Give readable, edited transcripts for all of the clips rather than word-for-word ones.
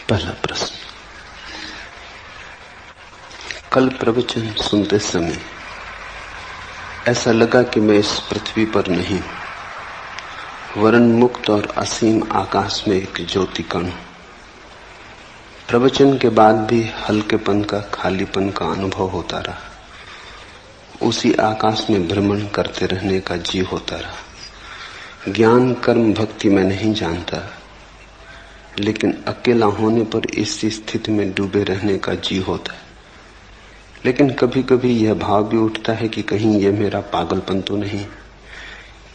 पहला प्रश्न। कल प्रवचन सुनते समय ऐसा लगा कि मैं इस पृथ्वी पर नहीं, वरन मुक्त और असीम आकाश में एक ज्योति कण। प्रवचन के बाद भी हल्केपन का, खालीपन का अनुभव होता रहा। उसी आकाश में भ्रमण करते रहने का जी होता रहा। ज्ञान, कर्म, भक्ति मैं नहीं जानता, लेकिन अकेला होने पर इस स्थिति में डूबे रहने का जी होता है। लेकिन कभी कभी यह भाव भी उठता है कि कहीं यह मेरा पागलपन तो नहीं,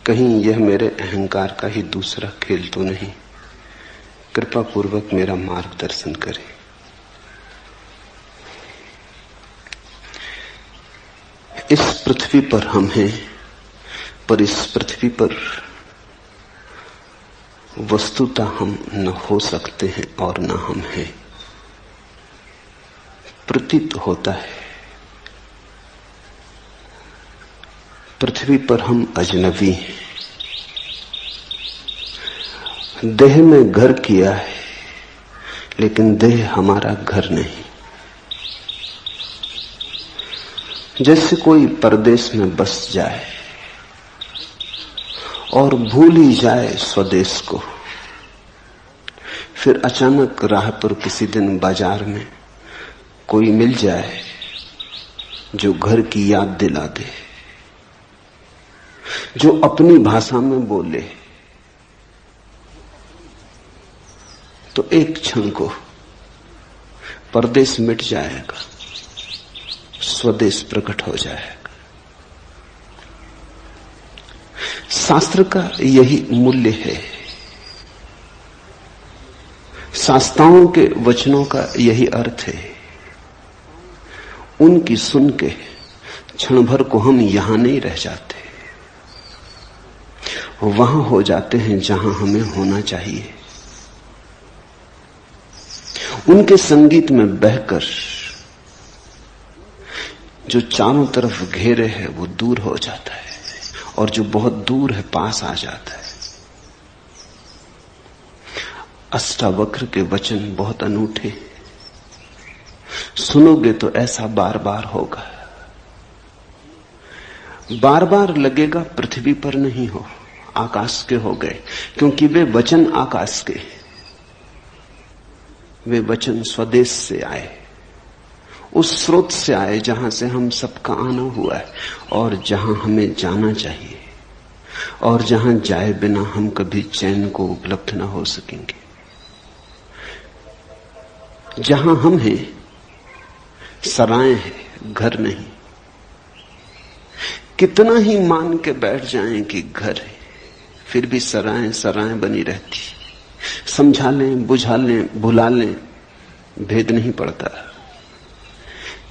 कहीं यह मेरे अहंकार का ही दूसरा खेल तो नहीं। कृपा पूर्वक मेरा मार्गदर्शन करें। इस पृथ्वी पर हम हैं, पर इस पृथ्वी पर वस्तुतः हम न हो सकते हैं और न हम हैं। प्रतीत होता है पृथ्वी पर हम अजनबी हैं। देह में घर किया है, लेकिन देह हमारा घर नहीं। जैसे कोई परदेश में बस जाए और भूल ही जाए स्वदेश को, फिर अचानक राह पर किसी दिन बाजार में कोई मिल जाए जो घर की याद दिला दे, जो अपनी भाषा में बोले, तो एक क्षण को परदेश मिट जाएगा, स्वदेश प्रकट हो जाएगा। शास्त्र का यही मूल्य है, शास्त्राओं के वचनों का यही अर्थ है। उनकी सुन के क्षण भर को हम यहां नहीं रह जाते, वहां हो जाते हैं जहां हमें होना चाहिए। उनके संगीत में बहकर जो चारों तरफ घेरे है वो दूर हो जाता है, और जो बहुत दूर है पास आ जाता है। अष्टावक्र के वचन बहुत अनूठे, सुनोगे तो ऐसा बार बार होगा। बार बार लगेगा पृथ्वी पर नहीं हो, आकाश के हो गए, क्योंकि वे वचन आकाश के, वे वचन स्वदेश से आए, उस स्रोत से आए जहां से हम सबका आना हुआ है, और जहां हमें जाना चाहिए, और जहां जाए बिना हम कभी चैन को उपलब्ध न हो सकेंगे। जहां हम हैं सराय है, घर नहीं। कितना ही मान के बैठ जाएं कि घर है, फिर भी सराय सराय बनी रहती। समझा लें, बुझा लें, भुला लें, भेद नहीं पड़ता।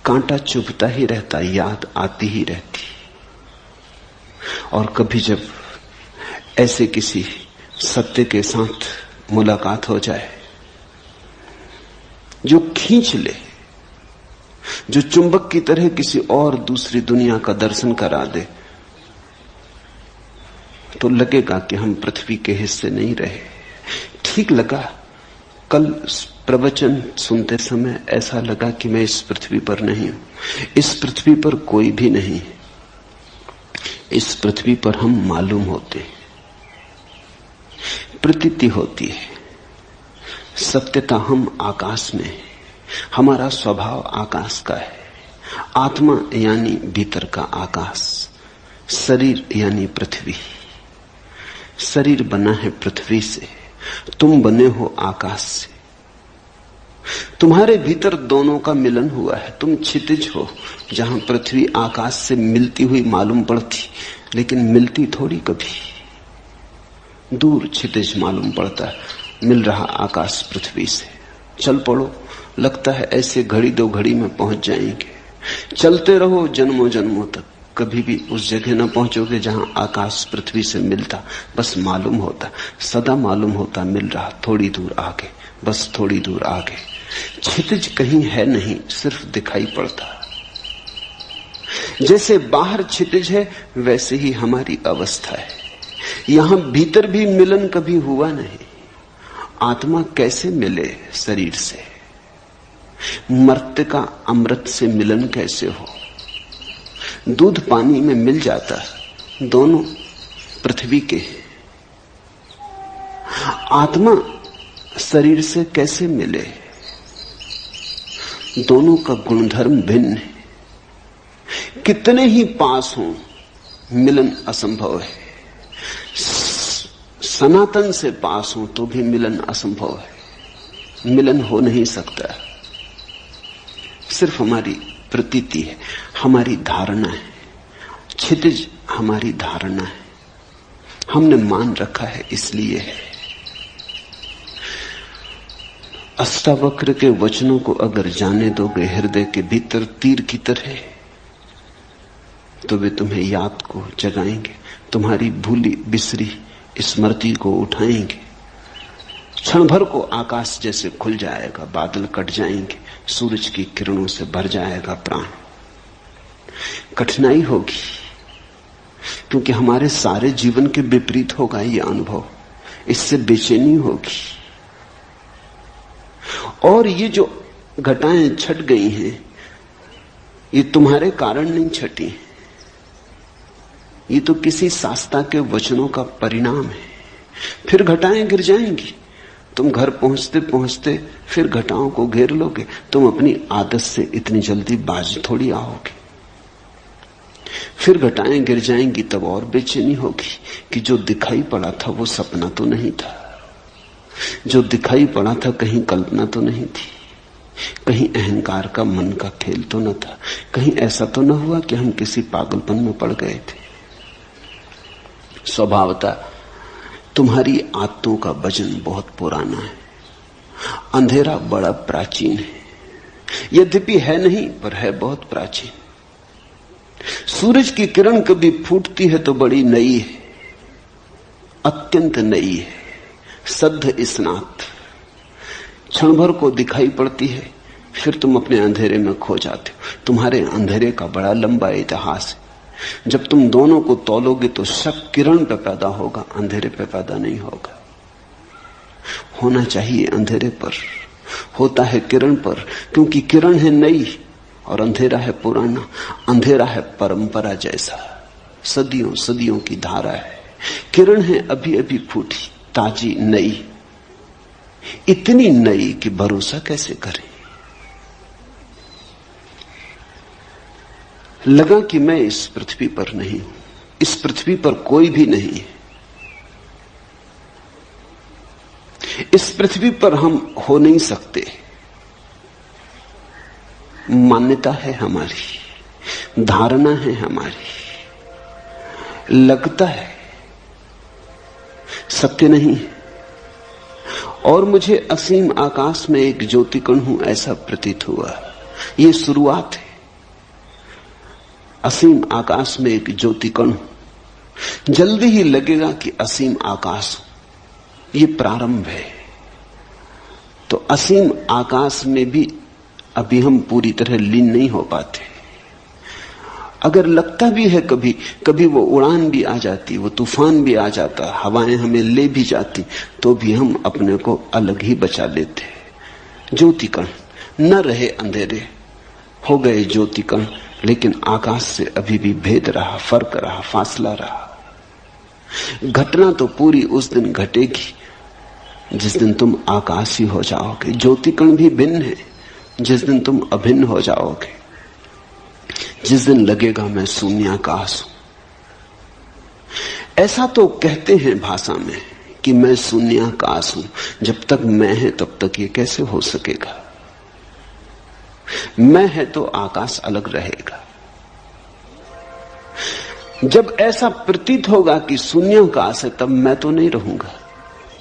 कांटा चुभता ही रहता, याद आती ही रहती। और कभी जब ऐसे किसी सत्य के साथ मुलाकात हो जाए जो खींच ले, जो चुंबक की तरह किसी और दूसरी दुनिया का दर्शन करा दे, तो लगेगा कि हम पृथ्वी के हिस्से नहीं रहे। ठीक लगा। कल प्रवचन सुनते समय ऐसा लगा कि मैं इस पृथ्वी पर नहीं हूं, इस पृथ्वी पर कोई भी नहीं। इस पृथ्वी पर हम मालूम होते, प्रतीति होती है। सत्यता हम आकाश में, हमारा स्वभाव आकाश का है। आत्मा यानी भीतर का आकाश, शरीर यानी पृथ्वी। शरीर बना है पृथ्वी से, तुम बने हो आकाश से। तुम्हारे भीतर दोनों का मिलन हुआ है। तुम क्षितिज हो, जहां पृथ्वी आकाश से मिलती हुई मालूम पड़ती, लेकिन मिलती थोड़ी कभी। दूर क्षितिज मालूम पड़ता है, मिल रहा आकाश पृथ्वी से। चल पड़ो, लगता है ऐसे घड़ी दो घड़ी में पहुंच जाएंगे। चलते रहो जन्मों जन्मों तक, कभी भी उस जगह न पहुंचोगे जहां आकाश पृथ्वी से मिलता। बस मालूम होता, सदा मालूम होता, मिल रहा थोड़ी दूर आगे, बस थोड़ी दूर आगे। क्षितिज कहीं है नहीं, सिर्फ दिखाई पड़ता। जैसे बाहर क्षितिज है, वैसे ही हमारी अवस्था है। यहां भीतर भी मिलन कभी हुआ नहीं। आत्मा कैसे मिले शरीर से? मर्त्य का अमृत से मिलन कैसे हो? दूध पानी में मिल जाता, दोनों पृथ्वी के। आत्मा शरीर से कैसे मिले? दोनों का गुणधर्म भिन्न है। कितने ही पास हों, मिलन असंभव है। सनातन से पास हो तो भी मिलन असंभव है। मिलन हो नहीं सकता। सिर्फ हमारी प्रतीति है, हमारी धारणा है। क्षितिज हमारी धारणा है, हमने मान रखा है, इसलिए है। अष्टावक्र के वचनों को अगर जाने दोगे हृदय के भीतर तीर की तरह, तो वे तुम्हें याद को जगाएंगे, तुम्हारी भूली बिसरी स्मृति को उठाएंगे। क्षण भर को आकाश जैसे खुल जाएगा, बादल कट जाएंगे, सूरज की किरणों से भर जाएगा प्राण। कठिनाई होगी, क्योंकि हमारे सारे जीवन के विपरीत होगा यह अनुभव। इससे बेचैनी होगी। और ये जो घटाएं छट गई हैं, ये तुम्हारे कारण नहीं छटी, ये तो किसी शास्त्रा के वचनों का परिणाम है। फिर घटाएं गिर जाएंगी, तुम घर पहुंचते पहुंचते फिर घटाओं को घेर लोगे। तुम अपनी आदत से इतनी जल्दी बाज थोड़ी आओगे। फिर घटाएं गिर जाएंगी, तब और बेचैनी होगी कि जो दिखाई पड़ा था वो सपना तो नहीं था, जो दिखाई पड़ा था कहीं कल्पना तो नहीं थी, कहीं अहंकार का मन का खेल तो न था, कहीं ऐसा तो न हुआ कि हम किसी पागलपन में पड़ गए थे। स्वभावतः तुम्हारी आदतों का वजन बहुत पुराना है, अंधेरा बड़ा प्राचीन है। यद्यपि है नहीं, पर है बहुत प्राचीन। सूरज की किरण कभी फूटती है तो बड़ी नई है, अत्यंत नई है, सद्ध स्नात। क्षण भर को दिखाई पड़ती है, फिर तुम अपने अंधेरे में खो जाते हो। तुम्हारे अंधेरे का बड़ा लंबा इतिहास है। जब तुम दोनों को तौलोगे तो शक किरण पे पैदा होगा, अंधेरे पे पैदा नहीं होगा। होना चाहिए अंधेरे पर, होता है किरण पर, क्योंकि किरण है नई और अंधेरा है पुराना। अंधेरा है परंपरा जैसा, सदियों सदियों की धारा है। किरण है अभी अभी फूटी, ताजी, नई, इतनी नई कि भरोसा कैसे करें। लगा कि मैं इस पृथ्वी पर नहीं हूं, इस पृथ्वी पर कोई भी नहीं है, इस पृथ्वी पर हम हो नहीं सकते। मान्यता है हमारी, धारणा है हमारी, लगता है, सत्य नहीं है। और मुझे असीम आकाश में एक ज्योतिकण हूं ऐसा प्रतीत हुआ। ये शुरुआत है। असीम आकाश में एक ज्योतिकण हूं, जल्दी ही लगेगा कि असीम आकाश हूं। ये प्रारंभ है। तो असीम आकाश में भी अभी हम पूरी तरह लीन नहीं हो पाते। अगर लगता भी है कभी कभी वो उड़ान भी आ जाती, वो तूफान भी आ जाता, हवाएं हमें ले भी जाती, तो भी हम अपने को अलग ही बचा लेते। ज्योतिकण न रहे, अंधेरे हो गए ज्योतिकण, लेकिन आकाश से अभी भी भेद रहा, फर्क रहा, फासला रहा। घटना तो पूरी उस दिन घटेगी जिस दिन तुम आकाशी हो जाओगे। ज्योतिकण भी भिन्न है जिस दिन तुम अभिन्न हो जाओगे, जिस दिन लगेगा मैं शून्याकाश हूं। ऐसा तो कहते हैं भाषा में कि मैं शून्याकाश हूं। जब तक मैं है तब तक ये कैसे हो सकेगा? मैं है तो आकाश अलग रहेगा। जब ऐसा प्रतीत होगा कि शून्याकाश है, तब मैं तो नहीं रहूंगा,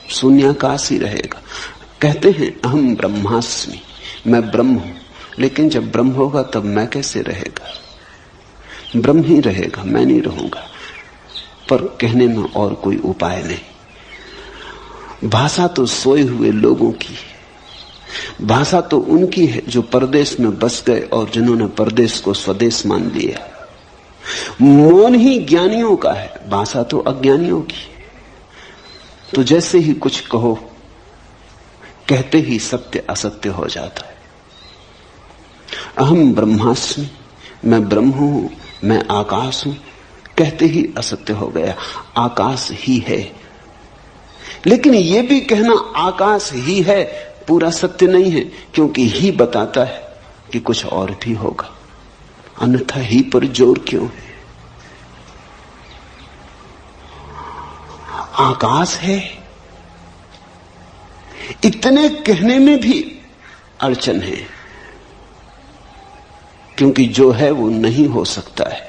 शून्याकाश ही रहेगा। कहते हैं अहम ब्रह्मास्मि, मैं ब्रह्म हूं। लेकिन जब ब्रह्म होगा तब मैं कैसे रहेगा? ब्रह्म ही रहेगा, मैं नहीं रहूंगा। पर कहने में और कोई उपाय नहीं। भाषा तो सोए हुए लोगों की है, भाषा तो उनकी है जो परदेश में बस गए और जिन्होंने परदेश को स्वदेश मान लिया। मौन ही ज्ञानियों का है, भाषा तो अज्ञानियों की है। तो जैसे ही कुछ कहो कहते ही सत्य असत्य हो जाता है। अहम ब्रह्मास्मि, मैं ब्रह्म हूं, मैं आकाश हूं, कहते ही असत्य हो गया। आकाश ही है। लेकिन यह भी कहना आकाश ही है पूरा सत्य नहीं है, क्योंकि ही बताता है कि कुछ और भी होगा, अन्यथा ही पर जोर क्यों है? आकाश है, इतने कहने में भी अड़चन है, क्योंकि जो है वो नहीं हो सकता है।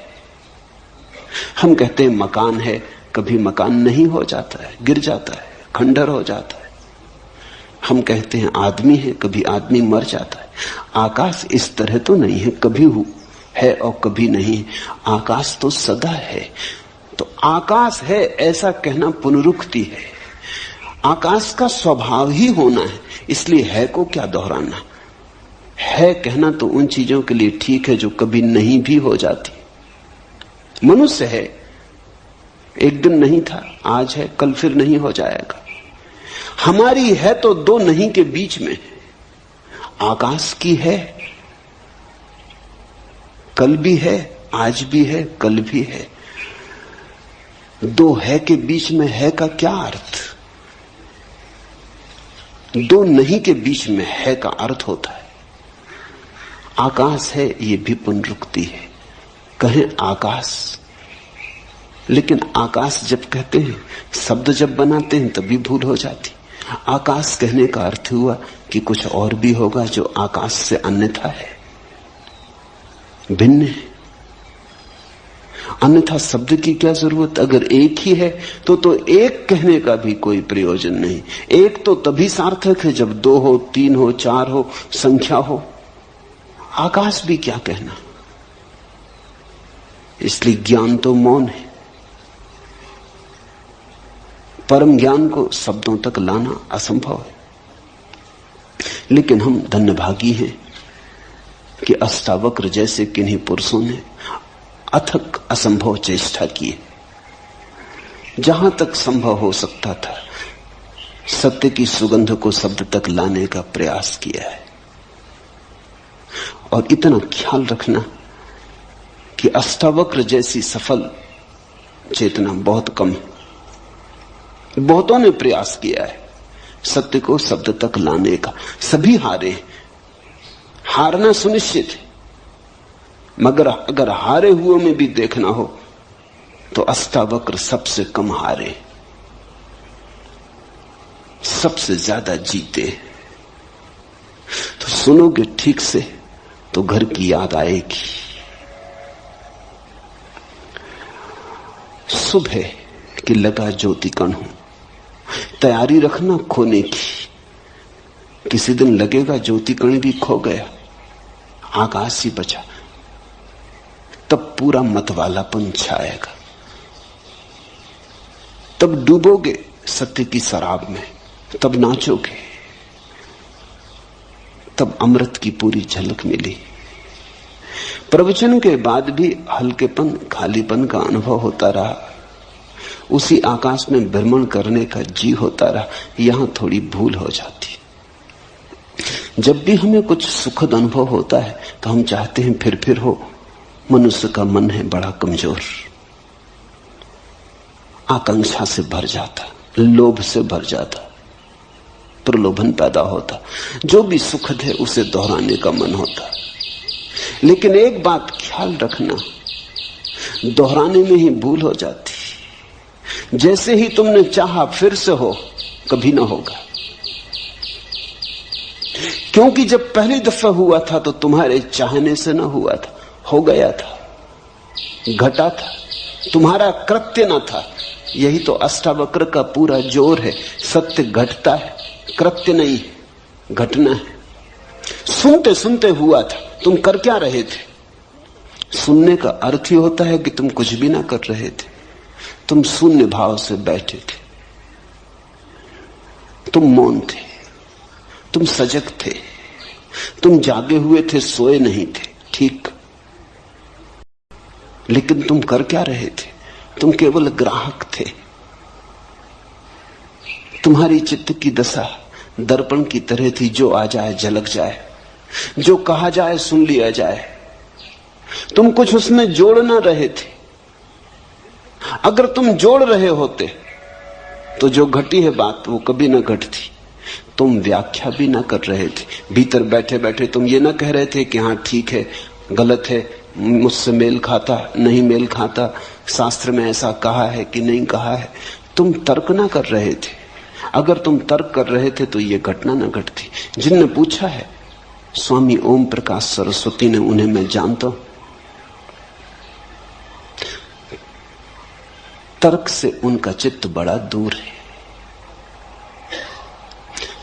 हम कहते हैं मकान है, कभी मकान नहीं हो जाता है, गिर जाता है, खंडर हो जाता है। हम कहते हैं आदमी है, कभी आदमी मर जाता है। आकाश इस तरह तो नहीं है, कभी है और कभी नहीं। आकाश तो सदा है। तो आकाश है ऐसा कहना पुनरुक्ति है। आकाश का स्वभाव ही होना है, इसलिए है को क्या दोहराना। है कहना तो उन चीजों के लिए ठीक है जो कभी नहीं भी हो जाती। मनुष्य है, एक दिन नहीं था, आज है, कल फिर नहीं हो जाएगा। हमारी है तो दो नहीं के बीच में। आकाश की है, कल भी है, आज भी है, कल भी है। दो है के बीच में है का क्या अर्थ? दो नहीं के बीच में है का अर्थ होता है। आकाश है, ये भी पुनरुक्ति है। कहें आकाश, लेकिन आकाश जब कहते हैं, शब्द जब बनाते हैं तभी भूल हो जाती। आकाश कहने का अर्थ हुआ कि कुछ और भी होगा जो आकाश से अन्यथा है, भिन्न है। अन्यथा शब्द की क्या जरूरत? अगर एक ही है तो एक कहने का भी कोई प्रयोजन नहीं। एक तो तभी सार्थक है जब दो हो, तीन हो, चार हो, संख्या हो। आकाश भी क्या कहना। इसलिए ज्ञान तो मौन है। परम ज्ञान को शब्दों तक लाना असंभव है। लेकिन हम धन्यभागी हैं कि अष्टावक्र जैसे किन्हीं पुरुषों ने अथक असंभव चेष्टा की। जहां तक संभव हो सकता था, सत्य की सुगंध को शब्द तक लाने का प्रयास किया है। और इतना ख्याल रखना कि अष्टावक्र जैसी सफल चेतना बहुत कम है। बहुतों ने प्रयास किया है सत्य को शब्द तक लाने का, सभी हारे। हारना सुनिश्चित है, मगर अगर हारे हुए में भी देखना हो तो अष्टावक्र सबसे कम हारे, सबसे ज्यादा जीते। तो सुनोगे ठीक से तो घर की याद आएगी। सुबह कि लगा ज्योति कण हूं, तैयारी रखना खोने की। किसी दिन लगेगा ज्योति कण भी खो गया, आकाश ही बचा, तब पूरा मतवालापन छाएगा। तब डूबोगे सत्य की शराब में, तब नाचोगे, तब अमृत की पूरी झलक मिली। प्रवचन के बाद भी हल्केपन, खालीपन का अनुभव होता रहा। उसी आकाश में भ्रमण करने का जी होता रहा। यहां थोड़ी भूल हो जाती। जब भी हमें कुछ सुखद अनुभव होता है तो हम चाहते हैं फिर हो। मनुष्य का मन है बड़ा कमजोर, आकांक्षा से भर जाता, लोभ से भर जाता, प्रलोभन पैदा होता। जो भी सुखद है उसे दोहराने का मन होता। लेकिन एक बात ख्याल रखना, दोहराने में ही भूल हो जाती। जैसे ही तुमने चाहा फिर से हो, कभी ना होगा। क्योंकि जब पहली दफा हुआ था तो तुम्हारे चाहने से ना हुआ था, हो गया था, घटा था, तुम्हारा कृत्य ना था। यही तो अष्टावक्र का पूरा जोर है। सत्य घटता है, कृत्य नहीं, घटना है। सुनते सुनते हुआ था, तुम कर क्या रहे थे? सुनने का अर्थ ही होता है कि तुम कुछ भी ना कर रहे थे, तुम शून्य भाव से बैठे थे, तुम मौन थे, तुम सजग थे, तुम जागे हुए थे, सोए नहीं थे। ठीक, लेकिन तुम कर क्या रहे थे? तुम केवल ग्राहक थे। तुम्हारी चित्त की दशा दर्पण की तरह थी, जो आ जाए झलक जाए, जो कहा जाए सुन लिया जाए। तुम कुछ उसमें जोड़ ना रहे थे। अगर तुम जोड़ रहे होते तो जो घटी है बात वो कभी ना घटती। तुम व्याख्या भी ना कर रहे थे। भीतर बैठे बैठे तुम ये ना कह रहे थे कि हाँ ठीक है, गलत है, मुझसे मेल खाता नहीं मेल खाता, शास्त्र में ऐसा कहा है कि नहीं कहा है। तुम तर्क ना कर रहे थे। अगर तुम तर्क कर रहे थे तो ये घटना ना घटती। जिनने पूछा है, स्वामी ओम प्रकाश सरस्वती ने, उन्हें मैं जानता हूं। तर्क से उनका चित्त बड़ा दूर है,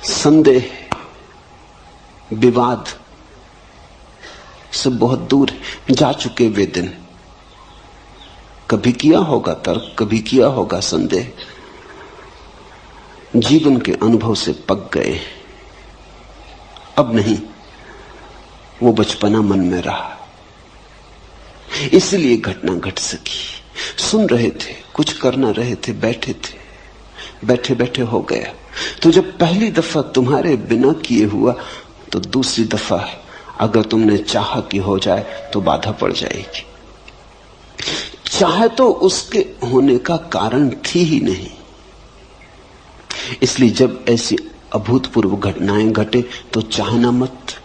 संदेह विवाद से बहुत दूर है। जा चुके वे दिन। कभी किया होगा तर्क, कभी किया होगा संदेह, जीवन के अनुभव से पक गए। अब नहीं, वो बचपना मन में रहा, इसलिए घटना घट सकी। सुन रहे थे, कुछ करना रहे थे, बैठे थे, बैठे बैठे हो गया। तो जब पहली दफा तुम्हारे बिना किए हुआ, तो दूसरी दफा अगर तुमने चाहा कि हो जाए तो बाधा पड़ जाएगी। चाहे तो उसके होने का कारण थी ही नहीं। इसलिए जब ऐसी अभूतपूर्व घटनाएं घटे तो चाहना मत।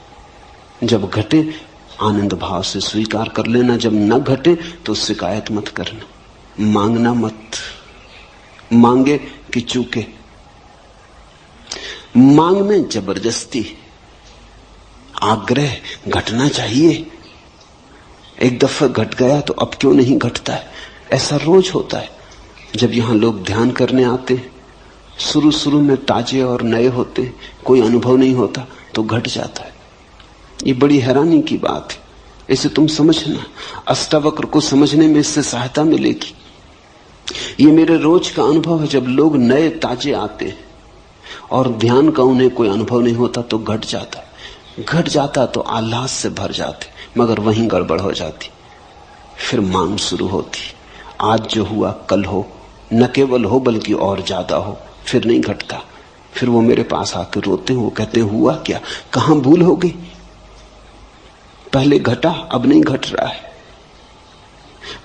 जब घटे आनंद भाव से स्वीकार कर लेना, जब न घटे तो शिकायत मत करना, मांगना मत। मांगे कि चूके। मांगने जबरदस्ती, आग्रह, घटना चाहिए। एक दफा घट गया तो अब क्यों नहीं घटता है? ऐसा रोज होता है। जब यहां लोग ध्यान करने आते हैं, शुरू में ताजे और नए होते, कोई अनुभव नहीं होता तो घट जाता है। ये बड़ी हैरानी की बात है। इसे तुम समझना, अष्टावक्र को समझने में इससे सहायता मिलेगी। ये मेरे रोज का अनुभव है। जब लोग नए ताजे आते हैं और ध्यान का उन्हें कोई अनुभव नहीं होता तो घट जाता है। घट जाता तो आह्लाद से भर जाते, मगर वहीं गड़बड़ हो जाती। फिर मांग शुरू होती, आज जो हुआ कल हो, न केवल हो बल्कि और ज्यादा हो। फिर नहीं घटता। फिर वो मेरे पास आके रोते हैं, वो कहते हैं हुआ क्या, कहां भूल हो गई? पहले घटा, अब नहीं घट रहा है।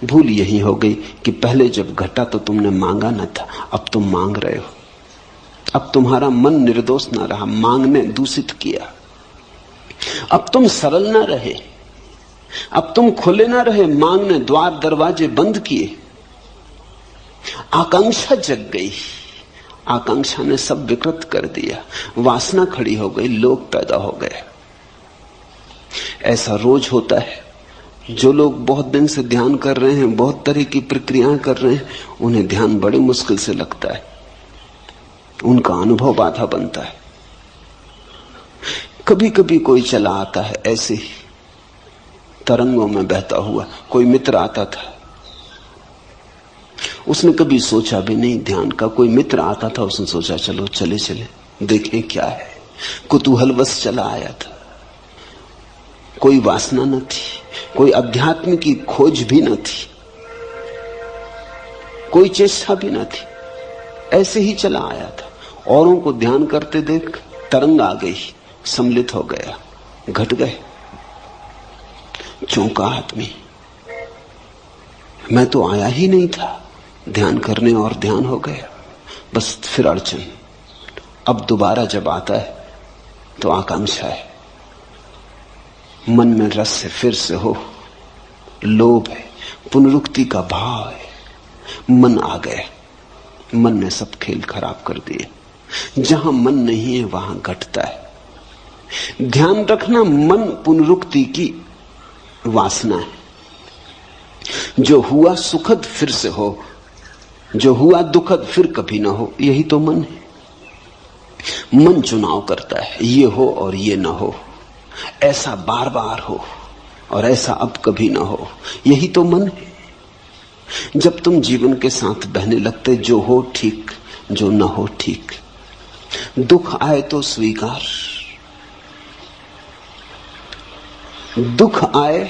भूल यही हो गई कि पहले जब घटा तो तुमने मांगा न था, अब तुम मांग रहे हो। अब तुम्हारा मन निर्दोष ना रहा, मांगने दूषित किया। अब तुम सरल ना रहे, अब तुम खुले ना रहे, मांगने द्वार दरवाजे बंद किए। आकांक्षा जग गई, आकांक्षा ने सब विकृत कर दिया। वासना खड़ी हो गई, लोभ पैदा हो गए। ऐसा रोज होता है। जो लोग बहुत दिन से ध्यान कर रहे हैं, बहुत तरह की प्रक्रियाएं कर रहे हैं, उन्हें ध्यान बड़ी मुश्किल से लगता है। उनका अनुभव बाधा बनता है। कभी कभी कोई चला आता है ऐसे ही तरंगों में बहता हुआ। कोई मित्र आता था, उसने कभी सोचा भी नहीं ध्यान का। कोई मित्र आता था, उसने सोचा चलो चले चले देखें क्या है। कुतूहलवश चला आया था। कोई वासना न थी, कोई अध्यात्म की खोज भी न थी, कोई चेष्टा भी न थी, ऐसे ही चला आया था। औरों को ध्यान करते देख तरंग आ गई, सम्मिलित हो गया, घट गए। चौंका आदमी, मैं तो आया ही नहीं था ध्यान करने और ध्यान हो गया। बस फिर अड़चन। अब दोबारा जब आता है तो आकांक्षा है, मन में रस है, फिर से हो, लोभ है, पुनरुक्ति का भाव है। मन आ गया, मन ने सब खेल खराब कर दिए। जहां मन नहीं है वहां घटता है। ध्यान रखना, मन पुनरुक्ति की वासना है। जो हुआ सुखद फिर से हो, जो हुआ दुखद फिर कभी ना हो, यही तो मन है। मन चुनाव करता है, ये हो और ये ना हो, ऐसा बार बार हो और ऐसा अब कभी ना हो, यही तो मन है। जब तुम जीवन के साथ बहने लगते, जो हो ठीक, जो ना हो ठीक। दुख आए तो स्वीकार, दुख आए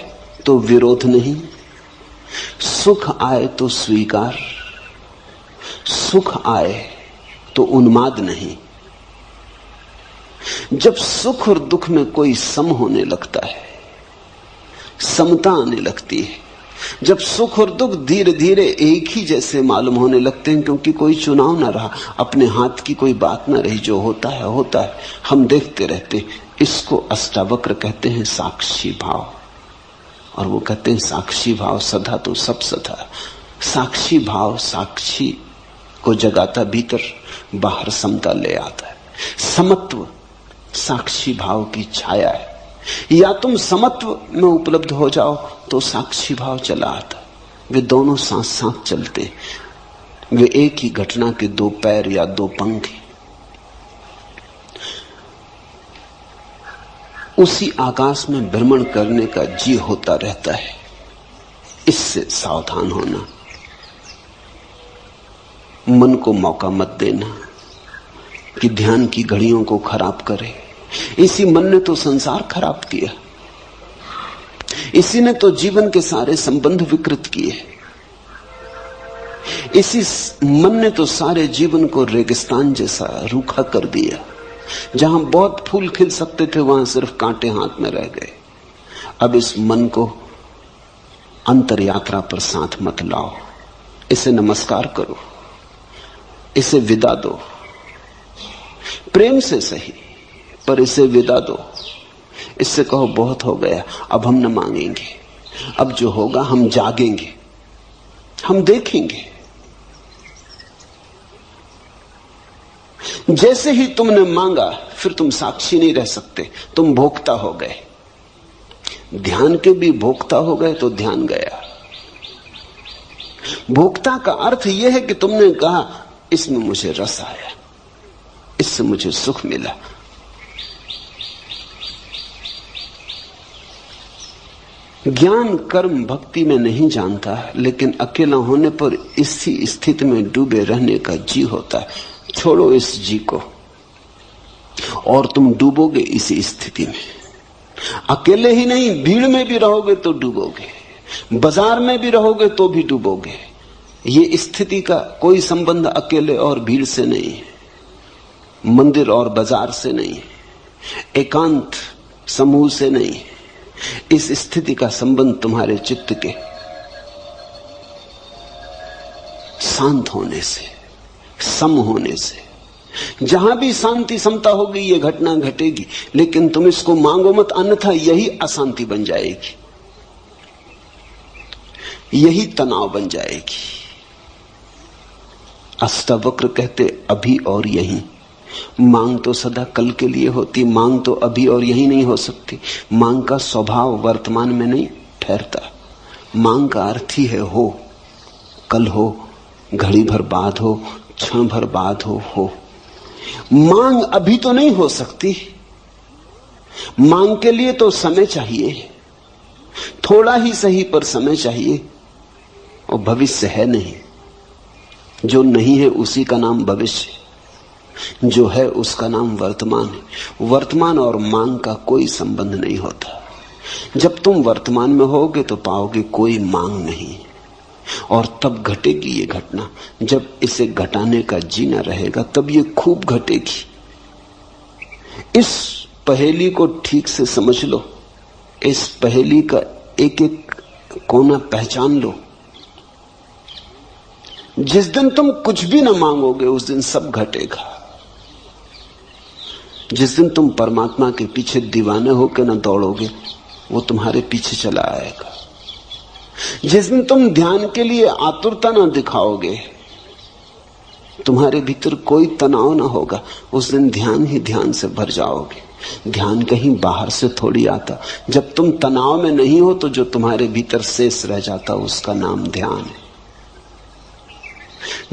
तो विरोध नहीं, सुख आए तो स्वीकार, सुख आए तो उन्माद नहीं। जब सुख और दुख में कोई सम होने लगता है, समता आने लगती है, जब सुख और दुख धीरे धीरे एक ही जैसे मालूम होने लगते हैं, क्योंकि कोई चुनाव ना रहा, अपने हाथ की कोई बात ना रही, जो होता है होता है, हम देखते रहते। इसको अष्टावक्र कहते हैं साक्षी भाव। और वो कहते हैं साक्षी भाव सदा तो सब सदा। साक्षी भाव साक्षी को जगाता, भीतर बाहर समता ले आता है। समत्व साक्षी भाव की छाया है। या तुम समत्व में उपलब्ध हो जाओ तो साक्षी भाव चला आता। वे दोनों साथ साथ चलते हैं, वे एक ही घटना के दो पैर या दो पंख हैं। उसी आकाश में भ्रमण करने का जी होता रहता है। इससे सावधान होना, मन को मौका मत देना कि ध्यान की घड़ियों को खराब करे। इसी मन ने तो संसार खराब किया, इसी ने तो जीवन के सारे संबंध विकृत किए, इसी मन ने तो सारे जीवन को रेगिस्तान जैसा रूखा कर दिया। जहां बहुत फूल खिल सकते थे वहां सिर्फ कांटे हाथ में रह गए। अब इस मन को अंतर यात्रा पर साथ मत लाओ, इसे नमस्कार करो, इसे विदा दो, प्रेम से सही पर इसे विदा दो। इससे कहो बहुत हो गया, अब हम न मांगेंगे, अब जो होगा हम जागेंगे, हम देखेंगे। जैसे ही तुमने मांगा फिर तुम साक्षी नहीं रह सकते, तुम भोक्ता हो गए। ध्यान के भी भोक्ता हो गए तो ध्यान गया। भोक्ता का अर्थ यह है कि तुमने कहा इसमें मुझे रस आया, इससे मुझे सुख मिला। ज्ञान कर्म भक्ति में नहीं जानता, लेकिन अकेला होने पर इसी स्थिति में डूबे रहने का जी होता है। छोड़ो इस जी को और तुम डूबोगे इसी स्थिति में। अकेले ही नहीं, भीड़ में भी रहोगे तो डूबोगे, बाजार में भी रहोगे तो भी डूबोगे। ये स्थिति का कोई संबंध अकेले और भीड़ से नहीं है, मंदिर और बाजार से नहीं है, एकांत समूह से नहीं है। इस स्थिति का संबंध तुम्हारे चित्त के शांत होने से, सम होने से। जहां भी शांति समता होगी ये घटना घटेगी, लेकिन तुम इसको मांगो मत, अन्यथा यही अशांति बन जाएगी, यही तनाव बन जाएगी। अष्टावक्र कहते अभी और यहीं। मांग तो सदा कल के लिए होती, मांग तो अभी और यहीं नहीं हो सकती। मांग का स्वभाव वर्तमान में नहीं ठहरता। मांग का अर्थ ही है हो, कल हो, घड़ी भर बाद हो, क्षण भर बाद हो। मांग अभी तो नहीं हो सकती। मांग के लिए तो समय चाहिए, थोड़ा ही सही पर समय चाहिए, और भविष्य है नहीं। जो नहीं है उसी का नाम भविष्य, जो है उसका नाम वर्तमान है। वर्तमान और मांग का कोई संबंध नहीं होता। जब तुम वर्तमान में होगे तो पाओगे कोई मांग नहीं, और तब घटेगी ये घटना। जब इसे घटाने का जीना रहेगा तब ये खूब घटेगी। इस पहेली को ठीक से समझ लो, इस पहेली का एक एक कोना पहचान लो। जिस दिन तुम कुछ भी ना मांगोगे उस दिन सब घटेगा। जिस दिन तुम परमात्मा के पीछे दीवाने होकर न दौड़ोगे वो तुम्हारे पीछे चला आएगा। जिस दिन तुम ध्यान के लिए आतुरता ना दिखाओगे, तुम्हारे भीतर कोई तनाव ना होगा, उस दिन ध्यान ही ध्यान से भर जाओगे। ध्यान कहीं बाहर से थोड़ी आता। जब तुम तनाव में नहीं हो तो जो तुम्हारे भीतर शेष रह जाता उसका नाम ध्यान है।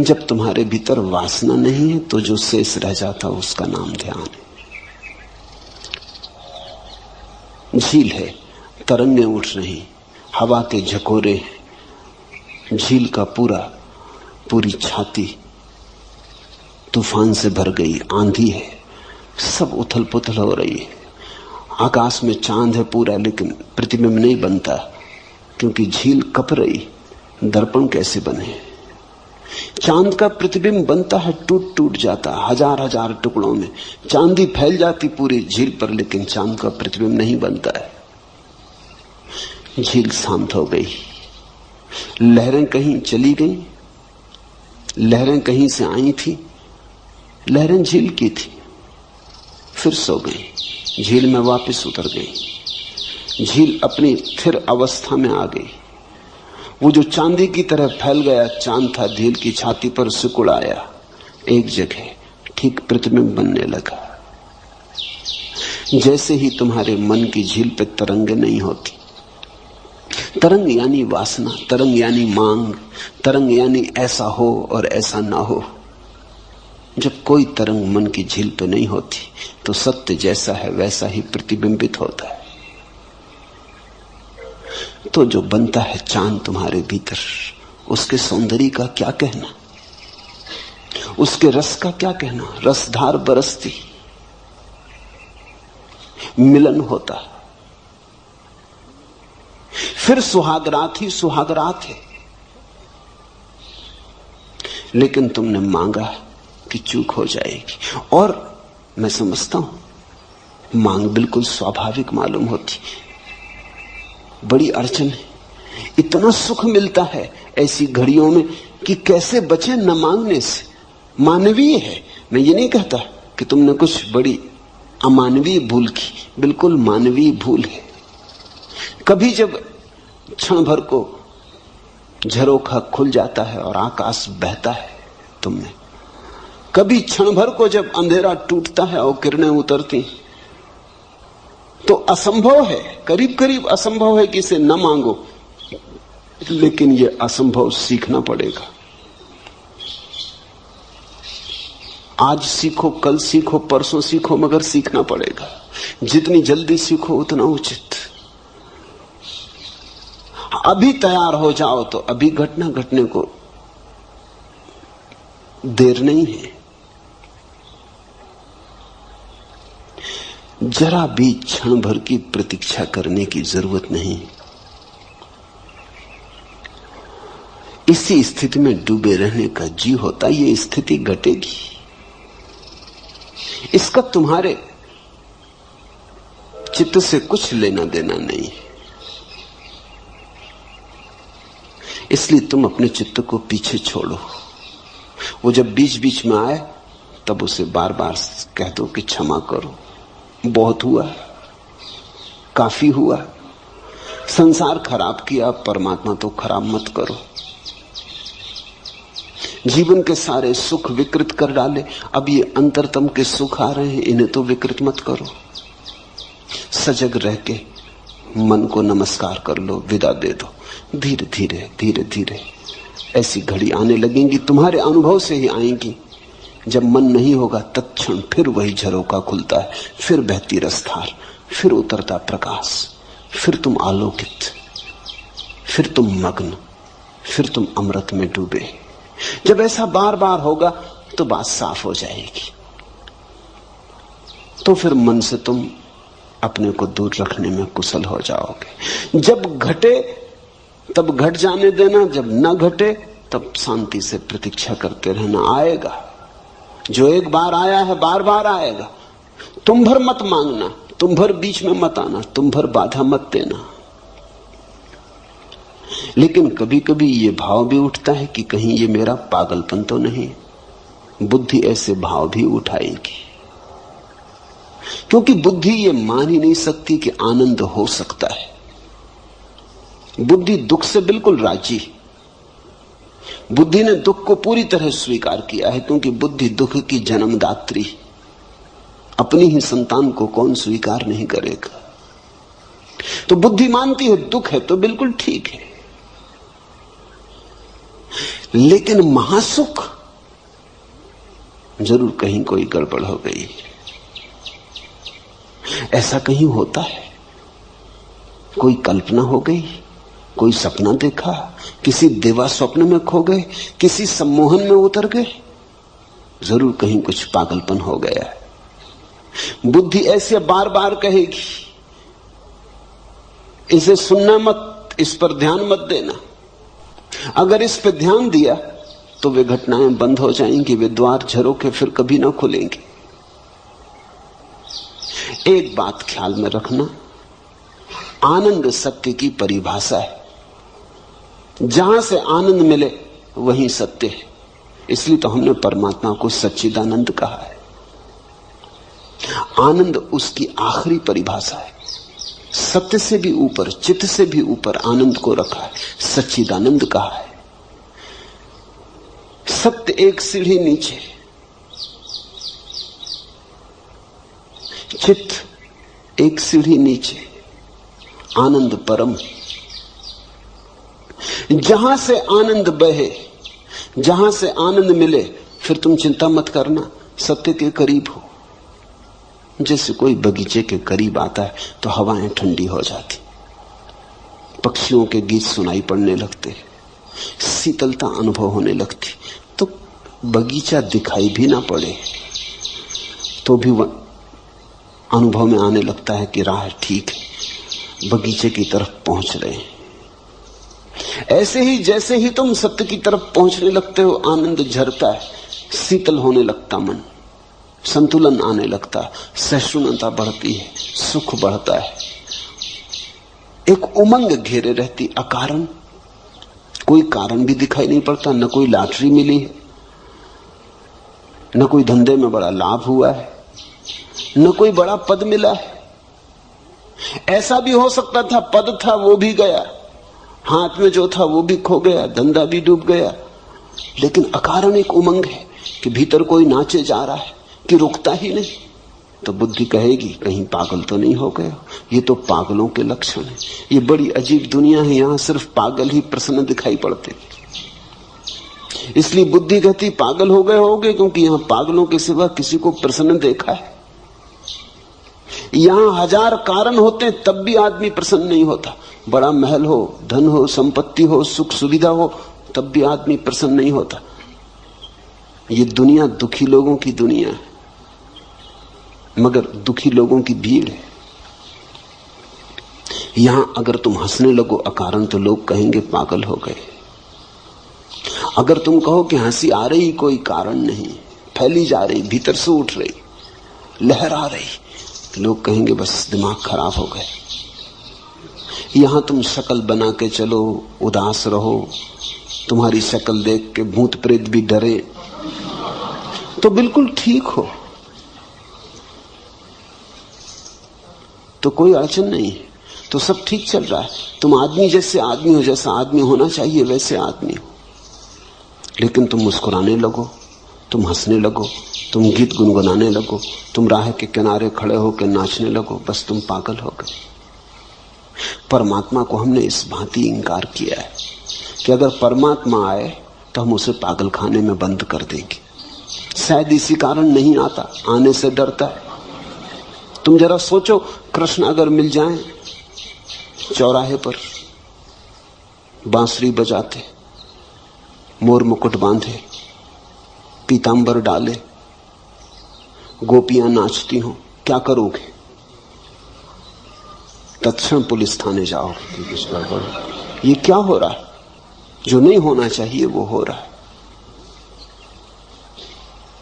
जब तुम्हारे भीतर वासना नहीं है तो जो शेष रह जाता उसका नाम ध्यान है। झील है, तरंगें उठ रही, हवा के झकोरे, झील का पूरी छाती तूफान से भर गई, आंधी है, सब उथल पुथल हो रही है। आकाश में चांद है पूरा, लेकिन प्रतिबिंब नहीं बनता क्योंकि झील कप रही। दर्पण कैसे बने? चांद का प्रतिबिंब बनता है, टूट टूट जाता है हजार हजार टुकड़ों में। चांदी फैल जाती पूरी झील पर, लेकिन चांद का प्रतिबिंब नहीं बनता है। झील शांत हो गई, लहरें कहीं चली गई, लहरें कहीं से आई थी, लहरें झील की थी, फिर सो गई, झील में वापस उतर गई। झील अपनी स्थिर अवस्था में आ गई। वो जो चांदी की तरह फैल गया चांद था, झील की छाती पर सिकुड़ आया एक जगह, ठीक प्रतिबिंब बनने लगा। जैसे ही तुम्हारे मन की झील पे तरंगें नहीं होती। तरंग यानी वासना, तरंग यानी मांग, तरंग यानी ऐसा हो और ऐसा ना हो। जब कोई तरंग मन की झील पे नहीं होती तो सत्य जैसा है वैसा ही प्रतिबिंबित होता है। तो जो बनता है चांद तुम्हारे भीतर, उसके सौंदर्य का क्या कहना, उसके रस का क्या कहना। रसधार बरसती, मिलन होता, फिर सुहागरात ही सुहागरात है। लेकिन तुमने मांगा कि चूक हो जाएगी, और मैं समझता हूं मांग बिल्कुल स्वाभाविक मालूम होती। बड़ी अड़चन है, इतना सुख मिलता है ऐसी घड़ियों में कि कैसे बचे न मांगने से। मानवीय है, मैं ये नहीं कहता कि तुमने कुछ बड़ी अमानवीय भूल की, बिल्कुल मानवीय भूल है। कभी जब क्षण भर को झरोखा खुल जाता है और आकाश बहता है तुमने, कभी क्षण भर को जब अंधेरा टूटता है और किरणें उतरती, तो असंभव है, करीब करीब असंभव है कि इसे न मांगो। लेकिन यह असंभव सीखना पड़ेगा। आज सीखो, कल सीखो, परसों सीखो, मगर सीखना पड़ेगा। जितनी जल्दी सीखो उतना उचित। अभी तैयार हो जाओ तो अभी घटना घटने को देर नहीं है। जरा भी क्षण भर की प्रतीक्षा करने की जरूरत नहीं। इसी स्थिति में डूबे रहने का जी होता, ये स्थिति घटेगी, इसका तुम्हारे चित्त से कुछ लेना देना नहीं है। इसलिए तुम अपने चित्त को पीछे छोड़ो। वो जब बीच बीच में आए तब उसे बार बार कह दो कि क्षमा करो, बहुत हुआ, काफी हुआ, संसार खराब किया, परमात्मा तो खराब मत करो। जीवन के सारे सुख विकृत कर डाले, अब ये अंतरतम के सुख आ रहे हैं, इन्हें तो विकृत मत करो। सजग रह के मन को नमस्कार कर लो, विदा दे दो। धीरे धीरे धीरे धीरे ऐसी घड़ी आने लगेंगी, तुम्हारे अनुभव से ही आएंगी। जब मन नहीं होगा तत्क्षण फिर वही झरोका खुलता है, फिर बहती रसधार, फिर उतरता प्रकाश, फिर तुम आलोकित, फिर तुम मग्न, फिर तुम अमृत में डूबे। जब ऐसा बार बार होगा तो बात साफ हो जाएगी। तो फिर मन से तुम अपने को दूर रखने में कुशल हो जाओगे। जब घटे तब घट जाने देना, जब न घटे तब शांति से प्रतीक्षा करते रहना। आएगा, जो एक बार आया है बार बार आएगा। तुम भर मत मांगना, तुम भर बीच में मत आना, तुम भर बाधा मत देना। लेकिन कभी कभी ये भाव भी उठता है कि कहीं ये मेरा पागलपन तो नहीं। बुद्धि ऐसे भाव भी उठाएगी, क्योंकि बुद्धि ये मान ही नहीं सकती कि आनंद हो सकता है। बुद्धि दुख से बिल्कुल राजी। बुद्धि ने दुख को पूरी तरह स्वीकार किया है, क्योंकि बुद्धि दुख की जन्मदात्री। अपनी ही संतान को कौन स्वीकार नहीं करेगा। तो बुद्धि मानती है दुख है तो बिल्कुल ठीक है। लेकिन महासुख, जरूर कहीं कोई गड़बड़ हो गई। ऐसा कहीं होता है, कोई कल्पना हो गई, कोई सपना देखा, किसी देवा स्वप्न में खो गए, किसी सम्मोहन में उतर गए, जरूर कहीं कुछ पागलपन हो गया है। बुद्धि ऐसे बार बार कहेगी, इसे सुनना मत, इस पर ध्यान मत देना। अगर इस पर ध्यान दिया तो वे घटनाएं बंद हो जाएंगी, वे द्वार झरोखे फिर कभी ना खुलेंगे। एक बात ख्याल में रखना, आनंद सत्य की परिभाषा है। जहां से आनंद मिले वहीं सत्य है। इसलिए तो हमने परमात्मा को सच्चिदानंद कहा है। आनंद उसकी आखिरी परिभाषा है। सत्य से भी ऊपर, चित्त से भी ऊपर आनंद को रखा है, सच्चिदानंद कहा है। सत्य एक सीढ़ी नीचे, चित्त एक सीढ़ी नीचे, आनंद परम। जहां से आनंद बहे, जहां से आनंद मिले, फिर तुम चिंता मत करना, सत्य के करीब हो। जैसे कोई बगीचे के करीब आता है तो हवाएं ठंडी हो जाती, पक्षियों के गीत सुनाई पड़ने लगते, शीतलता अनुभव होने लगती। तो बगीचा दिखाई भी ना पड़े तो भी अनुभव में आने लगता है कि राह ठीक है, बगीचे की तरफ पहुंच रहे हैं। ऐसे ही जैसे ही तुम सत्य की तरफ पहुंचने लगते हो, आनंद झरता है, शीतल होने लगता मन, संतुलन आने लगता, सहिष्णुता बढ़ती है, सुख बढ़ता है, एक उमंग घेरे रहती अकारण। कोई कारण भी दिखाई नहीं पड़ता, न कोई लॉटरी मिली है, न कोई धंधे में बड़ा लाभ हुआ है, न कोई बड़ा पद मिला है। ऐसा भी हो सकता था पद था वो भी गया, हाथ में जो था वो भी खो गया, धंधा भी डूब गया, लेकिन अकारण एक उमंग है कि भीतर कोई नाचे जा रहा है कि रुकता ही नहीं। तो बुद्धि कहेगी कहीं पागल तो नहीं हो गए। ये तो पागलों के लक्षण है। ये बड़ी अजीब दुनिया है, यहां सिर्फ पागल ही प्रसन्न दिखाई पड़ते। इसलिए बुद्धि कहती पागल हो गए होगे, क्योंकि यहां पागलों के सिवा किसी को प्रसन्न देखा है। यहां हजार कारण होते तब भी आदमी प्रसन्न नहीं होता। बड़ा महल हो, धन हो, संपत्ति हो, सुख सुविधा हो, तब भी आदमी प्रसन्न नहीं होता। ये दुनिया दुखी लोगों की दुनिया है, मगर दुखी लोगों की भीड़ है। यहां अगर तुम हंसने लगो अकारण तो लोग कहेंगे पागल हो गए। अगर तुम कहो कि हंसी आ रही कोई कारण नहीं, फैली जा रही, भीतर से उठ रही, लहर आ रही, तो लोग कहेंगे बस दिमाग खराब हो गए। यहां तुम शक्ल बना के चलो, उदास रहो, तुम्हारी शक्ल देख के भूत प्रेत भी डरे, तो बिल्कुल ठीक हो, तो कोई अड़चन नहीं है, तो सब ठीक चल रहा है। तुम आदमी जैसे आदमी हो, जैसा आदमी होना चाहिए वैसे आदमी हो। लेकिन तुम मुस्कुराने लगो, तुम हंसने लगो, तुम गीत गुनगुनाने लगो, तुम राह के किनारे खड़े होकर नाचने लगो, बस तुम पागल हो गए। परमात्मा को हमने इस भांति इंकार किया है कि अगर परमात्मा आए तो हम उसे पागल खाने में बंद कर देंगे। शायद इसी कारण नहीं आता, आने से डरता है। तुम जरा सोचो, कृष्ण अगर मिल जाएं चौराहे पर, बांसुरी बजाते, मोर मुकुट बांधे, पीतांबर डाले, गोपियां नाचती हों, क्या करोगे? तत्क्षण पुलिस थाने जाओगे। ये क्या हो रहा है? जो नहीं होना चाहिए वो हो रहा है।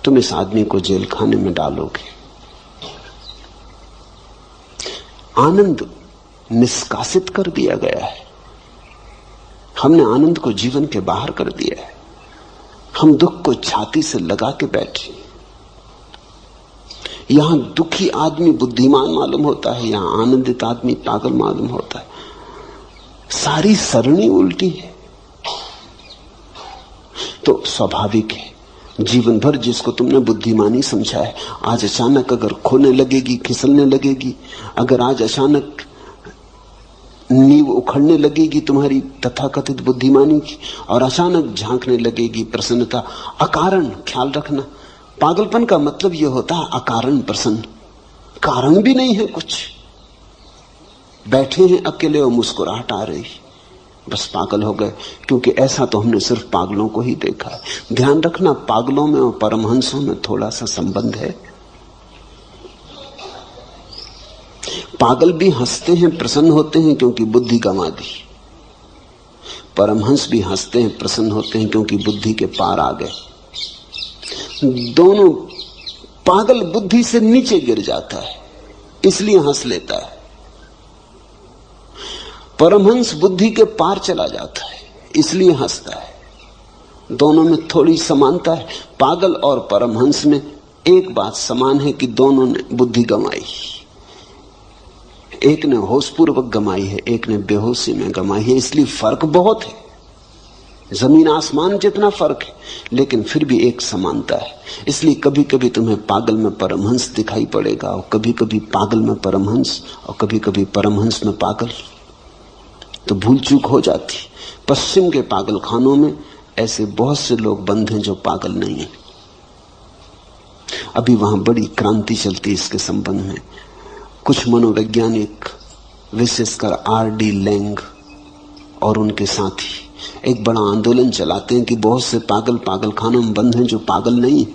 तुम इस आदमी को जेल खाने में डालोगे। आनंद निष्कासित कर दिया गया है। हमने आनंद को जीवन के बाहर कर दिया है। हम दुख को छाती से लगा के बैठे। यहां दुखी आदमी बुद्धिमान मालूम होता है, यहां आनंदित आदमी पागल मालूम होता है। सारी सरणी उल्टी है। तो स्वाभाविक है, जीवन भर जिसको तुमने बुद्धिमानी समझा है, आज अचानक अगर खोने लगेगी, फिसलने लगेगी, अगर आज अचानक नींव उखड़ने लगेगी तुम्हारी तथाकथित बुद्धिमानी की, और अचानक झांकने लगेगी प्रसन्नता अकारण। ख्याल रखना, पागलपन का मतलब यह होता है अकारण प्रसन्न। कारण भी नहीं है कुछ, बैठे हैं अकेले और मुस्कुराहट आ रही, बस पागल हो गए। क्योंकि ऐसा तो हमने सिर्फ पागलों को ही देखा है। ध्यान रखना, पागलों में और परमहंसों में थोड़ा सा संबंध है। पागल भी हंसते हैं, प्रसन्न होते हैं, क्योंकि बुद्धि गंवा दी। परमहंस भी हंसते हैं, प्रसन्न होते हैं, क्योंकि बुद्धि के पार आ गए। दोनों पागल बुद्धि से नीचे गिर जाता है, इसलिए हंस लेता है। परमहंस बुद्धि के पार चला जाता है, इसलिए हंसता है। दोनों में थोड़ी समानता है। पागल और परमहंस में एक बात समान है कि दोनों ने बुद्धि गंवाई। एक ने होशपूर्वक गंवाई है, एक ने बेहोशी में गंवाई है। इसलिए फर्क बहुत है, जमीन आसमान जितना फर्क है, लेकिन फिर भी एक समानता है। इसलिए कभी कभी तुम्हें पागल में परमहंस दिखाई पड़ेगा, और कभी कभी पागल में परमहंस, और कभी कभी परमहंस में पागल। तो भूल चूक हो जाती। पश्चिम के पागल खानों में ऐसे बहुत से लोग बंद हैं जो पागल नहीं है। अभी वहां बड़ी क्रांति चलती इसके संबंध में। कुछ मनोवैज्ञानिक, विशेषकर R.D. लैंग और उनके साथी, एक बड़ा आंदोलन चलाते हैं कि बहुत से पागल पागल खानों में बंद हैं जो पागल नहीं है।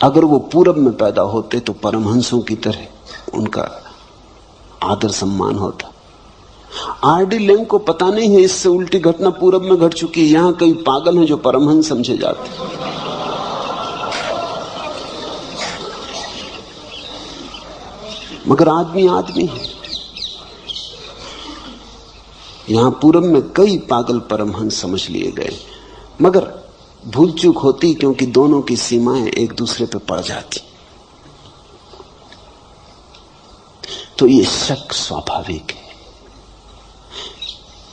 अगर वो पूरब में पैदा होते तो परमहंसों की तरह उनका आदर सम्मान होता। R.D. लैंग को पता नहीं है इससे उल्टी घटना पूरब में घट चुकी है। यहां कई पागल हैं जो परमहंस समझे जाते। मगर आदमी आदमी है। यहां पूरब में कई पागल परमहंस समझ लिए गए, मगर भूल चूक होती क्योंकि दोनों की सीमाएं एक दूसरे पे पड़ जाती। तो ये शक स्वाभाविक है।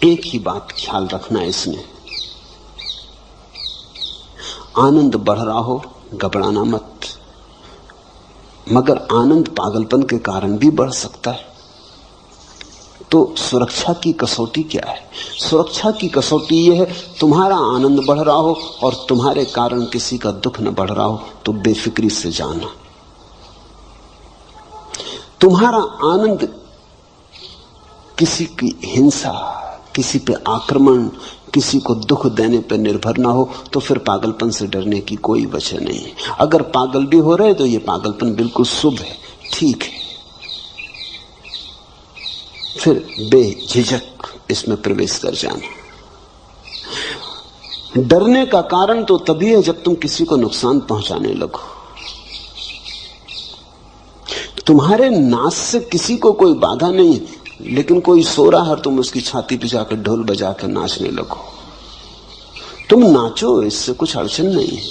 एक ही बात ख्याल रखना इसमें, आनंद बढ़ रहा हो घबराना मत। मगर आनंद पागलपन के कारण भी बढ़ सकता है। तो सुरक्षा की कसौटी क्या है? सुरक्षा की कसौटी यह है, तुम्हारा आनंद बढ़ रहा हो और तुम्हारे कारण किसी का दुख न बढ़ रहा हो तो बेफिक्री से जाना। तुम्हारा आनंद किसी की हिंसा, किसी पे आक्रमण, किसी को दुख देने पर निर्भर ना हो तो फिर पागलपन से डरने की कोई वजह नहीं है। अगर पागल भी हो रहे तो ये पागलपन बिल्कुल शुभ है, ठीक है। फिर बेझिझक इसमें प्रवेश कर जाना। डरने का कारण तो तभी है जब तुम किसी को नुकसान पहुंचाने लगो। तुम्हारे नाच से किसी को कोई बाधा नहीं, लेकिन कोई सो रहा है, तुम उसकी छाती पे जाकर ढोल बजा कर नाचने लगो। तुम नाचो, इससे कुछ अड़चन नहीं है।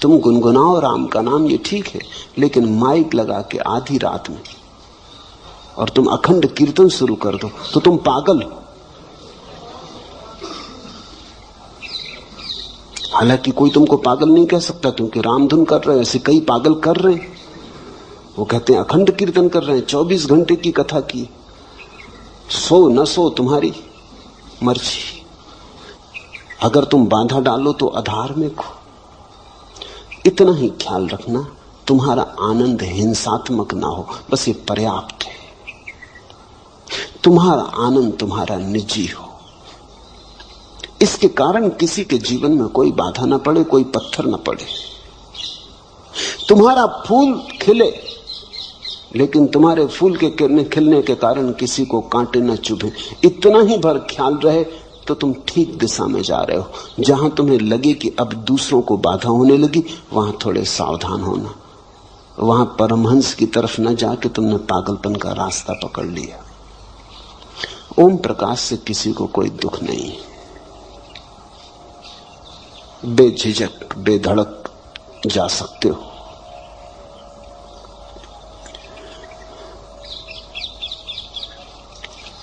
तुम गुनगुनाओ राम का नाम, ये ठीक है। लेकिन माइक लगा के आधी रात में और तुम अखंड कीर्तन शुरू कर दो तो तुम पागल हो। हालांकि कोई तुमको पागल नहीं कह सकता, क्योंकि रामधुन कर रहे हैं, ऐसे कई पागल कर रहे हैं। वो कहते हैं अखंड कीर्तन कर रहे हैं, 24 घंटे की कथा की। सो न सो तुम्हारी मर्जी। अगर तुम बाधा डालो तो अधार्मिक हो। इतना ही ख्याल रखना, तुम्हारा आनंद हिंसात्मक ना हो, बस ये पर्याप्त है। तुम्हारा आनंद तुम्हारा निजी हो, इसके कारण किसी के जीवन में कोई बाधा ना पड़े, कोई पत्थर ना पड़े। तुम्हारा फूल खिले, लेकिन तुम्हारे फूल के खिलने के कारण किसी को कांटे न चुभे, इतना ही भर ख्याल रहे तो तुम ठीक दिशा में जा रहे हो। जहां तुम्हें लगे कि अब दूसरों को बाधा होने लगी, वहां थोड़े सावधान होना। वहां परमहंस की तरफ न जाके तुमने पागलपन का रास्ता पकड़ लिया। ओम प्रकाश से किसी को कोई दुख नहीं है। बेझिझक बेधड़क जा सकते हो।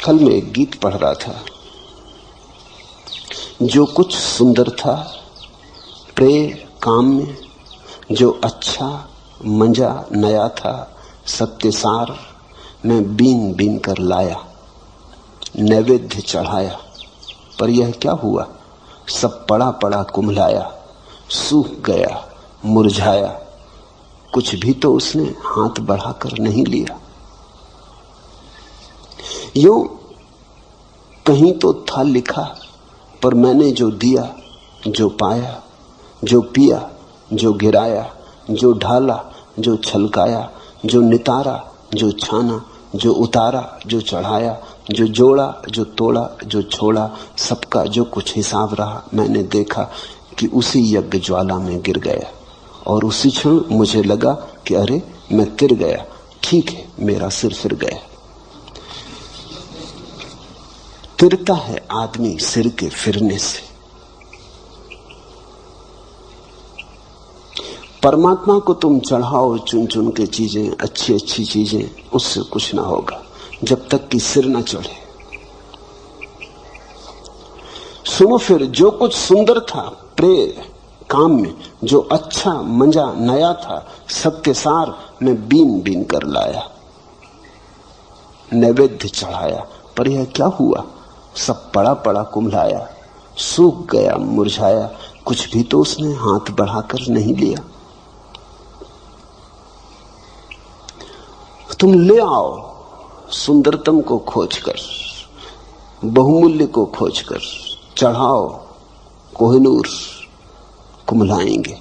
कल मैं एक गीत पढ़ रहा था, जो कुछ सुंदर था प्रेम काम में, जो अच्छा मंजा नया था सत्यसार, मैं बीन बीन कर लाया नैवेद्य चढ़ाया, पर यह क्या हुआ सब पड़ा पड़ा कुम्हलाया, सूख गया मुरझाया, कुछ भी तो उसने हाथ बढ़ाकर नहीं लिया। यूं कहीं तो था लिखा, पर मैंने जो दिया, जो पाया, जो पिया, जो गिराया, जो ढाला, जो छलकाया, जो नितारा, जो छाना, जो उतारा, जो चढ़ाया, जो जोड़ा, जो तोड़ा, जो छोड़ा, सबका जो कुछ हिसाब रहा, मैंने देखा कि उसी यज्ञ ज्वाला में गिर गया। और उसी क्षण मुझे लगा कि अरे मैं तिर गया, ठीक है, मेरा सिर फिर गया। तिरता है आदमी सिर के फिरने से। परमात्मा को तुम चढ़ाओ चुन चुन के चीजें, अच्छी अच्छी चीजें, उससे कुछ ना होगा जब तक कि सिर ना चढ़े। सुनो, फिर जो कुछ सुंदर था प्रेम काम में, जो अच्छा मंजा नया था, सबके सार मैं बीन बीन कर लाया, नैवेद्य चढ़ाया। पर यह क्या हुआ? सब पड़ा पड़ा कुम्हलाया, सूख गया मुरझाया, कुछ भी तो उसने हाथ बढ़ाकर नहीं लिया। तुम ले आओ सुंदरतम को खोजकर, बहुमूल्य को खोजकर, चढ़ाओ कोहिनूर, कुम्हलाएंगे।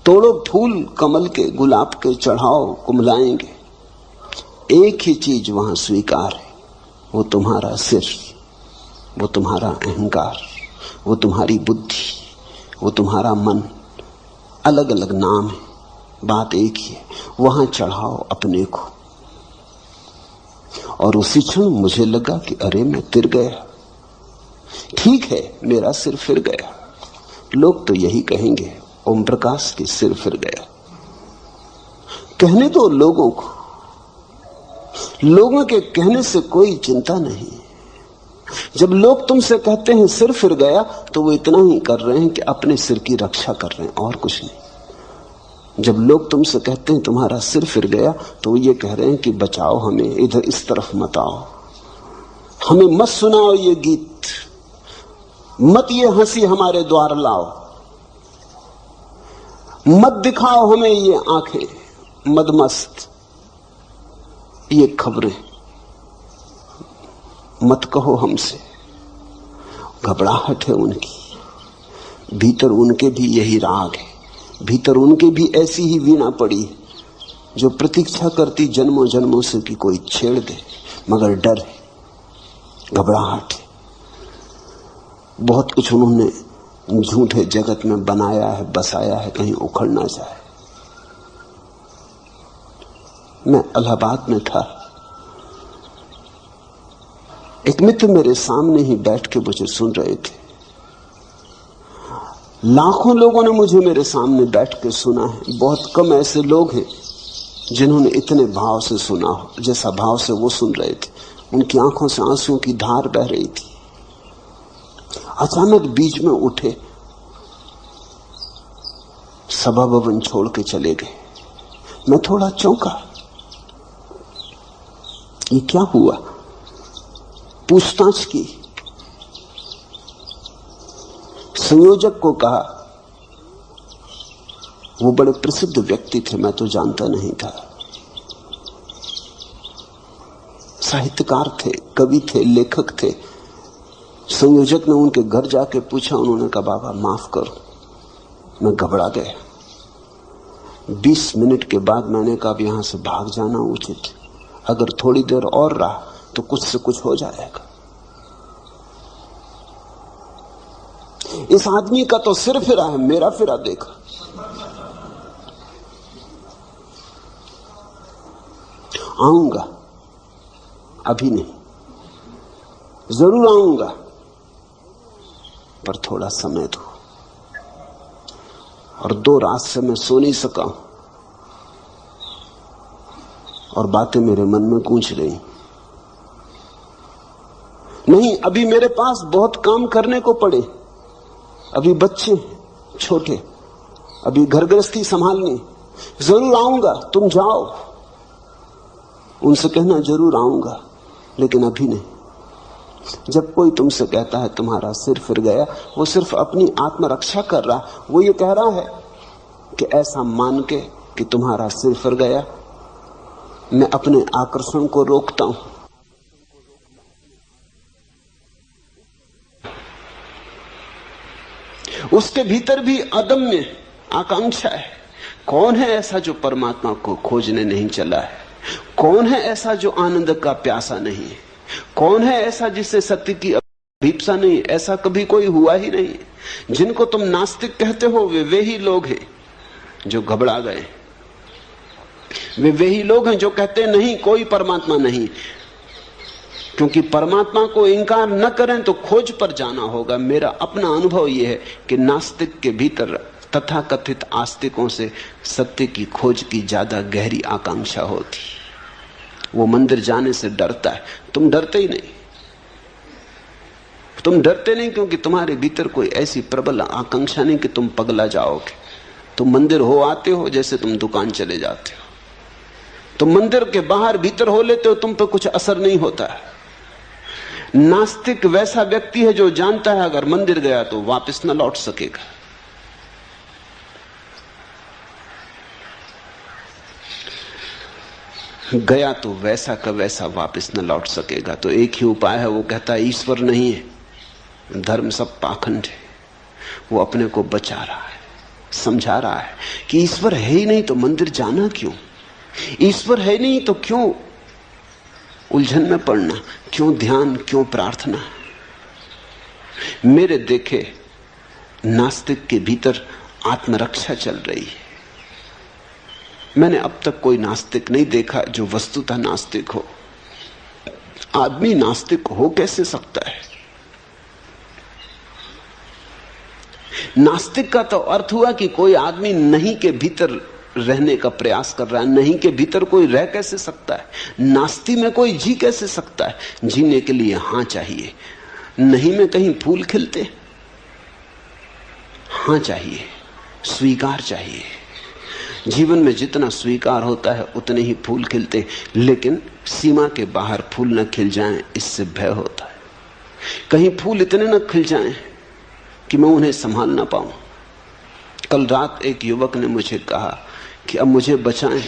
तोड़ो फूल कमल के, गुलाब के, चढ़ाओ कुम्हलाएंगे। एक ही चीज वहां स्वीकार है, वो तुम्हारा सिर, वो तुम्हारा अहंकार, वो तुम्हारी बुद्धि, वो तुम्हारा मन। अलग अलग नाम है, बात एक ही है। वहां चढ़ाओ अपने को। और उसी क्षण मुझे लगा कि अरे मैं तिर गया, ठीक है, मेरा सिर फिर गया। लोग तो यही कहेंगे, ओम प्रकाश की सिर फिर गया। कहने दो लोगों को, लोगों के कहने से कोई चिंता नहीं। जब लोग तुमसे कहते हैं सिर फिर गया, तो वो इतना ही कर रहे हैं कि अपने सिर की रक्षा कर रहे हैं, और कुछ नहीं। जब लोग तुमसे कहते हैं तुम्हारा सिर फिर गया, तो वो ये कह रहे हैं कि बचाओ हमें, इधर इस तरफ मत आओ, हमें मत सुनाओ ये गीत, मत ये हंसी हमारे द्वार लाओ, मत दिखाओ हमें ये आंखें मदमस्त, ये खबरें मत कहो हमसे। घबराहट है उनकी, भीतर उनके भी यही राग है, भीतर उनके भी ऐसी ही वीणा पड़ी है जो प्रतीक्षा करती जन्मों जन्मों से कि कोई छेड़ दे, मगर डर है, घबराहट है। बहुत कुछ उन्होंने झूठे जगत में बनाया है, बसाया है, कहीं उखड़ ना जाए। मैं इलाहाबाद में था, एक मित्र मेरे सामने ही बैठ के मुझे सुन रहे थे। लाखों लोगों ने मुझे मेरे सामने बैठ के सुना है, बहुत कम ऐसे लोग हैं जिन्होंने इतने भाव से सुना हो जैसा भाव से वो सुन रहे थे। उनकी आंखों से आंसुओं की धार बह रही थी। अचानक बीच में उठे, सभा भवन छोड़ के चले गए। मैं थोड़ा चौंका, ये क्या हुआ? पूछताछ की, संयोजक को कहा, वो बड़े प्रसिद्ध व्यक्ति थे, मैं तो जानता नहीं था, साहित्यकार थे, कवि थे, लेखक थे। संयोजक ने उनके घर जाके पूछा, उन्होंने कहा बाबा माफ करो, मैं घबरा गया। 20 मिनट के बाद मैंने कहा अब यहां से भाग जाना उचित, अगर थोड़ी देर और रहा तो कुछ से कुछ हो जाएगा। इस आदमी का तो सिर फिरा है, मेरा फिरा देखा। आऊंगा, अभी नहीं, जरूर आऊंगा, पर थोड़ा समय दो। और 2 रात से मैं सो नहीं सका हूं और बातें मेरे मन में गूंज रही। नहीं, अभी मेरे पास बहुत काम करने को पड़े, अभी बच्चे छोटे, अभी घर गृहस्थी संभालनी। जरूर आऊंगा, तुम जाओ, उनसे कहना जरूर आऊंगा, लेकिन अभी नहीं। जब कोई तुमसे कहता है तुम्हारा सिर फिर गया, वो सिर्फ अपनी आत्मरक्षा कर रहा, वो ये कह रहा है कि ऐसा मान के कि तुम्हारा सिर फिर गया, मैं अपने आकर्षण को रोकता हूं। उसके भीतर भी अदम्य आकांक्षा है। कौन है ऐसा जो परमात्मा को खोजने नहीं चला है? कौन है ऐसा जो आनंद का प्यासा नहीं है? कौन है ऐसा जिससे सत्य की अभीप्सा नहीं? ऐसा कभी कोई हुआ ही नहीं। जिनको तुम नास्तिक कहते हो वे ही लोग हैं जो घबरा गए। वे ही लोग हैं जो कहते नहीं कोई परमात्मा नहीं, क्योंकि परमात्मा को इंकार न करें तो खोज पर जाना होगा। मेरा अपना अनुभव यह है कि नास्तिक के भीतर तथाकथित आस्तिकों से सत्य की खोज की ज्यादा गहरी आकांक्षा होती। वो मंदिर जाने से डरता है, तुम डरते ही नहीं। तुम डरते नहीं क्योंकि तुम्हारे भीतर कोई ऐसी प्रबल आकांक्षा नहीं कि तुम पगला जाओगे। तुम मंदिर हो आते हो जैसे तुम दुकान चले जाते हो। तुम मंदिर के बाहर भीतर हो लेते हो, तुम पे कुछ असर नहीं होता है। नास्तिक वैसा व्यक्ति है जो जानता है अगर मंदिर गया तो वापस न लौट सकेगा। गया तो वैसा का वैसा वापस न लौट सकेगा। तो एक ही उपाय है, वो कहता है ईश्वर नहीं है, धर्म सब पाखंड है। वो अपने को बचा रहा है, समझा रहा है कि ईश्वर है ही नहीं तो मंदिर जाना क्यों? ईश्वर है नहीं तो क्यों उलझन में पड़ना, क्यों ध्यान, क्यों प्रार्थना? मेरे देखे नास्तिक के भीतर आत्मरक्षा चल रही है। मैंने अब तक कोई नास्तिक नहीं देखा जो वस्तुतः नास्तिक हो। आदमी नास्तिक हो कैसे सकता है? नास्तिक का तो अर्थ हुआ कि कोई आदमी नहीं के भीतर रहने का प्रयास कर रहा है। नहीं के भीतर कोई रह कैसे सकता है? नास्ति में कोई जी कैसे सकता है? जीने के लिए हां चाहिए। नहीं में कहीं फूल खिलते? हां चाहिए, स्वीकार चाहिए। जीवन में जितना स्वीकार होता है उतने ही फूल खिलते, लेकिन सीमा के बाहर फूल न खिल जाएं इससे भय होता है। कहीं फूल इतने न खिल जाएं कि मैं उन्हें संभाल ना पाऊं। कल रात एक युवक ने मुझे कहा कि अब मुझे बचाएं,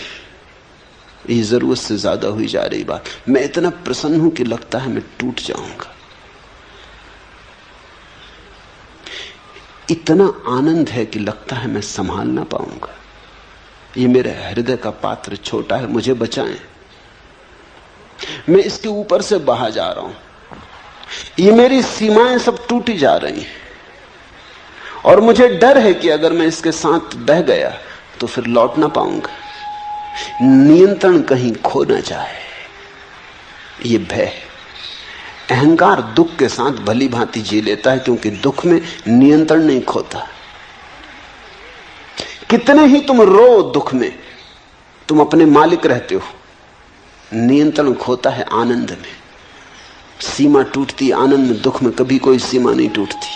ये जरूरत से ज्यादा हुई जा रही बात। मैं इतना प्रसन्न हूं कि लगता है मैं टूट जाऊंगा। इतना आनंद है कि लगता है मैं संभाल ना पाऊंगा। ये मेरे हृदय का पात्र छोटा है, मुझे बचाएं। मैं इसके ऊपर से बहा जा रहा हूं। ये मेरी सीमाएं सब टूटी जा रही हैं और मुझे डर है कि अगर मैं इसके साथ बह गया तो फिर लौट ना पाऊंगा। नियंत्रण कहीं खो ना जाए, ये भय। अहंकार दुख के साथ भली भांति जी लेता है क्योंकि दुख में नियंत्रण नहीं खोता। कितने ही तुम रो दुख में, तुम अपने मालिक रहते हो। नियंत्रण खोता है आनंद में। सीमा टूटती आनंद में, दुख में कभी कोई सीमा नहीं टूटती।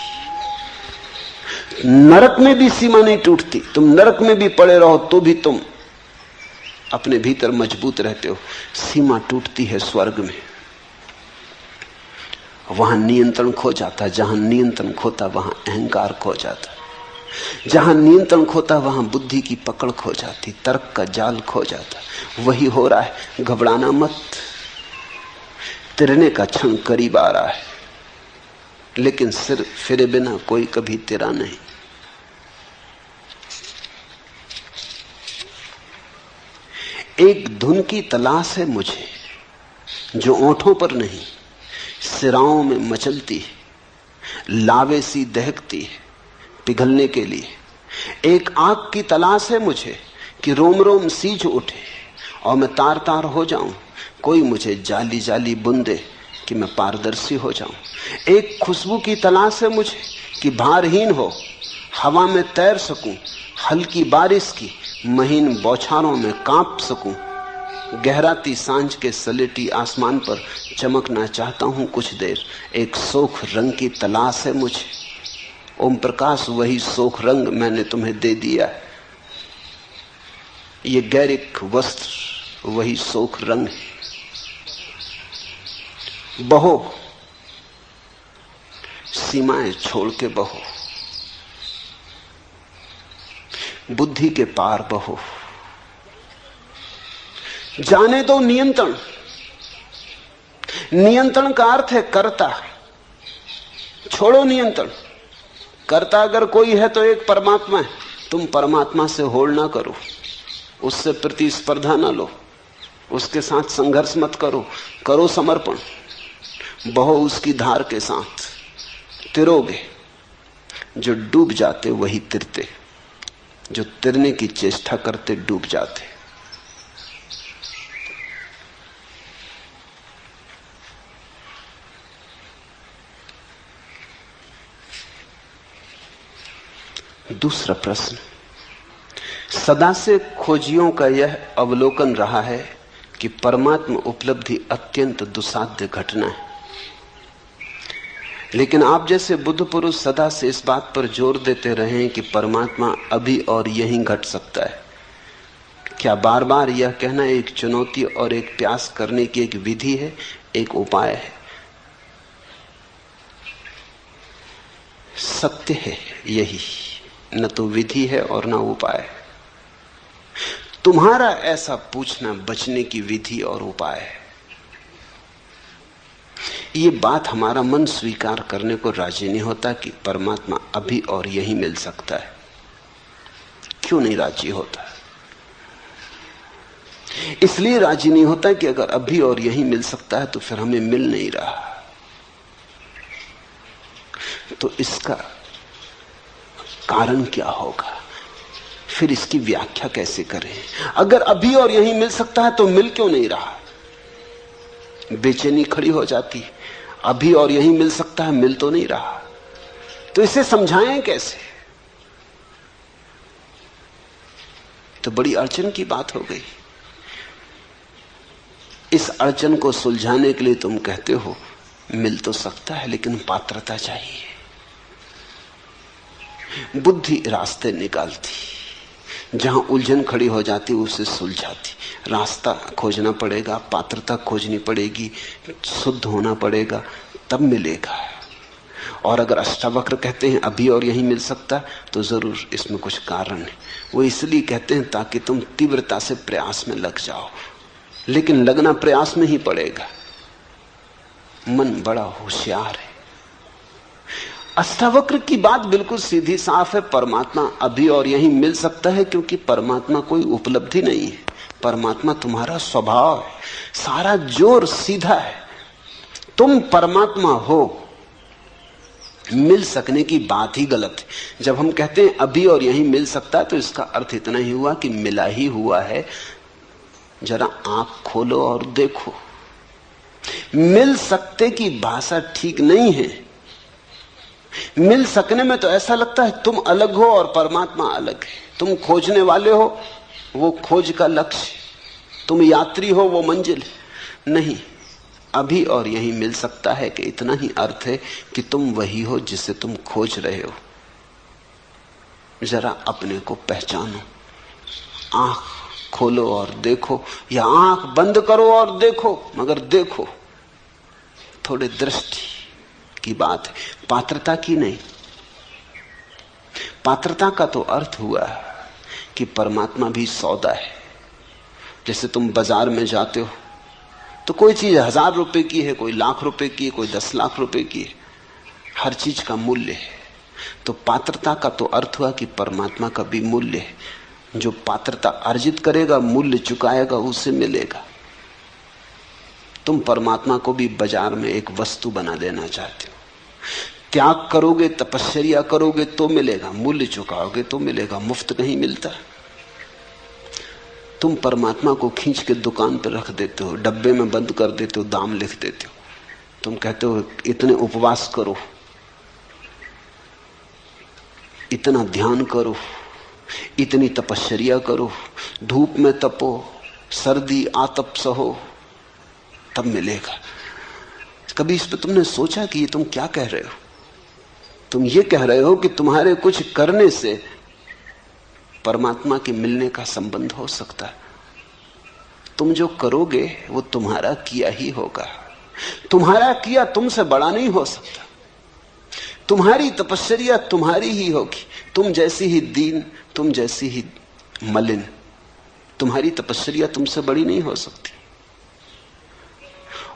नरक में भी सीमा नहीं टूटती। तुम नरक में भी पड़े रहो तो भी तुम अपने भीतर मजबूत रहते हो। सीमा टूटती है स्वर्ग में, वहां नियंत्रण खो जाता। जहां नियंत्रण खोता वहां अहंकार खो जाता। जहां नियंत्रण खोता वहां बुद्धि की पकड़ खो जाती, तर्क का जाल खो जाता। वही हो रहा है। घबराना मत, तिरने का क्षण करीब आ रहा है, लेकिन सिर फिरे बिना कोई कभी तिरा नहीं। एक धुन की तलाश है मुझे जो ओंठों पर नहीं सिराओं में मचलती है, लावे सी दहकती है पिघलने के लिए। एक आग की तलाश है मुझे कि रोम रोम सीज उठे और मैं तार तार हो जाऊं। कोई मुझे जाली जाली बुंदे कि मैं पारदर्शी हो जाऊं। एक खुशबू की तलाश है मुझे कि भारहीन हो, हवा में तैर सकूं, हल्की बारिश की महीन बौछारों में कांप सकूं। गहराती सांझ के सलेटी आसमान पर चमकना चाहता हूं कुछ देर। एक सोख रंग की तलाश है मुझे। ओम प्रकाश, वही सोख रंग मैंने तुम्हें दे दिया है। ये गैरिक वस्त्र वही सोख रंग है। बहो, सीमाएं छोड़ के बहो, बुद्धि के पार बहो। जाने दो नियंत्रण। नियंत्रण का अर्थ है कर्ता। छोड़ो नियंत्रण। कर्ता अगर कोई है तो एक परमात्मा है। तुम परमात्मा से होड़ ना करो, उससे प्रतिस्पर्धा ना लो। उसके साथ संघर्ष मत करो, करो समर्पण, बहो उसकी धार के साथ, तिरोगे। जो डूब जाते वही तिरते, जो तिरने की चेष्टा करते डूब जाते। दूसरा प्रश्न, सदा से खोजियों का यह अवलोकन रहा है कि परमात्मा उपलब्धि अत्यंत दुस्साध्य घटना है, लेकिन आप जैसे बुद्ध पुरुष सदा से इस बात पर जोर देते रहे हैं कि परमात्मा अभी और यहीं घट सकता है। क्या बार बार यह कहना एक चुनौती और एक प्रयास करने की एक विधि है, एक उपाय है? सत्य है यही, न तो विधि है और न उपाय है। तुम्हारा ऐसा पूछना बचने की विधि और उपाय है। ये बात हमारा मन स्वीकार करने को राजी नहीं होता कि परमात्मा अभी और यहीं मिल सकता है। क्यों नहीं राजी होता? इसलिए राजी नहीं होता कि अगर अभी और यहीं मिल सकता है तो फिर हमें मिल नहीं रहा। तो इसका कारण क्या होगा, फिर इसकी व्याख्या कैसे करें? अगर अभी और यहीं मिल सकता है तो मिल क्यों नहीं रहा? बेचैनी खड़ी हो जाती, अभी और यहीं मिल सकता है, मिल तो नहीं रहा। तो इसे समझाएं कैसे? तो बड़ी अड़चन की बात हो गई। इस अड़चन को सुलझाने के लिए तुम कहते हो मिल तो सकता है लेकिन पात्रता चाहिए। बुद्धि रास्ते निकालती, जहां उलझन खड़ी हो जाती उसे सुलझाती। रास्ता खोजना पड़ेगा, पात्रता खोजनी पड़ेगी, शुद्ध होना पड़ेगा, तब मिलेगा। और अगर अष्टावक्र कहते हैं अभी और यहीं मिल सकता तो जरूर इसमें कुछ कारण है। वो इसलिए कहते हैं ताकि तुम तीव्रता से प्रयास में लग जाओ, लेकिन लगना प्रयास में ही पड़ेगा। मन बड़ा होशियार है। अष्टावक्र की बात बिल्कुल सीधी साफ है, परमात्मा अभी और यहीं मिल सकता है क्योंकि परमात्मा कोई उपलब्धि नहीं है, परमात्मा तुम्हारा स्वभाव है। सारा जोर सीधा है, तुम परमात्मा हो। मिल सकने की बात ही गलत है। जब हम कहते हैं अभी और यहीं मिल सकता है तो इसका अर्थ इतना ही हुआ कि मिला ही हुआ है। जरा आंख खोलो और देखो। मिल सकते की भाषा ठीक नहीं है। मिल सकने में तो ऐसा लगता है तुम अलग हो और परमात्मा अलग है। तुम खोजने वाले हो, वो खोज का लक्ष्य, तुम यात्री हो, वो मंजिल। नहीं, अभी और यहीं मिल सकता है कि इतना ही अर्थ है कि तुम वही हो जिसे तुम खोज रहे हो। जरा अपने को पहचानो, आंख खोलो और देखो, या आंख बंद करो और देखो, मगर देखो। थोड़े दृष्टि की बात है, पात्रता की नहीं। पात्रता का तो अर्थ हुआ कि परमात्मा भी सौदा है। जैसे तुम बाजार में जाते हो तो कोई चीज 1000 रुपए की है, कोई लाख रुपए की है, कोई 10 लाख रुपए की है, हर चीज का मूल्य है। तो पात्रता का तो अर्थ हुआ कि परमात्मा का भी मूल्य है। जो पात्रता अर्जित करेगा, मूल्य चुकाएगा, उसे मिलेगा। तुम परमात्मा को भी बाजार में एक वस्तु बना देना चाहते हो। त्याग करोगे, तपस्या करोगे तो मिलेगा, मूल्य चुकाओगे तो मिलेगा, मुफ्त नहीं मिलता। तुम परमात्मा को खींच के दुकान पर रख देते हो, डब्बे में बंद कर देते हो, दाम लिख देते हो। तुम कहते हो इतने उपवास करो, इतना ध्यान करो, इतनी तपस्या करो, धूप में तपो, सर्दी आतप सहो, तब मिलेगा। कभी इस पर तुमने सोचा कि ये तुम क्या कह रहे हो? तुम ये कह रहे हो कि तुम्हारे कुछ करने से परमात्मा के मिलने का संबंध हो सकता है। तुम जो करोगे वो तुम्हारा किया ही होगा। तुम्हारा किया तुमसे बड़ा नहीं हो सकता। तुम्हारी तपस्या तुम्हारी ही होगी। तुम जैसी ही दीन, तुम जैसी ही मलिन, तुम्हारी तपस्या तुमसे बड़ी नहीं हो सकती।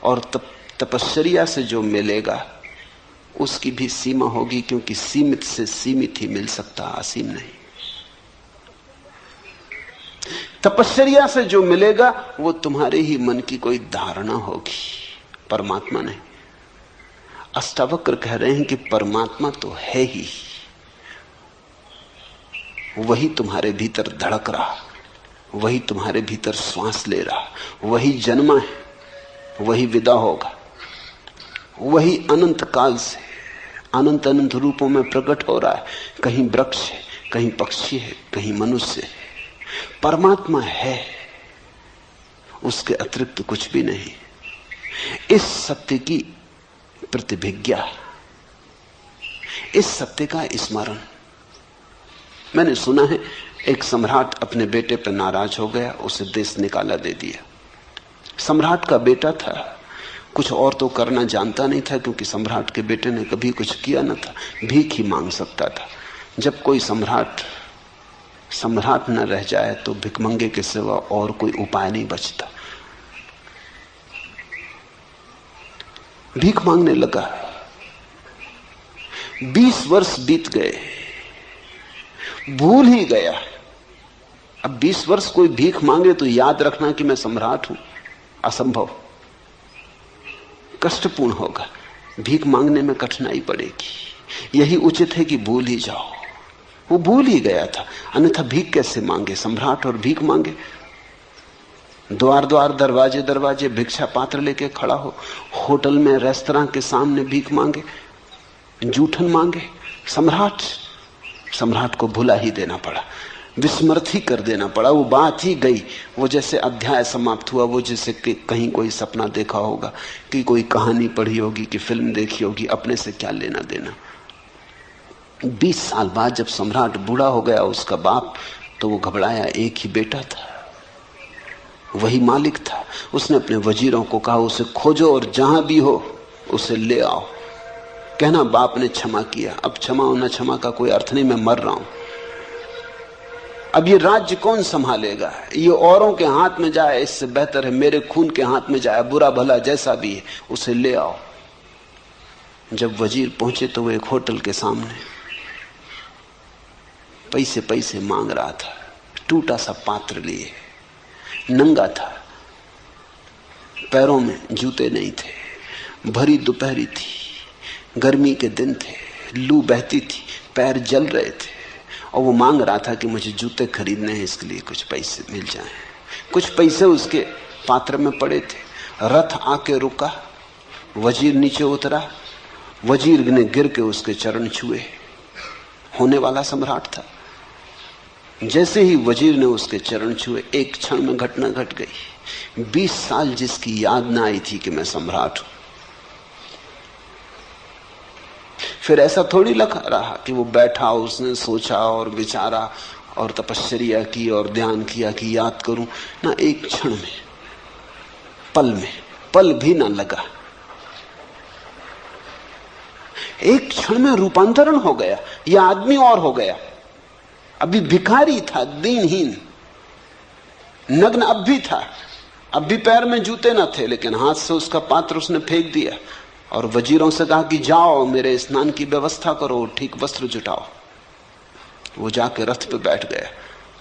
और तपस्या से जो मिलेगा उसकी भी सीमा होगी, क्योंकि सीमित से सीमित ही मिल सकता, असीम नहीं। तपश्चर्या से जो मिलेगा वो तुम्हारे ही मन की कोई धारणा होगी, परमात्मा नहीं। अष्टावक्र कह रहे हैं कि परमात्मा तो है ही, वही तुम्हारे भीतर धड़क रहा, वही तुम्हारे भीतर श्वास ले रहा, वही जन्मा है, वही विदा होगा, वही अनंत काल से अनंत अनंत रूपों में प्रकट हो रहा है। कहीं वृक्ष है, कहीं पक्षी है, कहीं मनुष्य है। परमात्मा है, उसके अतिरिक्त कुछ भी नहीं। इस सत्य की प्रतिभिज्ञा, इस सत्य का स्मरण। मैंने सुना है एक सम्राट अपने बेटे पर नाराज हो गया, उसे देश निकाला दे दिया। सम्राट का बेटा था, कुछ और तो करना जानता नहीं था, क्योंकि सम्राट के बेटे ने कभी कुछ किया न था, भीख ही मांग सकता था। जब कोई सम्राट न रह जाए तो भिखमंगे के सिवा और कोई उपाय नहीं बचता। भीख मांगने लगा। 20 वर्ष बीत गए, भूल ही गया। अब 20 वर्ष कोई भीख मांगे तो याद रखना कि मैं सम्राट हूं, असंभव, कष्टपूर्ण होगा। भीख मांगने में कठिनाई पड़ेगी। यही उचित है कि भूल ही जाओ। वो भूल ही गया था, अन्यथा भीख कैसे मांगे? सम्राट और भीख मांगे, द्वार द्वार दरवाजे दरवाजे भिक्षा पात्र लेके खड़ा हो, होटल में रेस्तरां के सामने भीख मांगे, जूठन मांगे। सम्राट को भुला ही देना पड़ा, विस्मृत ही कर देना पड़ा। वो बात ही गई। वो जैसे अध्याय समाप्त हुआ, वो जैसे कि कहीं कोई सपना देखा होगा, कि कोई कहानी पढ़ी होगी, कि फिल्म देखी होगी, अपने से क्या लेना देना। 20 साल बाद जब सम्राट बूढ़ा हो गया, उसका बाप, तो वो घबराया। एक ही बेटा था, वही मालिक था। उसने अपने वजीरों को कहा, उसे खोजो और जहां भी हो उसे ले आओ। कहना बाप ने क्षमा किया। अब क्षमा होना क्षमा का कोई अर्थ नहीं, मैं मर रहा हूं। अब ये राज्य कौन संभालेगा? ये औरों के हाथ में जाए, इससे बेहतर है मेरे खून के हाथ में जाए। बुरा भला जैसा भी है, उसे ले आओ। जब वजीर पहुंचे तो वो एक होटल के सामने पैसे मांग रहा था, टूटा सा पात्र लिए, नंगा था, पैरों में जूते नहीं थे, भरी दोपहरी थी, गर्मी के दिन थे, लू बहती थी, पैर जल रहे थे, और वो मांग रहा था कि मुझे जूते खरीदने हैं, इसके लिए कुछ पैसे मिल जाएं। कुछ पैसे उसके पात्र में पड़े थे। रथ आके रुका, वजीर नीचे उतरा, वजीर ने गिर के उसके चरण छुए। होने वाला सम्राट था। जैसे ही वजीर ने उसके चरण छुए, एक क्षण में घटना घट गई। 20 साल जिसकी याद ना आई थी कि मैं सम्राट हूं, फिर ऐसा थोड़ी लगा रहा कि वो बैठा, उसने सोचा और विचारा और तपश्चर्या की और ध्यान किया कि याद करूं ना। एक क्षण में, पल भी ना लगा, एक क्षण में रूपांतरण हो गया। यह आदमी और हो गया। अभी भिखारी था, दीनहीन, नग्न अब भी था, अब भी पैर में जूते न थे, लेकिन हाथ से उसका पात्र उसने फेंक दिया और वजीरों से कहा कि जाओ मेरे स्नान की व्यवस्था करो, ठीक वस्त्र जुटाओ। वो जाके रथ पे बैठ गया।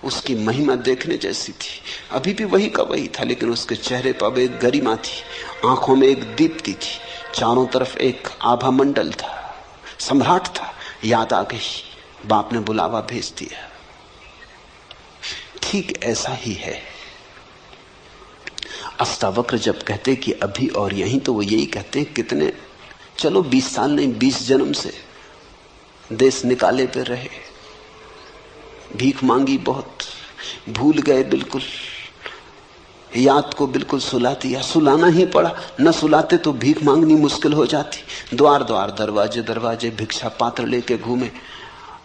उसकी महिमा देखने जैसी थी। अभी भी वही का वही था, लेकिन उसके चेहरे पर एक गरिमा थी, आंखों में एक दीप्ति थी, चारों तरफ एक आभा मंडल था। सम्राट था। याद आ गई, बाप ने बुलावा भेज दिया। ठीक ऐसा ही है। अष्टावक्र जब कहते कि अभी और यहीं, तो वो यही कहते हैं कितने, चलो 20 साल नहीं, 20 जन्म से देश निकाले पे रहे, भीख मांगी बहुत, भूल गए बिल्कुल, याद को बिल्कुल सुला दिया, सुलाना ही पड़ा, न सुलाते तो भीख मांगनी मुश्किल हो जाती। द्वार द्वार दरवाजे दरवाजे भिक्षा पात्र लेके घूमे।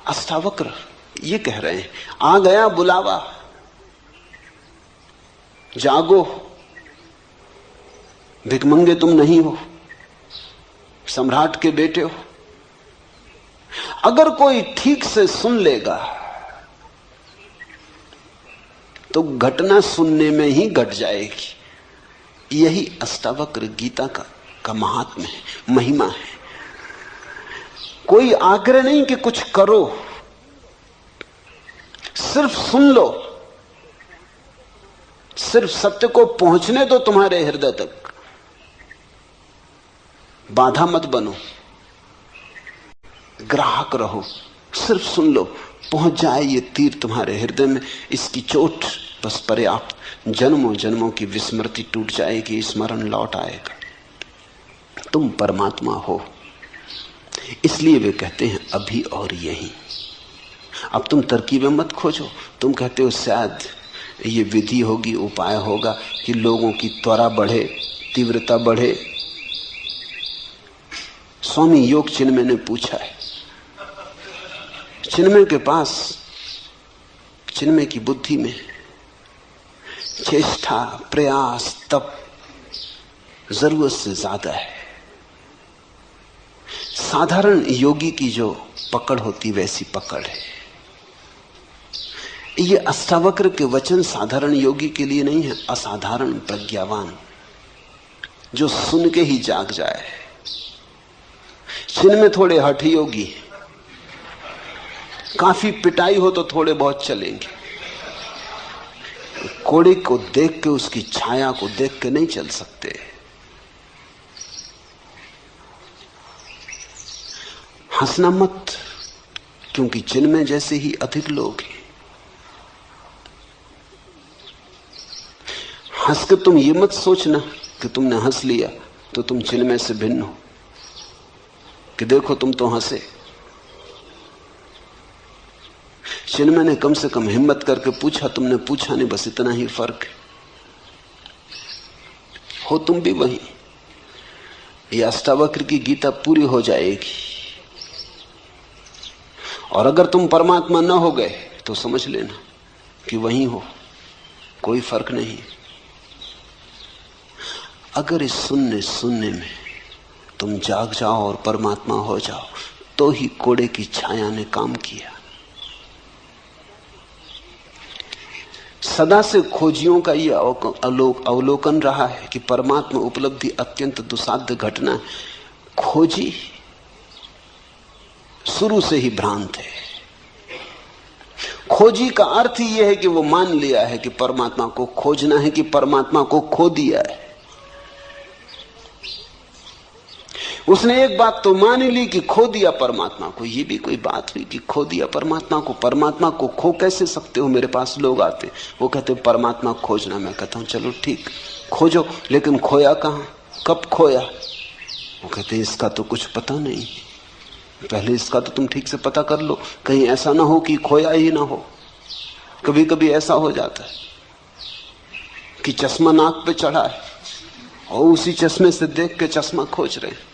अष्टावक्र ये कह रहे हैं, आ गया बुलावा, जागो, भिखमंगे तुम नहीं हो, सम्राट के बेटे हो। अगर कोई ठीक से सुन लेगा तो घटना सुनने में ही घट जाएगी। यही अष्टावक्र गीता का महात्म्य है, महिमा है। कोई आग्रह नहीं कि कुछ करो, सिर्फ सुन लो, सिर्फ सत्य को पहुंचने दो तुम्हारे हृदय तक, बाधा मत बनो, ग्राहक रहो, सिर्फ सुन लो, पहुंच जाए ये तीर तुम्हारे हृदय में, इसकी चोट बस पर्याप्त, जन्मों जन्मों की विस्मृति टूट जाएगी, स्मरण लौट आएगा, तुम परमात्मा हो। इसलिए वे कहते हैं अभी और यहीं। अब तुम तरकीबें मत खोजो, तुम कहते हो शायद ये विधि होगी, उपाय होगा कि लोगों की त्वरा बढ़े, तीव्रता बढ़े। स्वामी योग चिन्मय ने पूछा है, चिन्मय के पास, चिन्मय की बुद्धि में चेष्टा, प्रयास, तप जरूरत से ज्यादा है। साधारण योगी की जो पकड़ होती वैसी पकड़ है। ये अष्टावक्र के वचन साधारण योगी के लिए नहीं है, असाधारण प्रज्ञावान जो सुन के ही जाग जाए। चिन्ह में थोड़े हठ योगी, काफी पिटाई हो तो थोड़े बहुत चलेंगे, कोड़े को देख के, उसकी छाया को देख के नहीं चल सकते। हंसना मत, क्योंकि चिन्ह में जैसे ही अधिक लोग हैं। हंस के तुम ये मत सोचना कि तुमने हंस लिया तो तुम चिन्ह में से भिन्न हो, कि देखो तुम तो हंसे। चिन्मय ने कम से कम हिम्मत करके पूछा, तुमने पूछा नहीं, बस इतना ही फर्क है। हो तुम भी वही। ये अष्टावक्र की गीता पूरी हो जाएगी, और अगर तुम परमात्मा न हो गए तो समझ लेना कि वही हो, कोई फर्क नहीं। अगर इस सुनने में तुम जाग जाओ और परमात्मा हो जाओ तो ही कोड़े की छाया ने काम किया। सदा से खोजियों का यह अवलोकन रहा है कि परमात्मा उपलब्धि अत्यंत दुसाध्य घटना है। खोजी शुरू से ही भ्रांत है। खोजी का अर्थ ही यह है कि वो मान लिया है कि परमात्मा को खोजना है, कि परमात्मा को खो दिया है। उसने एक बात तो मान ली कि खो दिया परमात्मा को। ये भी कोई बात हुई कि खो दिया परमात्मा को? परमात्मा को खो कैसे सकते हो? मेरे पास लोग आते, वो कहते परमात्मा खोजना। मैं कहता हूं चलो ठीक, खोजो, लेकिन खोया कहां, कब खोया? वो कहते इसका तो कुछ पता नहीं, पहले इसका तो तुम ठीक से पता कर लो, कहीं ऐसा ना हो कि खोया ही ना हो। कभी कभी ऐसा हो जाता है कि चश्मा नाक पे चढ़ा है और उसी चश्मे से देख के चश्मा खोज रहे हैं।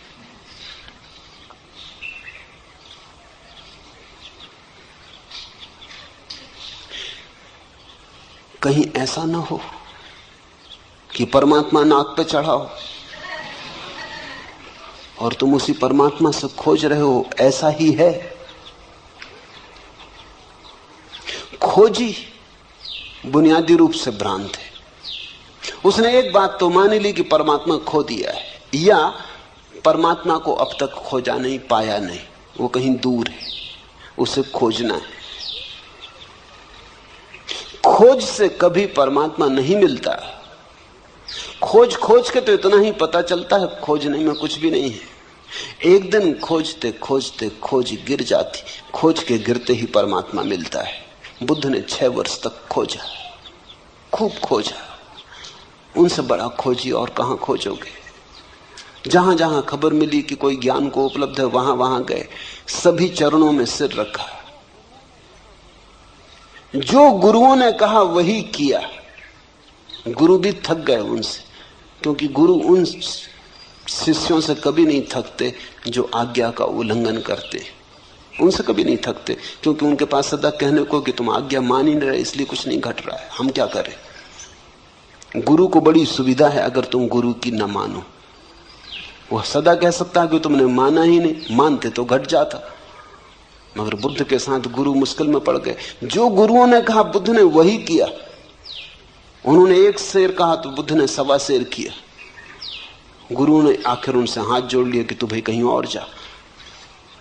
कहीं ऐसा ना हो कि परमात्मा नाक पे चढ़ा हो और तुम उसी परमात्मा से खोज रहे हो। ऐसा ही है। खोजी बुनियादी रूप से भ्रांत है। उसने एक बात तो मान ली कि परमात्मा खो दिया है, या परमात्मा को अब तक खोजा नहीं, पाया नहीं, वो कहीं दूर है, उसे खोजना है। खोज से कभी परमात्मा नहीं मिलता। खोज खोज के तो इतना ही पता चलता है, खोजने में कुछ भी नहीं है। एक दिन खोजते खोजते खोज गिर जाती, खोज के गिरते ही परमात्मा मिलता है। बुद्ध ने 6 वर्ष तक खोजा, खूब खोजा। उनसे बड़ा खोजी और कहां खोजोगे? जहां जहां खबर मिली कि कोई ज्ञान को उपलब्ध है, वहां वहां गए, सभी चरणों में सिर रखा। जो गुरुओं ने कहा वही किया। गुरु भी थक गए उनसे, क्योंकि गुरु उन शिष्यों से कभी नहीं थकते जो आज्ञा का उल्लंघन करते। उनसे कभी नहीं थकते, क्योंकि उनके पास सदा कहने को कि तुम आज्ञा मान ही नहीं रहे, इसलिए कुछ नहीं घट रहा है, हम क्या करें। गुरु को बड़ी सुविधा है, अगर तुम गुरु की न मानो। वह सदा कह सकता है कि तुमने माना ही नहीं, मानते तो घट जाता। मगर बुद्ध के साथ गुरु मुश्किल में पड़ गए। जो गुरुओं ने कहा बुद्ध ने वही किया। उन्होंने 1 शेर कहा तो बुद्ध ने 1.25 शेर किया। गुरु ने आखिर उनसे हाथ जोड़ लिया कि तू भाई कहीं और जा।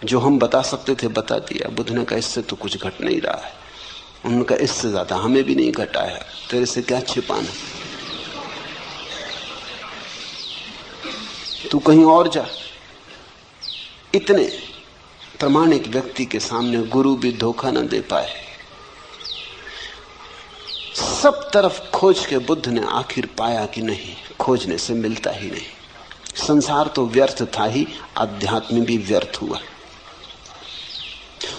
जो हम बता सकते थे बता दिया। बुद्ध ने कहा इससे तो कुछ घट नहीं रहा है। उन्होंने कहा इससे ज्यादा हमें भी नहीं घटा है, तेरे से क्या छिपाना। तू कहीं और जा। इतने प्रामाणिक व्यक्ति के सामने गुरु भी धोखा न दे पाए। सब तरफ खोज के बुद्ध ने आखिर पाया कि नहीं, खोजने से मिलता ही नहीं। संसार तो व्यर्थ था ही, अध्यात्म भी व्यर्थ हुआ।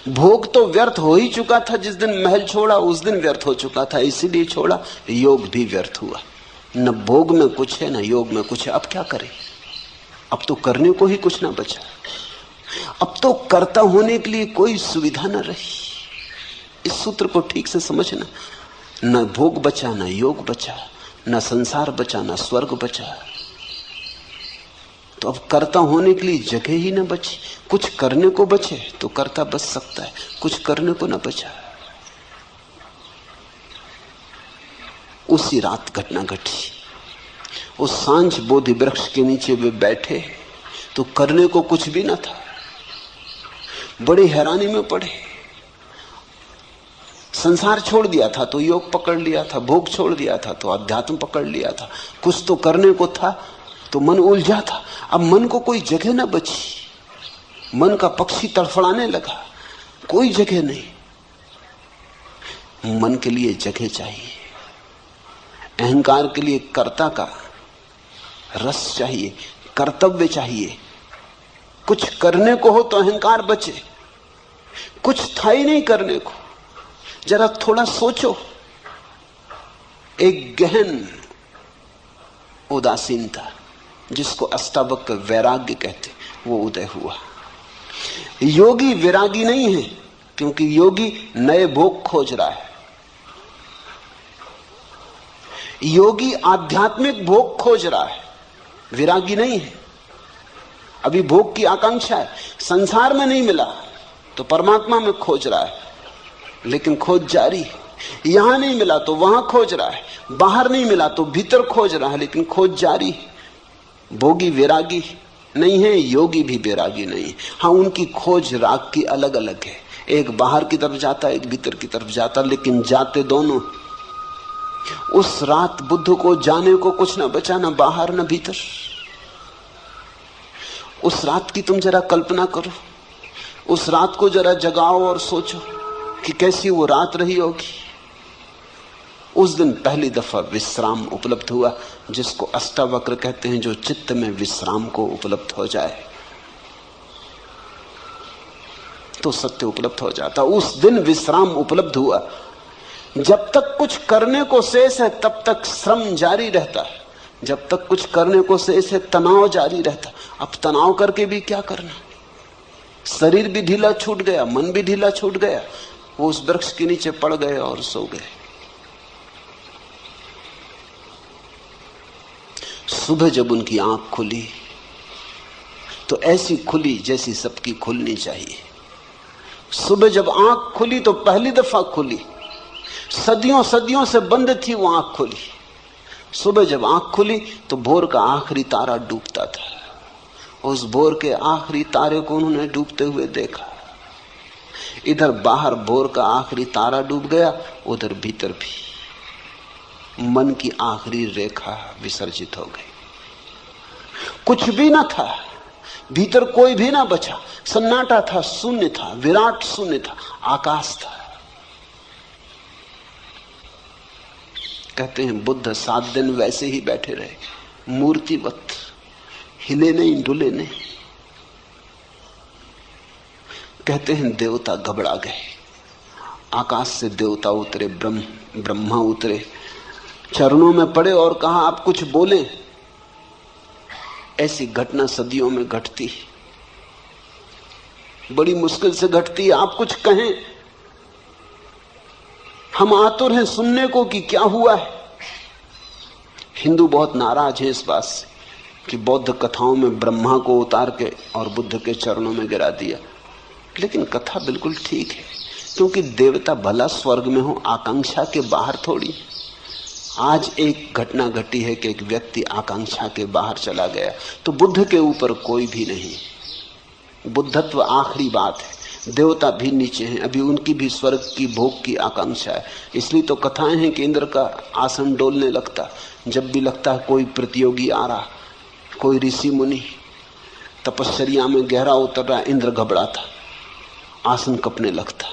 भोग तो व्यर्थ हो ही चुका था, जिस दिन महल छोड़ा उस दिन व्यर्थ हो चुका था, इसीलिए छोड़ा। योग भी व्यर्थ हुआ। न भोग में कुछ है न योग में कुछ है। अब क्या करें? अब तो करने को ही कुछ ना बचा। अब तो कर्ता होने के लिए कोई सुविधा न रही। इस सूत्र को ठीक से समझना। न भोग बचा, न योग बचा, न संसार बचा, न स्वर्ग बचा। तो अब कर्ता होने के लिए जगह ही न बची। कुछ करने को बचे तो कर्ता बच सकता है, कुछ करने को न बचा। उसी रात घटना घटी। उस सांझ बोधि वृक्ष के नीचे वे बैठे तो करने को कुछ भी न था। बड़ी हैरानी में पड़े। संसार छोड़ दिया था तो योग पकड़ लिया था, भोग छोड़ दिया था तो अध्यात्म पकड़ लिया था। कुछ तो करने को था तो मन उलझा था। अब मन को कोई जगह न बची। मन का पक्षी तड़फड़ाने लगा, कोई जगह नहीं। मन के लिए जगह चाहिए। अहंकार के लिए कर्ता का रस चाहिए, कर्तव्य चाहिए। कुछ करने को हो तो अहंकार बचे। कुछ था ही नहीं करने को। जरा थोड़ा सोचो। एक गहन उदासीनता, जिसको अष्टावक्र वैराग्य कहते, वो उदय हुआ। योगी विरागी नहीं है, क्योंकि योगी नए भोग खोज रहा है। योगी आध्यात्मिक भोग खोज रहा है, विरागी नहीं है। अभी भोग की आकांक्षा है। संसार में नहीं मिला तो परमात्मा में खोज रहा है, लेकिन खोज जारी है। यहां नहीं मिला तो वहां खोज रहा है, बाहर नहीं मिला तो भीतर खोज रहा है, लेकिन खोज जारी है। भोगी विरागी नहीं है, योगी भी विरागी नहीं है। हाँ, उनकी खोज राग की अलग अलग है। एक बाहर की तरफ जाता, एक भीतर की तरफ जाता, लेकिन जाते दोनों। उस रात बुद्ध को जाने को कुछ न बचा, न बाहर न भीतर। उस रात की तुम जरा कल्पना करो। उस रात को जरा जगाओ और सोचो कि कैसी वो रात रही होगी। उस दिन पहली दफा विश्राम उपलब्ध हुआ, जिसको अष्टावक्र कहते हैं, जो चित्त में विश्राम को उपलब्ध हो जाए तो सत्य उपलब्ध हो जाता। उस दिन विश्राम उपलब्ध हुआ। जब तक कुछ करने को शेष है तब तक श्रम जारी रहता है। जब तक कुछ करने को शेष है तनाव जारी रहता। अब तनाव करके भी क्या करना? शरीर भी ढीला छूट गया, मन भी ढीला छूट गया। वो उस वृक्ष के नीचे पड़ गए और सो गए। सुबह जब उनकी आंख खुली तो ऐसी खुली जैसी सबकी खुलनी चाहिए। सुबह जब आंख खुली तो पहली दफा खुली। सदियों सदियों से बंद थी वो आंख खुली। सुबह जब आंख खुली तो भोर का आखिरी तारा डूबता था। उस भोर के आखिरी तारे को उन्होंने डूबते हुए देखा। इधर बाहर भोर का आखिरी तारा डूब गया, उधर भीतर भी मन की आखिरी रेखा विसर्जित हो गई। कुछ भी ना था, भीतर कोई भी ना बचा। सन्नाटा था, शून्य था, विराट शून्य था, आकाश था। कहते हैं बुद्ध 7 दिन वैसे ही बैठे रहे, मूर्तिवत, हिले नहीं डुले नहीं। कहते हैं देवता घबरा गए। आकाश से देवता उतरे, ब्रह्मा उतरे, चरणों में पड़े और कहा आप कुछ बोलें। ऐसी घटना सदियों में घटती, बड़ी मुश्किल से घटती। आप कुछ कहें, हम आतुर हैं सुनने को कि क्या हुआ है। हिंदू बहुत नाराज है इस बात से कि बौद्ध कथाओं में ब्रह्मा को उतार के और बुद्ध के चरणों में गिरा दिया। लेकिन कथा बिल्कुल ठीक है, क्योंकि देवता भला स्वर्ग में हो, आकांक्षा के बाहर थोड़ी। आज एक घटना घटी है कि एक व्यक्ति आकांक्षा के बाहर चला गया, तो बुद्ध के ऊपर कोई भी नहीं। बुद्धत्व आखिरी बात है। देवता भी नीचे हैं, अभी उनकी भी स्वर्ग की भोग की आकांक्षा है। इसलिए तो कथाएं हैं कि इंद्र का आसन डोलने लगता जब भी लगता है कोई प्रतियोगी आ रहा, कोई ऋषि मुनि तपश्चर्या में गहरा उतर रहा, इंद्र घबराता, आसन कपने लगता।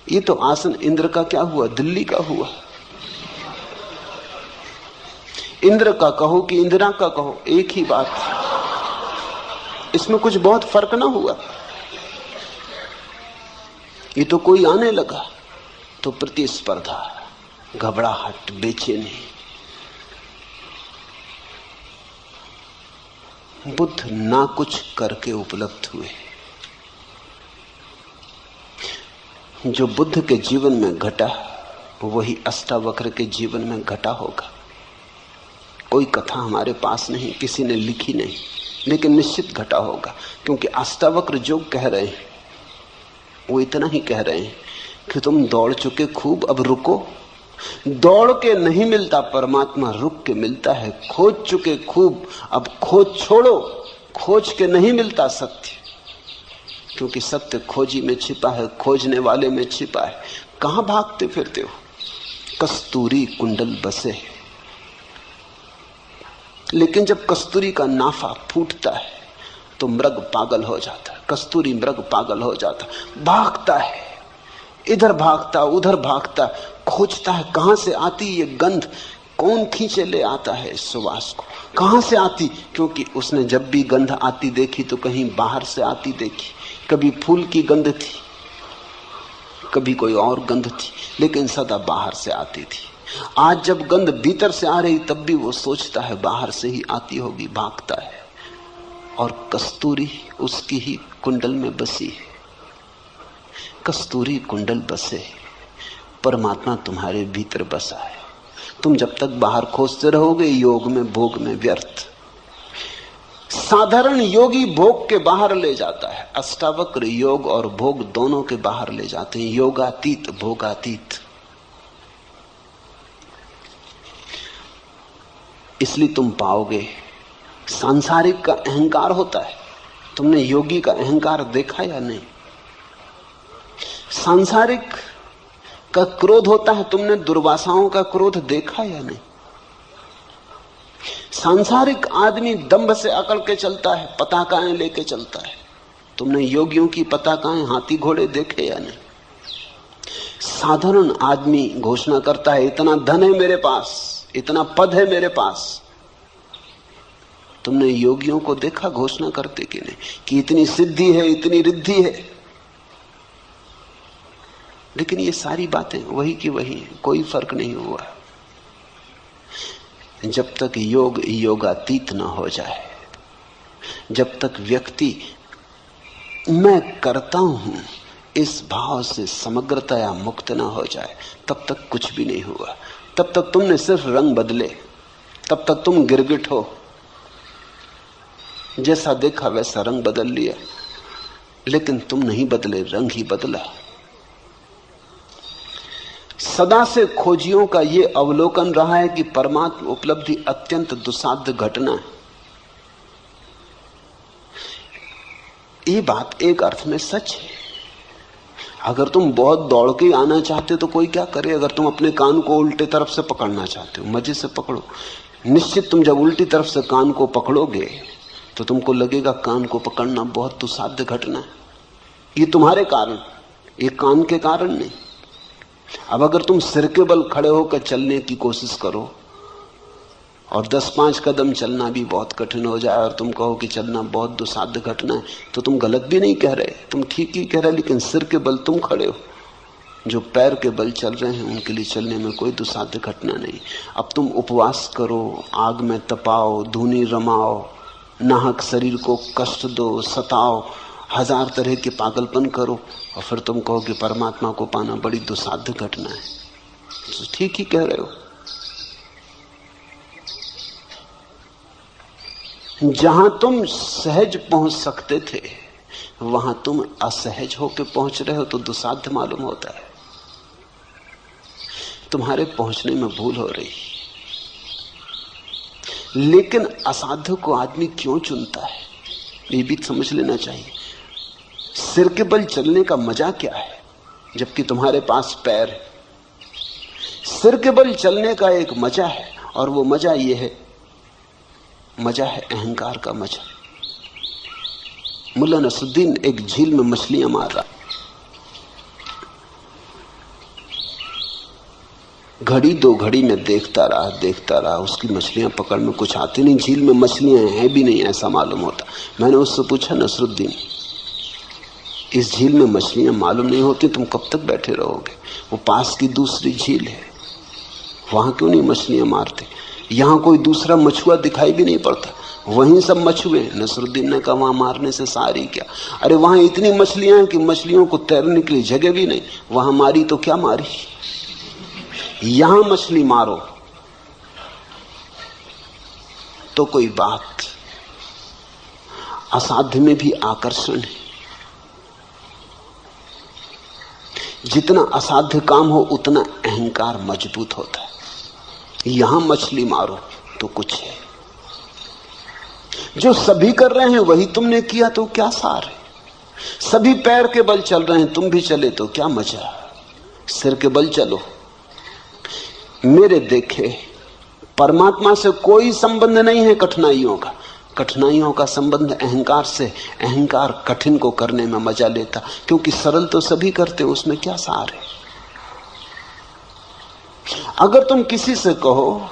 ये तो आसन इंद्र का क्या हुआ, दिल्ली का हुआ। इंद्र का कहो कि इंदिरा का कहो, एक ही बात, इसमें कुछ बहुत फर्क ना हुआ। ये तो कोई आने लगा तो प्रतिस्पर्धा, घबराहट, बेचैनी। बुद्ध ना कुछ करके उपलब्ध हुए। जो बुद्ध के जीवन में घटा वही अष्टावक्र के जीवन में घटा होगा। कोई कथा हमारे पास नहीं, किसी ने लिखी नहीं, लेकिन निश्चित घटा होगा, क्योंकि अष्टावक्र जो कह रहे हैं वो इतना ही कह रहे हैं कि तुम दौड़ चुके खूब, अब रुको। दौड़ के नहीं मिलता परमात्मा, रुक के मिलता है। खोज चुके खूब, अब खोज छोड़ो। खोज के नहीं मिलता सत्य, क्योंकि सत्य खोजी में छिपा है, खोजने वाले में छिपा है। कहां भागते फिरते हो? कस्तूरी कुंडल बसे। लेकिन जब कस्तूरी का नाफा फूटता है तो मृग पागल हो जाता है। कस्तूरी मृग पागल हो जाता, भागता है, इधर भागता उधर भागता, खोजता है कहां से आती ये गंध, कौन खींचे ले आता है इस सुवास को, कहां से आती। क्योंकि उसने जब भी गंध आती देखी तो कहीं बाहर से आती देखी। कभी फूल की गंध थी, कभी कोई और गंध थी, लेकिन सदा बाहर से आती थी। आज जब गंध भीतर से आ रही तब भी वो सोचता है बाहर से ही आती होगी, भागता है। और कस्तूरी उसकी ही कुंडल में बसी है। कस्तूरी कुंडल बसे, परमात्मा तुम्हारे भीतर बसा है। तुम जब तक बाहर खोजते रहोगे योग में भोग में व्यर्थ। साधारण योगी भोग के बाहर ले जाता है, अष्टावक्र योग और भोग दोनों के बाहर ले जाते हैं। योगातीत भोगातीत। इसलिए तुम पाओगे सांसारिक का अहंकार होता है। तुमने योगी का अहंकार देखा या नहीं? सांसारिक का क्रोध होता है, तुमने दुर्वासाओं का क्रोध देखा या नहीं? सांसारिक आदमी दंभ से अकड़ के चलता है, पताकाएं लेके चलता है। तुमने योगियों की पताकाएं, हाथी घोड़े देखे या नहीं? साधारण आदमी घोषणा करता है इतना धन है मेरे पास, इतना पद है मेरे पास। तुमने योगियों को देखा घोषणा करते कि नहीं कि इतनी सिद्धि है, इतनी रिद्धि है? लेकिन ये सारी बातें वही की वही हैं, कोई फर्क नहीं हुआ। जब तक योग योगातीत न हो जाए, जब तक व्यक्ति मैं करता हूं इस भाव से समग्रतया मुक्त न हो जाए, तब तक कुछ भी नहीं हुआ। तब तक तुमने सिर्फ रंग बदले, तब तक तुम गिरगिट हो, जैसा देखा वैसा रंग बदल लिया, लेकिन तुम नहीं बदले, रंग ही बदला। सदा से खोजियों का यह अवलोकन रहा है कि परमात्मा उपलब्धि अत्यंत दुस्साध्य घटना है। ये बात एक अर्थ में सच है। अगर तुम बहुत दौड़ के आना चाहते तो कोई क्या करे? अगर तुम अपने कान को उल्टे तरफ से पकड़ना चाहते हो, मजे से पकड़ो। निश्चित तुम जब उल्टी तरफ से कान को पकड़ोगे तो तुमको लगेगा कान को पकड़ना बहुत दुस्साध्य घटना है। ये तुम्हारे कारण, ये कान के कारण नहीं। अब अगर तुम सिर के बल खड़े होकर चलने की कोशिश करो और 10-5 कदम चलना भी बहुत कठिन हो जाए और तुम कहो कि चलना बहुत दुस्साध्य घटना है, तो तुम गलत भी नहीं कह रहे, तुम ठीक ही कह रहे। लेकिन सिर के बल तुम खड़े हो, जो पैर के बल चल रहे हैं उनके लिए चलने में कोई दुस्साध्य घटना नहीं। अब तुम उपवास करो, आग में तपाओ, धूनी रमाओ, नाहक शरीर को कष्ट दो, सताओ, 1000 तरह के पागलपन करो और फिर तुम कहो कि परमात्मा को पाना बड़ी दुस्साध्य घटना है, तो ठीक ही कह रहे हो। जहां तुम सहज पहुंच सकते थे वहां तुम असहज होकर पहुंच रहे हो तो दुस्साध्य मालूम होता है। तुम्हारे पहुंचने में भूल हो रही। लेकिन असाध्य को आदमी क्यों चुनता है, ये भी समझ लेना चाहिए। सिर के बल चलने का मजा क्या है जबकि तुम्हारे पास पैर है? सिर के बल चलने का एक मजा है, और वो मजा ये है मजा है अहंकार का मजा। मुल्ला नसरुद्दीन एक झील में मछलियां मार रहा, घड़ी दो घड़ी में देखता रहा, उसकी मछलियां पकड़ में कुछ आती नहीं, झील में मछलियां हैं भी नहीं ऐसा मालूम होता। मैंने उससे पूछा, नसरुद्दीन इस झील में मछलियां मालूम नहीं होती, तुम कब तक बैठे रहोगे? वो पास की दूसरी झील है, वहां क्यों नहीं मछलियां मारते? यहां कोई दूसरा मछुआ दिखाई भी नहीं पड़ता, वहीं सब मछुए। नसरुद्दीन ने कहा, वहां मारने से सारी क्या? अरे वहां इतनी मछलियां हैं कि मछलियों को तैरने के लिए जगह भी नहीं, वहां मारी तो क्या मारी, यहां मछली मारो तो कोई बात। असाध्य में भी आकर्षण है, जितना असाध्य काम हो उतना अहंकार मजबूत होता है। यहां मछली मारो तो कुछ है, जो सभी कर रहे हैं वही तुमने किया तो क्या सार है? सभी पैर के बल चल रहे हैं, तुम भी चले तो क्या मजा? सिर के बल चलो। मेरे देखे परमात्मा से कोई संबंध नहीं है कठिनाइयों का, कठिनाइयों का संबंध अहंकार से। अहंकार कठिन को करने में मजा लेता, क्योंकि सरल तो सभी करते, उसमें क्या सार है? अगर तुम किसी से कहो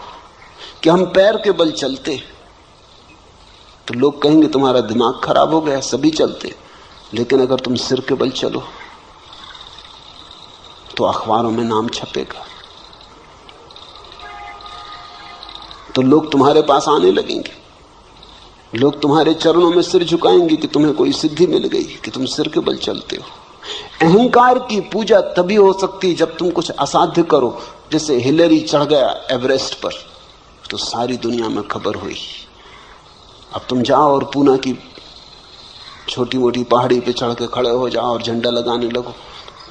कि हम पैर के बल चलते, तो लोग कहेंगे तुम्हारा दिमाग खराब हो गया, सभी चलते। लेकिन अगर तुम सिर के बल चलो तो अखबारों में नाम छपेगा, तो लोग तुम्हारे पास आने लगेंगे, लोग तुम्हारे चरणों में सिर झुकाएंगे कि तुम्हें कोई सिद्धि मिल गई कि तुम सिर के बल चलते हो। अहंकार की पूजा तभी हो सकती जब तुम कुछ असाध्य करो। जैसे हिलेरी चढ़ गया एवरेस्ट पर, तो सारी दुनिया में खबर हुई। अब तुम जाओ और पूना की छोटी मोटी पहाड़ी पे चढ़ के खड़े हो जाओ और झंडा लगाने लगो,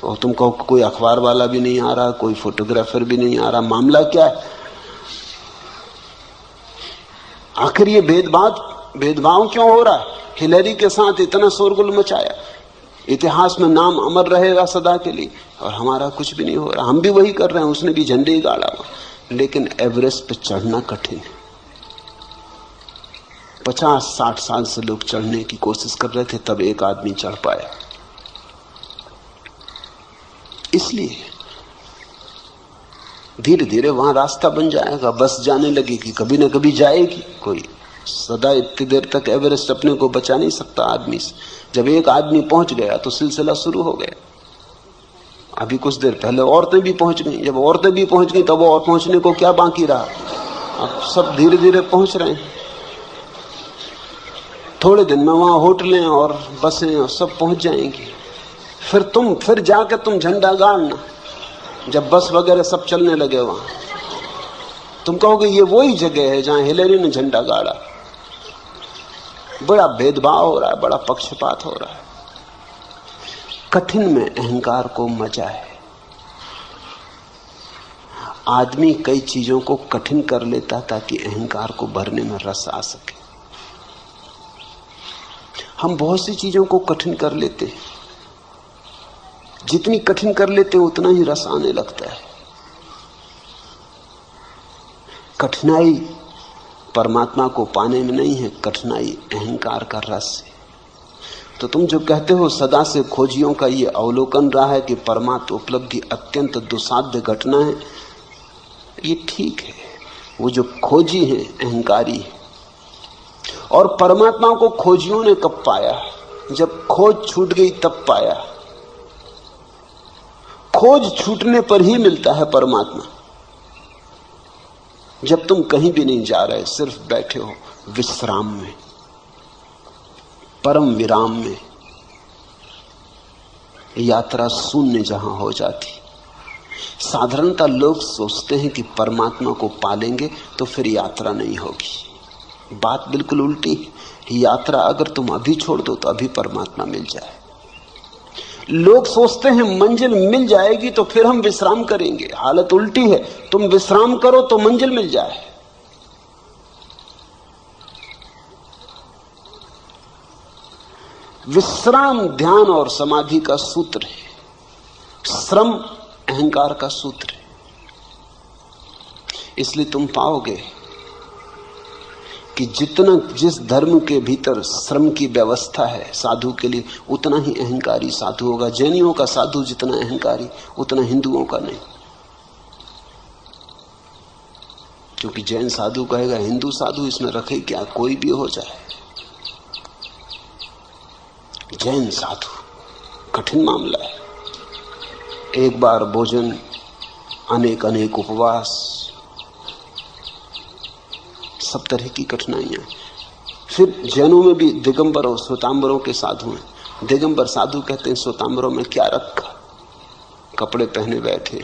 और तुम कहो कोई अखबार वाला भी नहीं आ रहा, कोई फोटोग्राफर भी नहीं आ रहा, मामला क्या है? आखिर ये भेदभाव क्यों हो रहा है? हिलेरी के साथ इतना शोरगुल मचाया, इतिहास में नाम अमर रहेगा सदा के लिए, और हमारा कुछ भी नहीं हो रहा। हम भी वही कर रहे हैं, उसने भी झंडे ही गाड़ा हुआ। लेकिन एवरेस्ट पे चढ़ना कठिन है। 50-60 साल से लोग चढ़ने की कोशिश कर रहे थे, तब एक आदमी चढ़ पाया। इसलिए धीरे धीरे वहां रास्ता बन जाएगा, बस जाने लगेगी, कभी ना कभी जाएगी। कोई सदा इतनी देर तक एवरेस्ट अपने को बचा नहीं सकता आदमी से। जब एक आदमी पहुंच गया तो सिलसिला शुरू हो गया। अभी कुछ देर पहले औरतें भी पहुंच गई, जब औरतें भी पहुंच गई तब और पहुंचने को क्या बाकी रहा? अब सब धीरे धीरे पहुंच रहे हैं। थोड़े दिन में वहां होटलें और बसें और सब पहुंच जाएंगी। फिर जाके तुम झंडा गाड़ना, जब बस वगैरह सब चलने लगे वहां, तुम कहोगे ये वही जगह है जहां हिलेरी ने झंडा गाड़ा। बड़ा भेदभाव हो रहा है, बड़ा पक्षपात हो रहा है। कठिन में अहंकार को मजा है। आदमी कई चीजों को कठिन कर लेता ताकि अहंकार को भरने में रस आ सके। हम बहुत सी चीजों को कठिन कर लेते हैं, जितनी कठिन कर लेते हैं उतना ही रस आने लगता है। कठिनाई परमात्मा को पाने में नहीं है, कठिनाई अहंकार का रस है। तो तुम जो कहते हो सदा से खोजियों का ये अवलोकन रहा है कि परमात्मा उपलब्धि अत्यंत दुसाध्य घटना है, ये ठीक है। वो जो खोजी है अहंकारी है, और परमात्मा को खोजियों ने कब पाया? जब खोज छूट गई तब पाया। खोज छूटने पर ही मिलता है परमात्मा। जब तुम कहीं भी नहीं जा रहे, सिर्फ बैठे हो विश्राम में, परम विराम में, यात्रा शून्य जहां हो जाती। साधारणतः लोग सोचते हैं कि परमात्मा को पालेंगे तो फिर यात्रा नहीं होगी। बात बिल्कुल उल्टी है। यात्रा अगर तुम अभी छोड़ दो तो अभी परमात्मा मिल जाए। लोग सोचते हैं मंजिल मिल जाएगी तो फिर हम विश्राम करेंगे। हालत उल्टी है, तुम विश्राम करो तो मंजिल मिल जाए। विश्राम ध्यान और समाधि का सूत्र है, श्रम अहंकार का सूत्र है। इसलिए तुम पाओगे कि जितना जिस धर्म के भीतर श्रम की व्यवस्था है साधु के लिए, उतना ही अहंकारी साधु होगा। जैनियों का साधु जितना अहंकारी, उतना हिंदुओं का नहीं। क्योंकि जैन साधु कहेगा हिंदू साधु इसमें रखे क्या, कोई भी हो जाए। जैन साधु कठिन मामला है। एक बार भोजन, अनेक अनेक उपवास, सब तरह की कठिनाइयां। फिर जैनों में भी दिगंबर और श्वेतांबरों के साधु हैं। दिगंबर साधु कहते हैं श्वेतांबरों में क्या रखा, कपड़े पहने बैठे।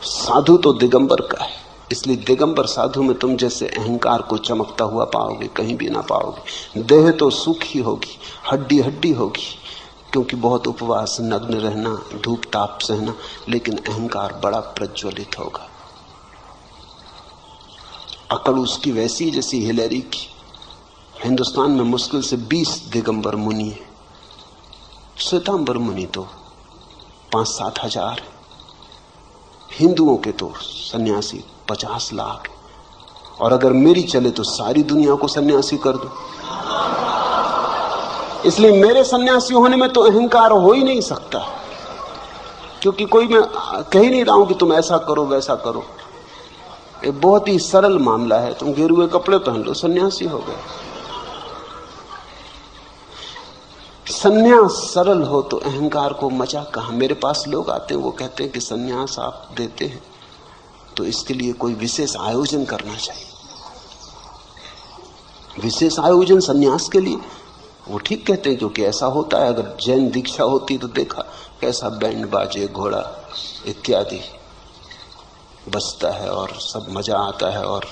साधु तो दिगंबर का है, इसलिए दिगंबर साधु में तुम जैसे अहंकार को चमकता हुआ पाओगे, कहीं भी ना पाओगे। देह तो सूखी होगी, हड्डी हड्डी होगी, क्योंकि बहुत उपवास, नग्न रहना, धूप ताप सहना, लेकिन अहंकार बड़ा प्रज्वलित होगा। अकल उसकी वैसी जैसी हिलेरी की। हिंदुस्तान में मुश्किल से 20 दिगंबर मुनि है, श्वेतांबर मुनि तो 5-7 हजार। हिंदुओं के तो सन्यासी 50 लाख, और अगर मेरी चले तो सारी दुनिया को सन्यासी कर दो। इसलिए मेरे सन्यासी होने में तो अहंकार हो ही नहीं सकता, क्योंकि कोई मैं कह ही नहीं रहा हूं कि तुम ऐसा करो वैसा करो। ये बहुत ही सरल मामला है। तुम गेरुए कपड़े पहन लो, सन्यासी हो गए। सन्यास सरल हो तो अहंकार को मजा कहां। मेरे पास लोग आते हैं, वो कहते हैं कि सन्यास आप देते हैं तो इसके लिए कोई विशेष आयोजन करना चाहिए। विशेष आयोजन सन्यास के लिए? वो ठीक कहते हैं, क्योंकि ऐसा होता है। अगर जैन दीक्षा होती तो देखा कैसा बैंड बाजे, घोड़ा इत्यादि बजता है और सब मजा आता है और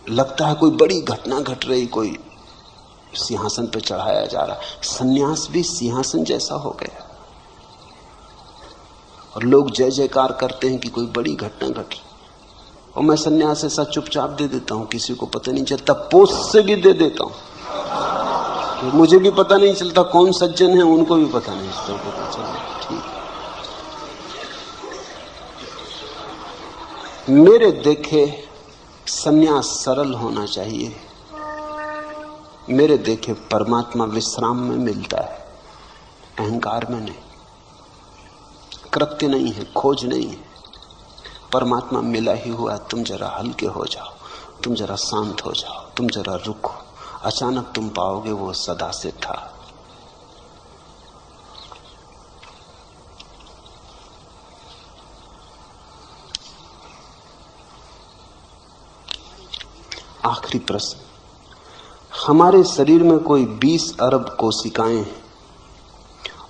लगता है कोई बड़ी घटना घट रही, कोई सिंहासन पर चढ़ाया जा रहा। सन्यास भी सिंहासन जैसा हो गया और लोग जय जयकार करते हैं कि कोई बड़ी घटना घट रही। और मैं सन्यास ऐसा चुपचाप दे देता हूं, किसी को पता नहीं चलता। पोस्ट से भी दे देता हूं, मुझे भी पता नहीं चलता कौन सज्जन है, उनको भी पता नहीं चलता। ठीक, मेरे देखे सन्यास सरल होना चाहिए। मेरे देखे परमात्मा विश्राम में मिलता है, अहंकार में नहीं। कृत्य नहीं है, खोज नहीं है, परमात्मा मिला ही हुआ। तुम जरा हल्के हो जाओ, तुम जरा शांत हो जाओ, तुम जरा रुको, अचानक तुम पाओगे वो सदा से था। आखिरी प्रश्न, हमारे शरीर में कोई 20 अरब कोशिकाएं हैं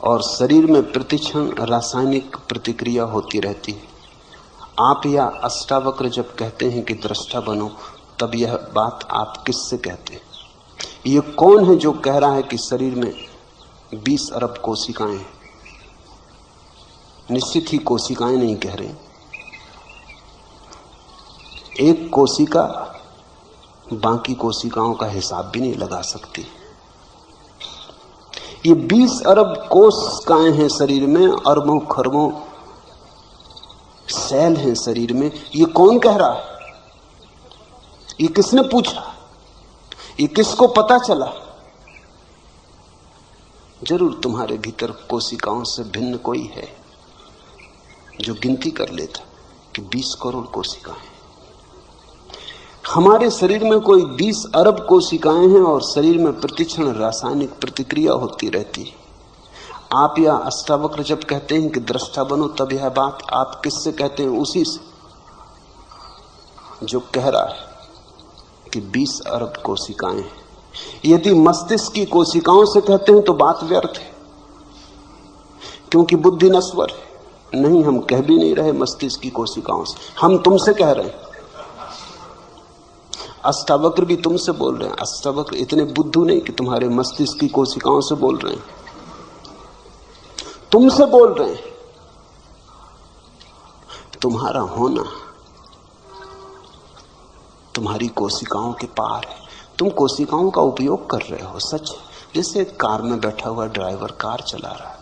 और शरीर में प्रतिक्षण रासायनिक प्रतिक्रिया होती रहती है। आप या अष्टावक्र जब कहते हैं कि दृष्टा बनो, तब यह बात आप किससे कहते हैं? ये कौन है जो कह रहा है कि शरीर में 20 अरब कोशिकाएं हैं? निश्चित ही कोशिकाएं नहीं कह रहे। एक कोशिका बाकी कोशिकाओं का हिसाब भी नहीं लगा सकती। ये 20 अरब कोशिकाएं हैं शरीर में, अरबों खरबों सेल हैं शरीर में। ये कौन कह रहा है? ये किसने पूछा? ये किसको पता चला? जरूर तुम्हारे भीतर कोशिकाओं से भिन्न कोई है जो गिनती कर लेता कि 20 करोड़ कोशिकाएं। हमारे शरीर में कोई 20 अरब कोशिकाएं हैं और शरीर में प्रतिक्षण रासायनिक प्रतिक्रिया होती रहती है। आप या अष्टावक्र जब कहते हैं कि दृष्टा बनो, तब यह बात आप किससे कहते हैं? उसी से जो कह रहा है कि 20 अरब कोशिकाएं हैं। यदि मस्तिष्क की कोशिकाओं से कहते हैं तो बात व्यर्थ है, क्योंकि बुद्धि नश्वर है। नहीं, हम कह भी नहीं रहे मस्तिष्क की कोशिकाओं से, हम तुमसे कह रहे हैं। अष्टावक्र भी तुमसे बोल रहे हैं। अष्टावक्र इतने बुद्धू नहीं कि तुम्हारे मस्तिष्क की कोशिकाओं से बोल रहे हैं, तुमसे बोल रहे हैं। तुम्हारा होना तुम्हारी कोशिकाओं के पार है। तुम कोशिकाओं का उपयोग कर रहे हो, सच। जैसे कार में बैठा हुआ ड्राइवर कार चला रहा है,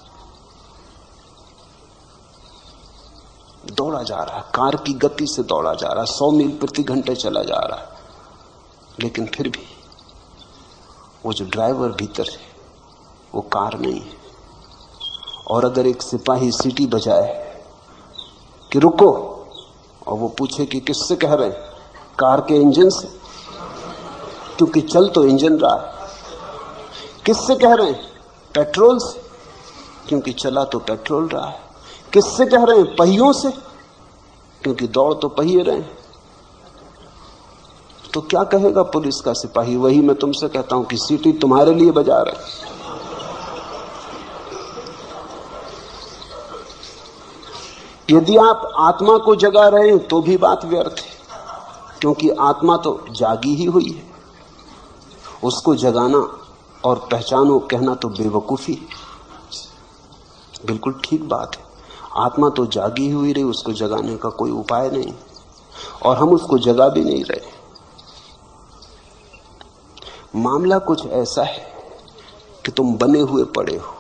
दौड़ा जा रहा है, कार की गति से दौड़ा जा रहा है, 100 मील प्रति घंटे चला जा रहा है, लेकिन फिर भी वो जो ड्राइवर भीतर है वो कार नहीं है। और अगर एक सिपाही सीटी बजाए कि रुको, और वो पूछे कि किससे कह रहे हैं, कार के इंजन से, क्योंकि चल तो इंजन रहा है। किससे कह रहे हैं, पेट्रोल से, क्योंकि चला तो पेट्रोल रहा है। किससे कह रहे हैं, पहियों से, क्योंकि दौड़ तो पहिए रहे हैं। तो क्या कहेगा पुलिस का सिपाही? वही मैं तुमसे कहता हूं कि सीटी तुम्हारे लिए बजा रहा है। यदि आप आत्मा को जगा रहे हैं तो भी बात व्यर्थ है, क्योंकि आत्मा तो जागी ही हुई है। उसको जगाना और पहचानो कहना तो बेवकूफी है। बिल्कुल ठीक बात है, आत्मा तो जागी हुई रही, उसको जगाने का कोई उपाय नहीं, और हम उसको जगा भी नहीं रहे। मामला कुछ ऐसा है कि तुम बने हुए पड़े हो,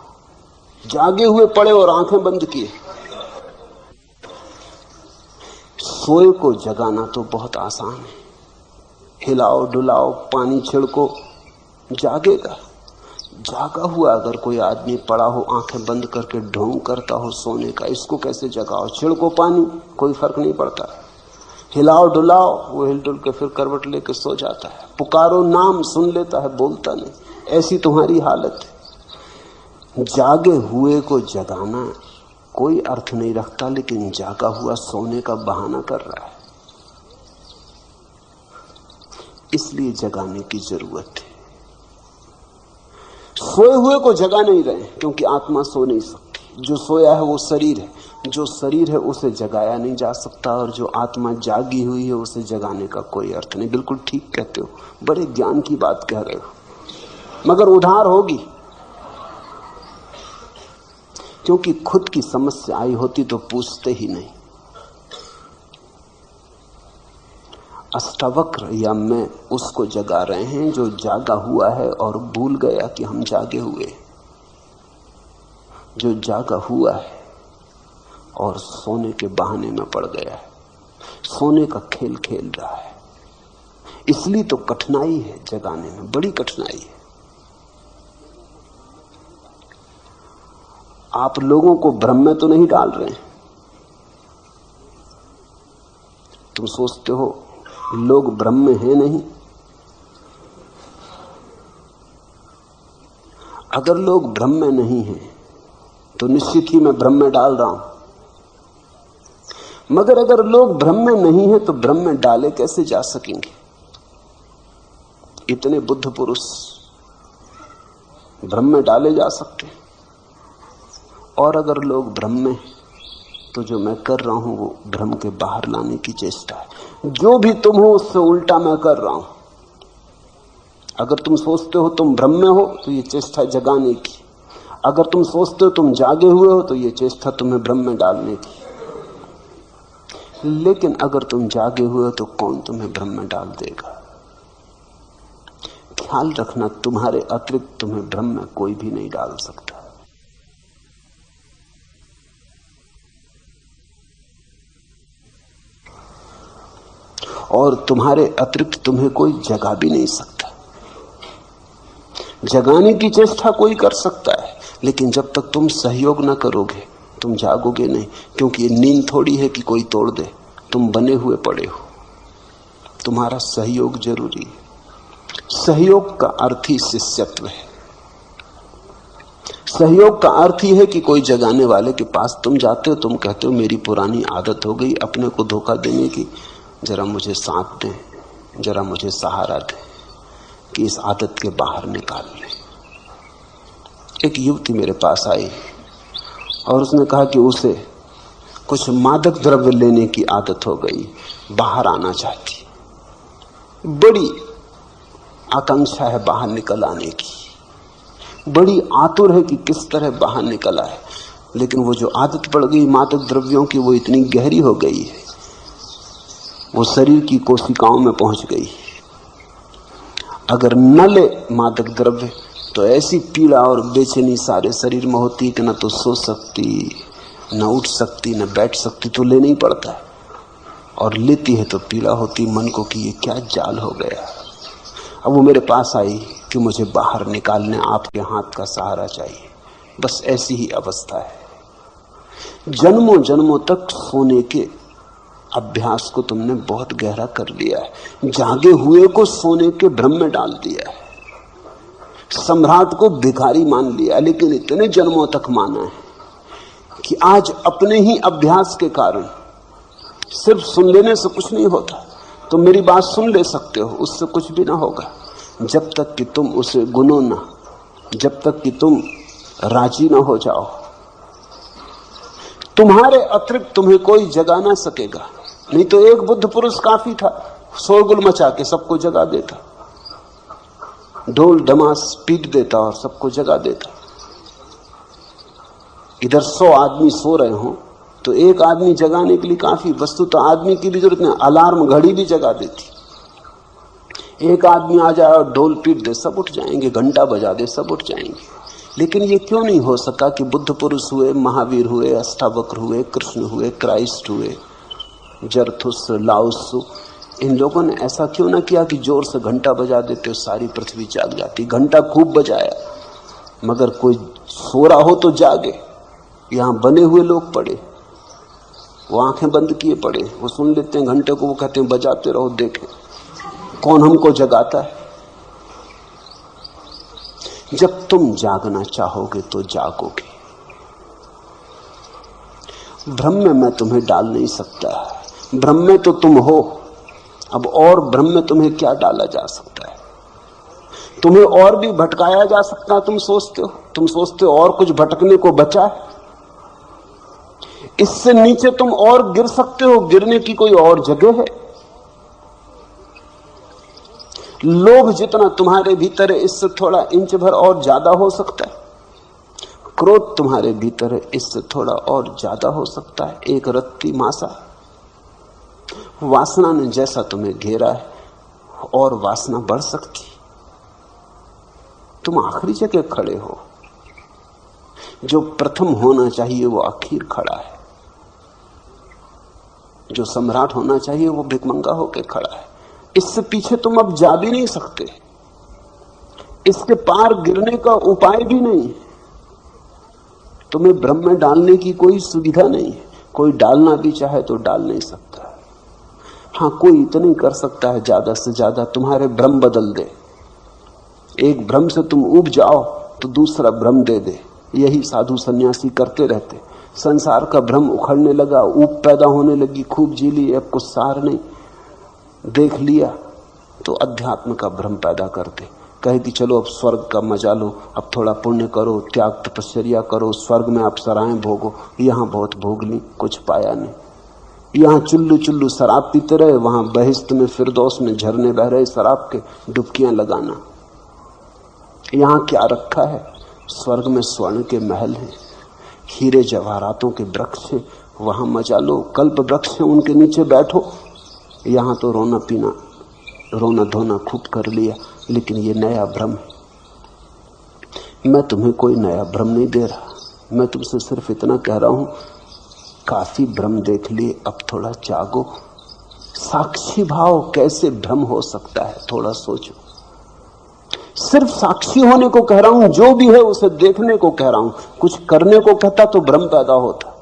जागे हुए पड़े और आंखें बंद किए। सोए को जगाना तो बहुत आसान है, हिलाओ डुलाओ, पानी छिड़को, जागेगा। जागा हुआ अगर कोई आदमी पड़ा हो, आंखें बंद करके ढोंग करता हो सोने का, इसको कैसे जगाओ? छिड़को पानी, कोई फर्क नहीं पड़ता। हिलाओ डुलाओ, वो हिल डुल के फिर करवट लेके सो जाता है। पुकारो नाम, सुन लेता है, बोलता नहीं। ऐसी तुम्हारी हालत है। जागे हुए को जगाना कोई अर्थ नहीं रखता, लेकिन जागा हुआ सोने का बहाना कर रहा है, इसलिए जगाने की जरूरत है। सोए हुए को जगा नहीं रहे, क्योंकि आत्मा सो नहीं सकती। जो सोया है वो शरीर है, जो शरीर है उसे जगाया नहीं जा सकता, और जो आत्मा जागी हुई है उसे जगाने का कोई अर्थ नहीं। बिल्कुल ठीक कहते हो, बड़े ज्ञान की बात कह रहे हो, मगर उधार होगी, क्योंकि खुद की समस्या आई होती तो पूछते ही नहीं। अष्टावक्र या मैं उसको जगा रहे हैं जो जागा हुआ है और भूल गया कि हम जागे हुए, जो जागा हुआ है और सोने के बहाने में पड़ गया है, सोने का खेल खेल रहा है। इसलिए तो कठिनाई है जगाने में, बड़ी कठिनाई है। आप लोगों को भ्रम में तो नहीं डाल रहे हैं। तुम सोचते हो लोग भ्रम में हैं, नहीं। अगर लोग भ्रम में नहीं हैं तो निश्चित ही मैं भ्रम में डाल रहा हूं, मगर अगर लोग भ्रम में नहीं हैं तो भ्रम में डाले कैसे जा सकेंगे? इतने बुद्ध पुरुष भ्रम में डाले जा सकते हैं। और अगर लोग भ्रम में, तो जो मैं कर रहा हूं वो भ्रम के बाहर लाने की चेष्टा है। जो भी तुम हो उससे उल्टा मैं कर रहा हूं। अगर तुम सोचते हो तुम भ्रम में हो तो ये चेष्टा जगाने की, अगर तुम सोचते हो तुम जागे हुए हो तो ये चेष्टा तुम्हें भ्रम में डालने की। लेकिन अगर तुम जागे हुए हो तो कौन तुम्हें भ्रम में डाल देगा? ख्याल रखना, तुम्हारे अतिरिक्त तुम्हें भ्रम में कोई भी नहीं डाल सकता। और तुम्हारे अतिरिक्त तुम्हें कोई जगा भी नहीं सकता। जगाने की चेष्टा कोई कर सकता है, लेकिन जब तक तुम सहयोग ना करोगे तुम जागोगे नहीं, क्योंकि ये नींद थोड़ी है कि कोई तोड़ दे। तुम बने हुए पड़े हो, तुम्हारा सहयोग जरूरी है। सहयोग का अर्थ ही शिष्यत्व है। सहयोग का अर्थ ही है कि कोई जगाने वाले के पास तुम जाते हो, तुम कहते हो मेरी पुरानी आदत हो गई अपने को धोखा देने की, जरा मुझे साथ दें, जरा मुझे सहारा दें कि इस आदत के बाहर निकाल लें। एक युवती मेरे पास आई और उसने कहा कि उसे कुछ मादक द्रव्य लेने की आदत हो गई, बाहर आना चाहती, बड़ी आकांक्षा है बाहर निकल आने की, बड़ी आतुर है कि किस तरह बाहर निकल आए। लेकिन वो जो आदत पड़ गई मादक द्रव्यों की वो इतनी गहरी हो गई है, वो शरीर की कोशिकाओं में पहुंच गई। अगर न ले मादक द्रव्य तो ऐसी पीड़ा और बेचैनी सारे शरीर में होती कि न तो सो सकती, न उठ सकती न बैठ सकती तो लेना ही पड़ता है, और लेती है तो पीड़ा होती मन को कि ये क्या जाल हो गया। अब वो मेरे पास आई कि मुझे बाहर निकालने आपके हाथ का सहारा चाहिए। बस ऐसी ही अवस्था है। जन्मों जन्मों तक सोने के अभ्यास को तुमने बहुत गहरा कर लिया है, जागे हुए को सोने के भ्रम में डाल दिया है, सम्राट को भिखारी मान लिया, लेकिन इतने जन्मों तक माना है कि आज अपने ही अभ्यास के कारण सिर्फ सुन लेने से कुछ नहीं होता। तो मेरी बात सुन ले सकते हो, उससे कुछ भी ना होगा, जब तक कि तुम उसे गुनो ना, जब तक कि तुम राजी ना हो जाओ। तुम्हारे अतिरिक्त तुम्हें कोई जगा ना सकेगा। नहीं तो एक बुद्ध पुरुष काफी था, शोरगुल मचा के सबको जगा देता, ढोल डमास पीट देता और सबको जगा देता। इधर 100 आदमी सो रहे हो तो एक आदमी जगाने के लिए काफी, वस्तु तो आदमी की भी जरूरत नहीं, अलार्म घड़ी भी जगा देती। एक आदमी आ जाए और ढोल पीट दे, सब उठ जाएंगे, घंटा बजा दे, सब उठ जाएंगे। लेकिन ये क्यों नहीं हो सका कि बुद्ध पुरुष हुए, महावीर हुए, अष्टावक्र हुए, कृष्ण हुए, क्राइस्ट हुए, जरथुस, लाओत्सु, इन लोगों ने ऐसा क्यों ना किया कि जोर से घंटा बजा देते सारी पृथ्वी जाग जाती। घंटा खूब बजाया, मगर कोई सो रहा हो तो जागे। यहां बने हुए लोग पड़े, वो आंखें बंद किए पड़े, वो सुन लेते हैं घंटे को, वो कहते हैं बजाते रहो, देखें कौन हमको जगाता है। जब तुम जागना चाहोगे तो जागोगे। भ्रम में मैं तुम्हें डाल नहीं सकता, भ्रम में तो तुम हो। अब और भ्रम में तुम्हें क्या डाला जा सकता है? तुम्हें और भी भटकाया जा सकता है। तुम सोचते हो और कुछ भटकने को बचा है। इससे नीचे तुम और गिर सकते हो, गिरने की कोई और जगह है? लोभ जितना तुम्हारे भीतर है, इससे थोड़ा इंच भर और ज्यादा हो सकता है। क्रोध तुम्हारे भीतर है, इससे थोड़ा और ज्यादा हो सकता है, एक रत्ती मासा। वासना ने जैसा तुम्हें घेरा है, और वासना बढ़ सकती। तुम आखिरी जगह खड़े हो। जो प्रथम होना चाहिए वो आखिर खड़ा है, जो सम्राट होना चाहिए वो भिखमंगा होकर खड़ा है। इससे पीछे तुम अब जा भी नहीं सकते, इसके पार गिरने का उपाय भी नहीं। तुम्हें भ्रम में डालने की कोई सुविधा नहीं है। कोई डालना भी चाहे तो डाल नहीं सकता। हाँ, कोई इतना ही कर सकता है, ज्यादा से ज्यादा तुम्हारे भ्रम बदल दे। एक भ्रम से तुम उब जाओ तो दूसरा भ्रम दे दे। यही साधु सन्यासी करते रहते। संसार का भ्रम उखड़ने लगा, ऊब पैदा होने लगी, खूब जी ली, अब कुछ सार नहीं, देख लिया तो अध्यात्म का भ्रम पैदा करते। कहे कि चलो अब स्वर्ग का मजा लो, अब थोड़ा पुण्य करो, त्याग तपस्या करो, स्वर्ग में अप्सराएं भोगो। यहाँ बहुत भोग ली, कुछ पाया नहीं। यहाँ चुल्लू चुल्लू शराब पीते रहे, वहां बहिश्त में फिरदौस में झरने बह रहे शराब के, डुबकियां लगाना। यहाँ क्या रखा है? स्वर्ग में स्वर्ण के महल हैं, हीरे जवाहरातों के वृक्ष हैं, वहां मजा लो। कल्प वृक्ष हैं, उनके नीचे बैठो। यहाँ तो रोना पीना, रोना धोना खूब कर लिया, लेकिन ये नया भ्रम है। मैं तुम्हें कोई नया भ्रम नहीं दे रहा, मैं तुमसे सिर्फ इतना कह रहा हूं, काफी भ्रम देख लिए, अब थोड़ा जागो। साक्षी भाव कैसे भ्रम हो सकता है, थोड़ा सोचो। सिर्फ साक्षी होने को कह रहा हूं, जो भी है उसे देखने को कह रहा हूं। कुछ करने को कहता तो भ्रम पैदा होता।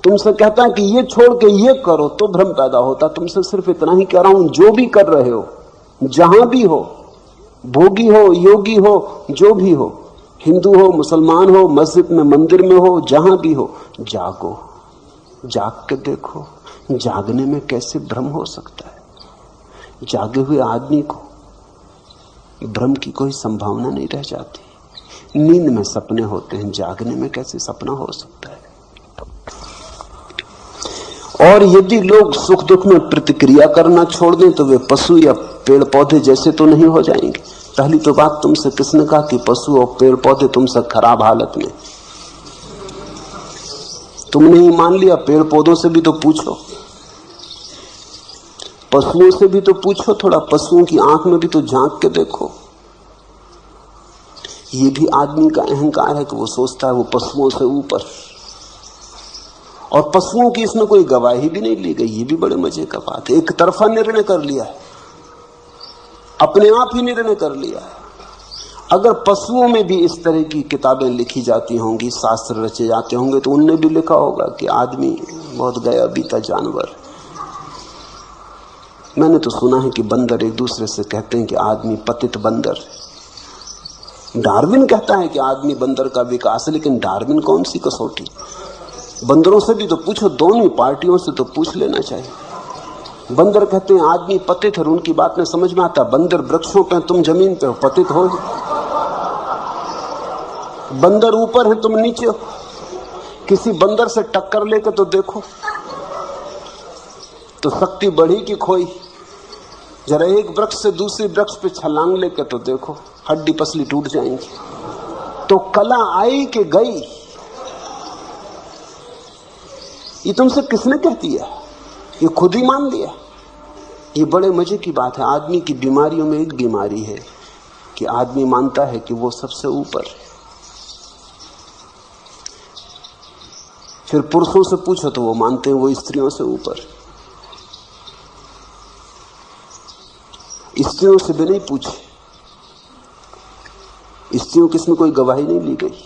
तुमसे कहता है कि ये छोड़ के ये करो तो भ्रम पैदा होता। तुमसे सिर्फ इतना ही कह रहा हूं, जो भी कर रहे हो, जहां भी हो, भोगी हो, योगी हो, जो भी हो, हिंदू हो, मुसलमान हो, मस्जिद में, मंदिर में हो, जहां भी हो, जागो, जाग के देखो। जागने में कैसे भ्रम हो सकता है? जागे हुए आदमी को भ्रम की कोई संभावना नहीं रह जाती। नींद में सपने होते हैं, जागने में कैसे सपना हो सकता है? और यदि लोग सुख दुख में प्रतिक्रिया करना छोड़ दें तो वे पशु या पेड़ पौधे जैसे तो नहीं हो जाएंगे। पहली तो बात तुमसे किसने कहा कि पशु और पेड़ पौधे तुमसे खराब हालत में? तुमने ही मान लिया। पेड़ पौधों से भी तो पूछो, पशुओं से भी तो पूछो, थोड़ा पशुओं की आंख में भी तो झांक के देखो। ये भी आदमी का अहंकार है कि वो सोचता है वो पशुओं से ऊपर। और पशुओं की इसमें कोई गवाही भी नहीं ली गई। ये भी बड़े मजे का बात है। एक तरफा निर्णय कर लिया है, अपने आप ही निर्णय कर लिया है। अगर पशुओं में भी इस तरह की किताबें लिखी जाती होंगी, शास्त्र रचे जाते होंगे, तो उनने भी लिखा होगा कि आदमी बहुत गया बीता जानवर। मैंने तो सुना है कि बंदर एक दूसरे से कहते हैं कि आदमी पतित बंदर। डार्विन कहता है कि आदमी बंदर का विकास है, लेकिन डार्विन कौन सी कसौटी? बंदरों से भी तो पूछो, दोनों पार्टियों से तो पूछ लेना चाहिए। बंदर कहते हैं आदमी पतित है, उनकी बात में समझ में आता। बंदर वृक्षों पे, तुम जमीन पे हो, पतित हो। बंदर ऊपर है, तुम नीचे हो। किसी बंदर से टक्कर लेकर तो देखो, तो शक्ति बढ़ी कि खोई? जरा एक वृक्ष से दूसरे वृक्ष पे छलांग लेकर तो देखो, हड्डी पसली टूट जाएंगी। तो कला आई कि गई, ये तुमसे किसने कह दिया? ये खुद ही मान लिया। ये बड़े मजे की बात है। आदमी की बीमारियों में एक बीमारी है कि आदमी मानता है कि वो सबसे ऊपर है। फिर पुरुषों से पूछो तो वो मानते हैं वो स्त्रियों से ऊपर। स्त्रियों से भी नहीं पूछे, स्त्रियों की इसमें कोई गवाही नहीं ली गई,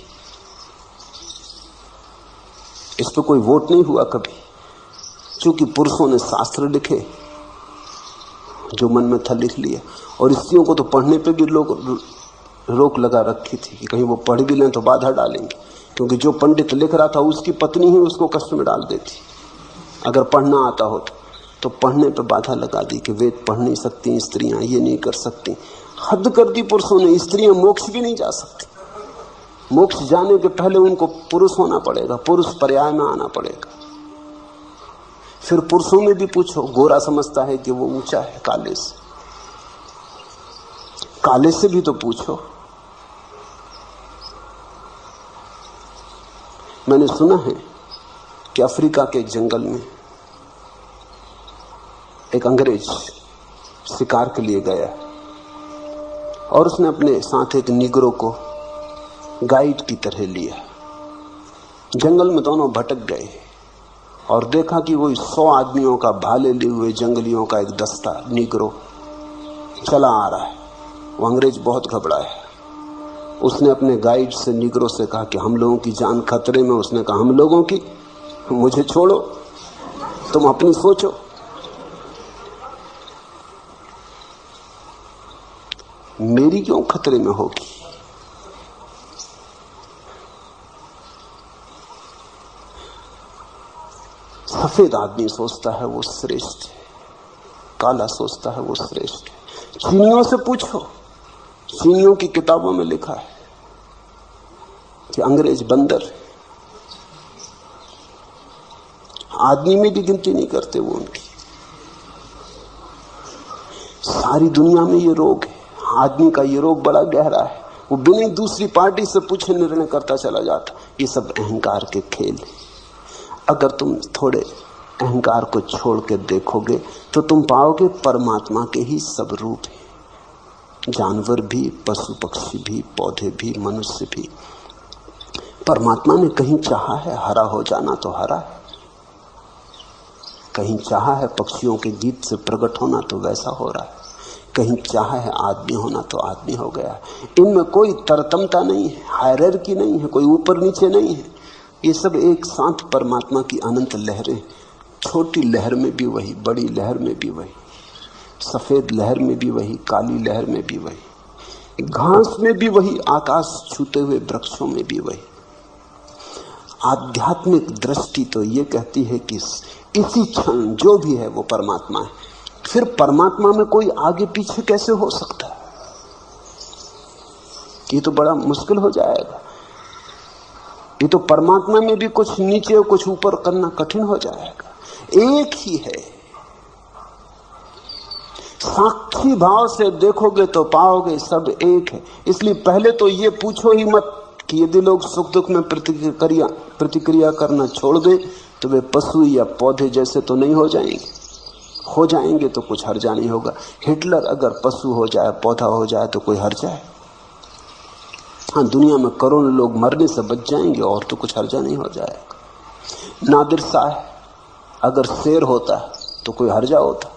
इस पर कोई वोट नहीं हुआ कभी। क्योंकि पुरुषों ने शास्त्र लिखे, जो मन में था लिख लिया। और स्त्रियों को तो पढ़ने पे भी लोग रोक लगा रखी थी कि कहीं वो पढ़ भी लें तो बाधा डालेंगे, क्योंकि जो पंडित लिख रहा था उसकी पत्नी ही उसको कष्ट में डाल देती अगर पढ़ना आता हो तो पढ़ने पे बाधा लगा दी कि वेद पढ़ नहीं सकती स्त्रियां, ये नहीं कर सकती। हद कर दी पुरुषों ने। स्त्रियां मोक्ष भी नहीं जा सकती। मोक्ष जाने के पहले उनको पुरुष होना पड़ेगा, पुरुष पर्याय में आना पड़ेगा। फिर पुरुषों में भी पूछो, गोरा समझता है कि वो ऊंचा है काले से, काले से भी तो पूछो। मैंने सुना है कि अफ्रीका के जंगल में एक अंग्रेज शिकार के लिए गया और उसने अपने साथ एक निगरो को गाइड की तरह लिया। जंगल में दोनों भटक गए और देखा कि वही 100 आदमियों का भाले लिए हुए जंगलियों का एक दस्ता निगरो चला आ रहा है। वो अंग्रेज बहुत घबराया। उसने अपने गाइड से निगरो से कहा कि हम लोगों की जान खतरे में। उसने कहा हम लोगों की? मुझे छोड़ो, तुम अपनी सोचो। मेरी क्यों खतरे में होगी? सफेद आदमी सोचता है वो श्रेष्ठ है, काला सोचता है वो श्रेष्ठ है। चीनियों से पूछो, चीनियों की किताबों में लिखा है कि अंग्रेज बंदर है। आदमी में भी गिनती नहीं करते वो उनकी। सारी दुनिया में ये रोग है। आदमी का ये रोग बड़ा गहरा है। वो बिना दूसरी पार्टी से पूछे निर्णय करता चला जाता। ये सब अहंकार के खेल है। अगर तुम थोड़े अहंकार को छोड़ के देखोगे तो तुम पाओगे परमात्मा के ही सब रूप है। जानवर भी, पशु पक्षी भी, पौधे भी, मनुष्य भी। परमात्मा ने कहीं चाहा है हरा हो जाना तो हरा है, कहीं चाहा है पक्षियों के गीत से प्रकट होना तो वैसा हो रहा है, कहीं चाहा है आदमी होना तो आदमी हो गया है। इनमें कोई तरतमता नहीं है, हायरार्की नहीं है, कोई ऊपर नीचे नहीं है। ये सब एक साथ परमात्मा की अनंत लहरें। छोटी लहर में भी वही, बड़ी लहर में भी वही, सफेद लहर में भी वही, काली लहर में भी वही, घास में भी वही, आकाश छूते हुए वृक्षों में भी वही। आध्यात्मिक दृष्टि तो ये कहती है कि इसी क्षण जो भी है वो परमात्मा है। फिर परमात्मा में कोई आगे पीछे कैसे हो सकता है? ये तो बड़ा मुश्किल हो जाएगा। ये तो परमात्मा में भी कुछ नीचे और कुछ ऊपर करना कठिन हो जाएगा। एक ही है। साक्षी भाव से देखोगे तो पाओगे सब एक है। इसलिए पहले तो ये पूछो ही मत कि यदि लोग सुख दुख में प्रतिक्रिया करना छोड़ दें तो वे पशु या पौधे जैसे तो नहीं हो जाएंगे। हो जाएंगे तो कुछ हर्जा नहीं होगा। हिटलर अगर पशु हो जाए, पौधा हो जाए तो कोई हर्जा है? हाँ, दुनिया में करोड़ों लोग मरने से बच जाएंगे और तो कुछ हर्जा नहीं हो जाएगा। नादिर सा है। अगर शेर होता तो कोई हर्जा होता,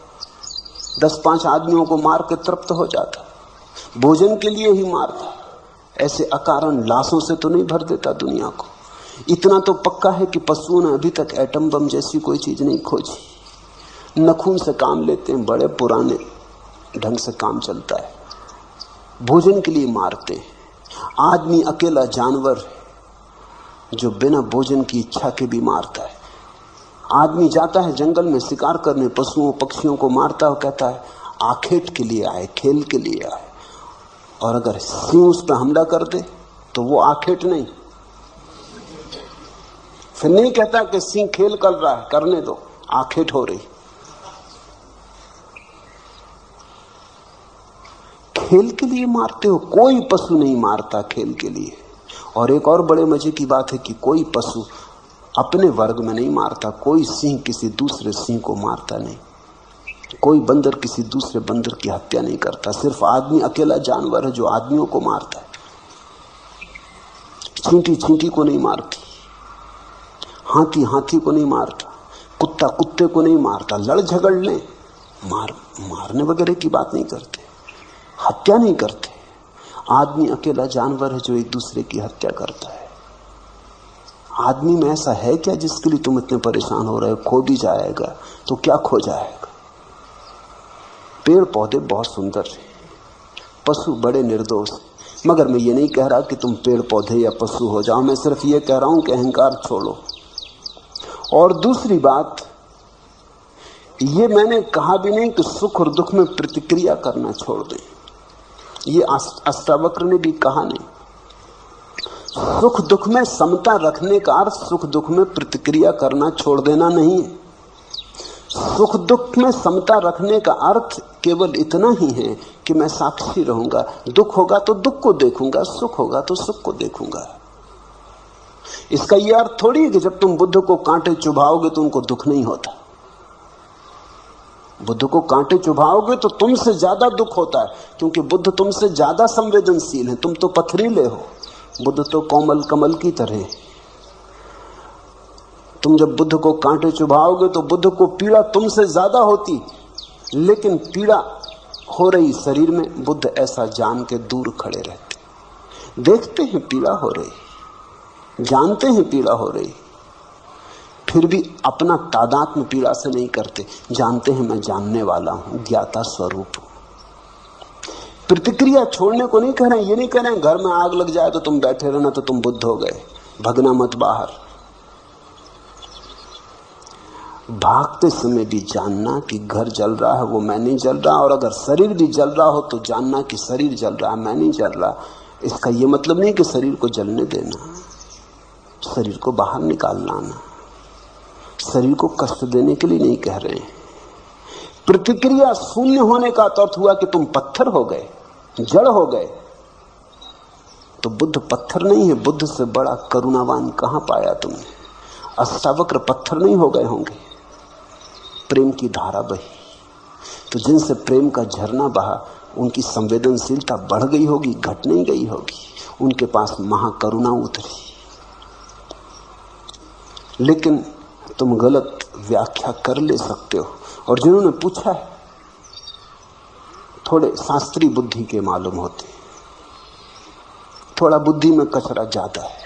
10-5 आदमियों को मार के तृप्त हो जाता, भोजन के लिए ही मारता। ऐसे अकारण लाशों से तो नहीं भर देता दुनिया को। इतना तो पक्का है कि पशुओं ने अभी तक एटम बम जैसी कोई चीज नहीं खोजी। नखून से काम लेते हैं, बड़े पुराने ढंग से काम चलता है, भोजन के लिए मारते हैं। आदमी अकेला जानवर है जो बिना भोजन की इच्छा के भी मारता है। आदमी जाता है जंगल में शिकार करने, पशुओं पक्षियों को मारता है, कहता है आखेट के लिए आए, खेल के लिए आए। और अगर सिंह उस पर हमला कर दे तो वो आखेट नहीं, फिर नहीं कहता कि सिंह खेल कर रहा है, करने दो, आखेट हो रही। खेल के लिए मारते हो, कोई पशु नहीं मारता खेल के लिए। और एक और बड़े मजे की बात है कि कोई पशु अपने वर्ग में नहीं मारता। कोई सिंह किसी दूसरे सिंह को मारता नहीं, कोई बंदर किसी दूसरे बंदर की हत्या नहीं करता। सिर्फ आदमी अकेला जानवर है जो आदमियों को मारता है। चींटी चींटी को नहीं मारती, हाथी हाथी को नहीं मारता, कुत्ता कुत्ते को नहीं मारता। लड़ झगड़ लें, मारने वगैरह की बात नहीं करते, हत्या नहीं करते। आदमी अकेला जानवर है जो एक दूसरे की हत्या करता है। आदमी में ऐसा है क्या जिसके लिए तुम इतने परेशान हो रहे हो? खो भी जाएगा तो क्या खो जाएगा? पेड़ पौधे बहुत सुंदर हैं, पशु बड़े निर्दोष हैं। मगर मैं ये नहीं कह रहा कि तुम पेड़ पौधे या पशु हो जाओ, मैं सिर्फ ये कह रहा हूं कि अहंकार छोड़ो। और दूसरी बात, ये मैंने कहा भी नहीं कि सुख और दुख में प्रतिक्रिया करना छोड़ दें। ये अष्टावक्र ने भी कहा नहीं। सुख दुख में समता रखने का अर्थ सुख दुख में प्रतिक्रिया करना छोड़ देना नहीं है। सुख दुख में समता रखने का अर्थ केवल इतना ही है कि मैं साक्षी रहूंगा। दुख होगा तो दुख को देखूंगा, सुख होगा तो सुख को देखूंगा। इसका यह अर्थ थोड़ी है कि जब तुम बुद्ध को कांटे चुभाओगे तो उनको दुख नहीं होता। बुद्ध को कांटे चुभाओगे तो तुमसे ज्यादा दुख होता है, क्योंकि बुद्ध तुमसे ज्यादा संवेदनशील है। तुम तो पथरीले हो, बुद्ध तो कोमल कमल की तरह है। तुम जब बुद्ध को कांटे चुभाओगे तो बुद्ध को पीड़ा तुमसे ज्यादा होती, लेकिन पीड़ा हो रही शरीर में, बुद्ध ऐसा जान के दूर खड़े रहते। देखते हैं पीड़ा हो रही, जानते हैं पीड़ा हो रही, फिर भी अपना तादात्म्य पीड़ा से नहीं करते। जानते हैं मैं जानने वाला हूं, ज्ञाता स्वरूप हूं। प्रतिक्रिया छोड़ने को नहीं कह रहे हैं। ये नहीं कह रहे हैं घर में आग लग जाए तो तुम बैठे रहना तो तुम बुद्ध हो गए, भगना मत बाहर। भागते समय भी जानना कि घर जल रहा है, वो मैं नहीं जल रहा। और अगर शरीर भी जल रहा हो तो जानना कि शरीर जल रहा है, मैं नहीं जल रहा। इसका यह मतलब नहीं कि शरीर को जलने देना, शरीर को बाहर निकाल लाना। शरीर को कष्ट देने के लिए नहीं कह रहे हैं। प्रतिक्रिया शून्य होने का अर्थ हुआ कि तुम पत्थर हो गए, जड़ हो गए। तो बुद्ध पत्थर नहीं है। बुद्ध से बड़ा करुणावान कहां पाया तुमने? अष्टावक्र पत्थर नहीं हो गए होंगे, प्रेम की धारा बही। तो जिनसे प्रेम का झरना बहा उनकी संवेदनशीलता बढ़ गई होगी, घट नहीं गई होगी। उनके पास महाकरुणा उतरी। लेकिन तुम गलत व्याख्या कर ले सकते हो। और जिन्होंने पूछा है थोड़े शास्त्रीय बुद्धि के मालूम होते, थोड़ा बुद्धि में कचरा ज्यादा है,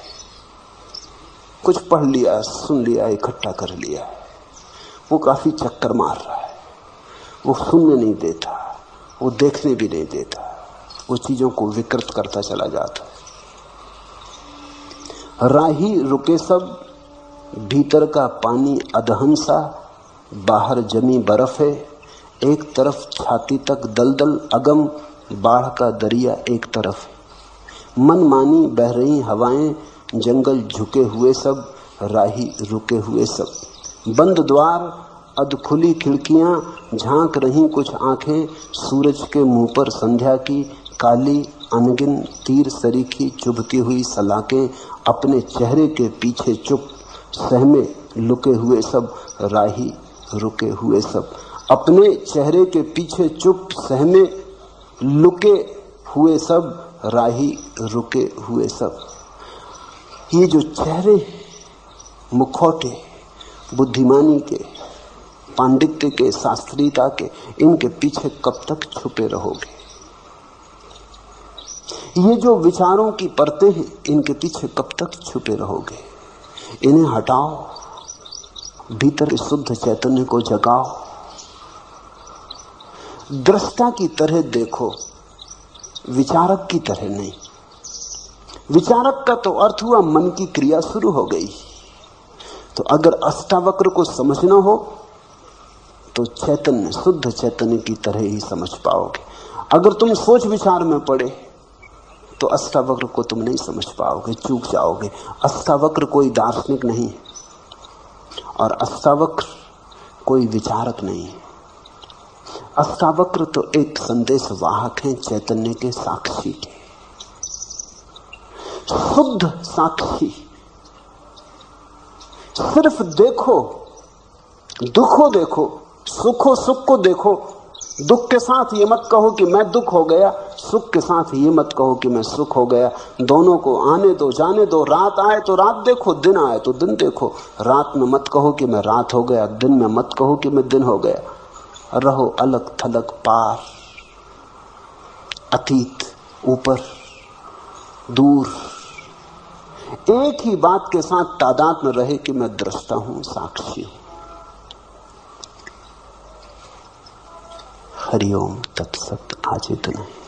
कुछ पढ़ लिया, सुन लिया, इकट्ठा कर लिया, वो काफी चक्कर मार रहा है। वो सुनने नहीं देता, वो देखने भी नहीं देता, वो चीजों को विकृत करता चला जाता है। राही रुके सब, भीतर का पानी अधहन सा, बाहर जमी बर्फ है। एक तरफ छाती तक दलदल अगम, बाढ़ का दरिया एक तरफ है। मन मानी बह रही हवाएं, जंगल झुके हुए सब, राही रुके हुए सब। बंद द्वार, अधखुली खिड़कियां, झांक रही कुछ आंखें। सूरज के मुंह पर संध्या की काली अनगिन तीर सरीखी चुभती हुई सलाखें। अपने चेहरे के पीछे चुप, सहमे लुके हुए सब, राही रुके हुए सब। अपने चेहरे के पीछे चुप, सहमे लुके हुए सब, राही रुके हुए सब। ये जो चेहरे, मुखौटे, बुद्धिमानी के, पांडित्य के, शास्त्रीयता के, इनके पीछे कब तक छुपे रहोगे? ये जो विचारों की परतें हैं, इनके पीछे कब तक छुपे रहोगे? इन्हें हटाओ, भीतर शुद्ध चैतन्य को जगाओ, दृष्टा की तरह देखो, विचारक की तरह नहीं। विचारक का तो अर्थ हुआ मन की क्रिया शुरू हो गई। तो अगर अष्टावक्र को समझना हो तो चैतन्य, शुद्ध चैतन्य की तरह ही समझ पाओगे। अगर तुम सोच विचार में पड़े तो अष्टावक्र को तुम नहीं समझ पाओगे, चूक जाओगे। अष्टावक्र कोई दार्शनिक नहीं और अष्टावक्र कोई विचारक नहीं है। अष्टावक्र तो एक संदेश वाहक हैं, चैतन्य के साक्षी के, शुद्ध साक्षी। सिर्फ देखो, दुखो देखो, सुखो सुख को देखो। दुख के साथ ये मत कहो कि मैं दुख हो गया, सुख के साथ ये मत कहो कि मैं सुख हो गया। दोनों को आने दो, जाने दो। रात आए तो रात देखो, दिन आए तो दिन देखो। रात में मत कहो कि मैं रात हो गया, दिन में मत कहो कि मैं दिन हो गया। रहो अलग थलग, पार, अतीत, ऊपर, दूर। एक ही बात के साथ तादाद में रहे कि मैं दृष्टा हूं, साक्षी हूं। हरिओम तत्सत। आज इतना ही।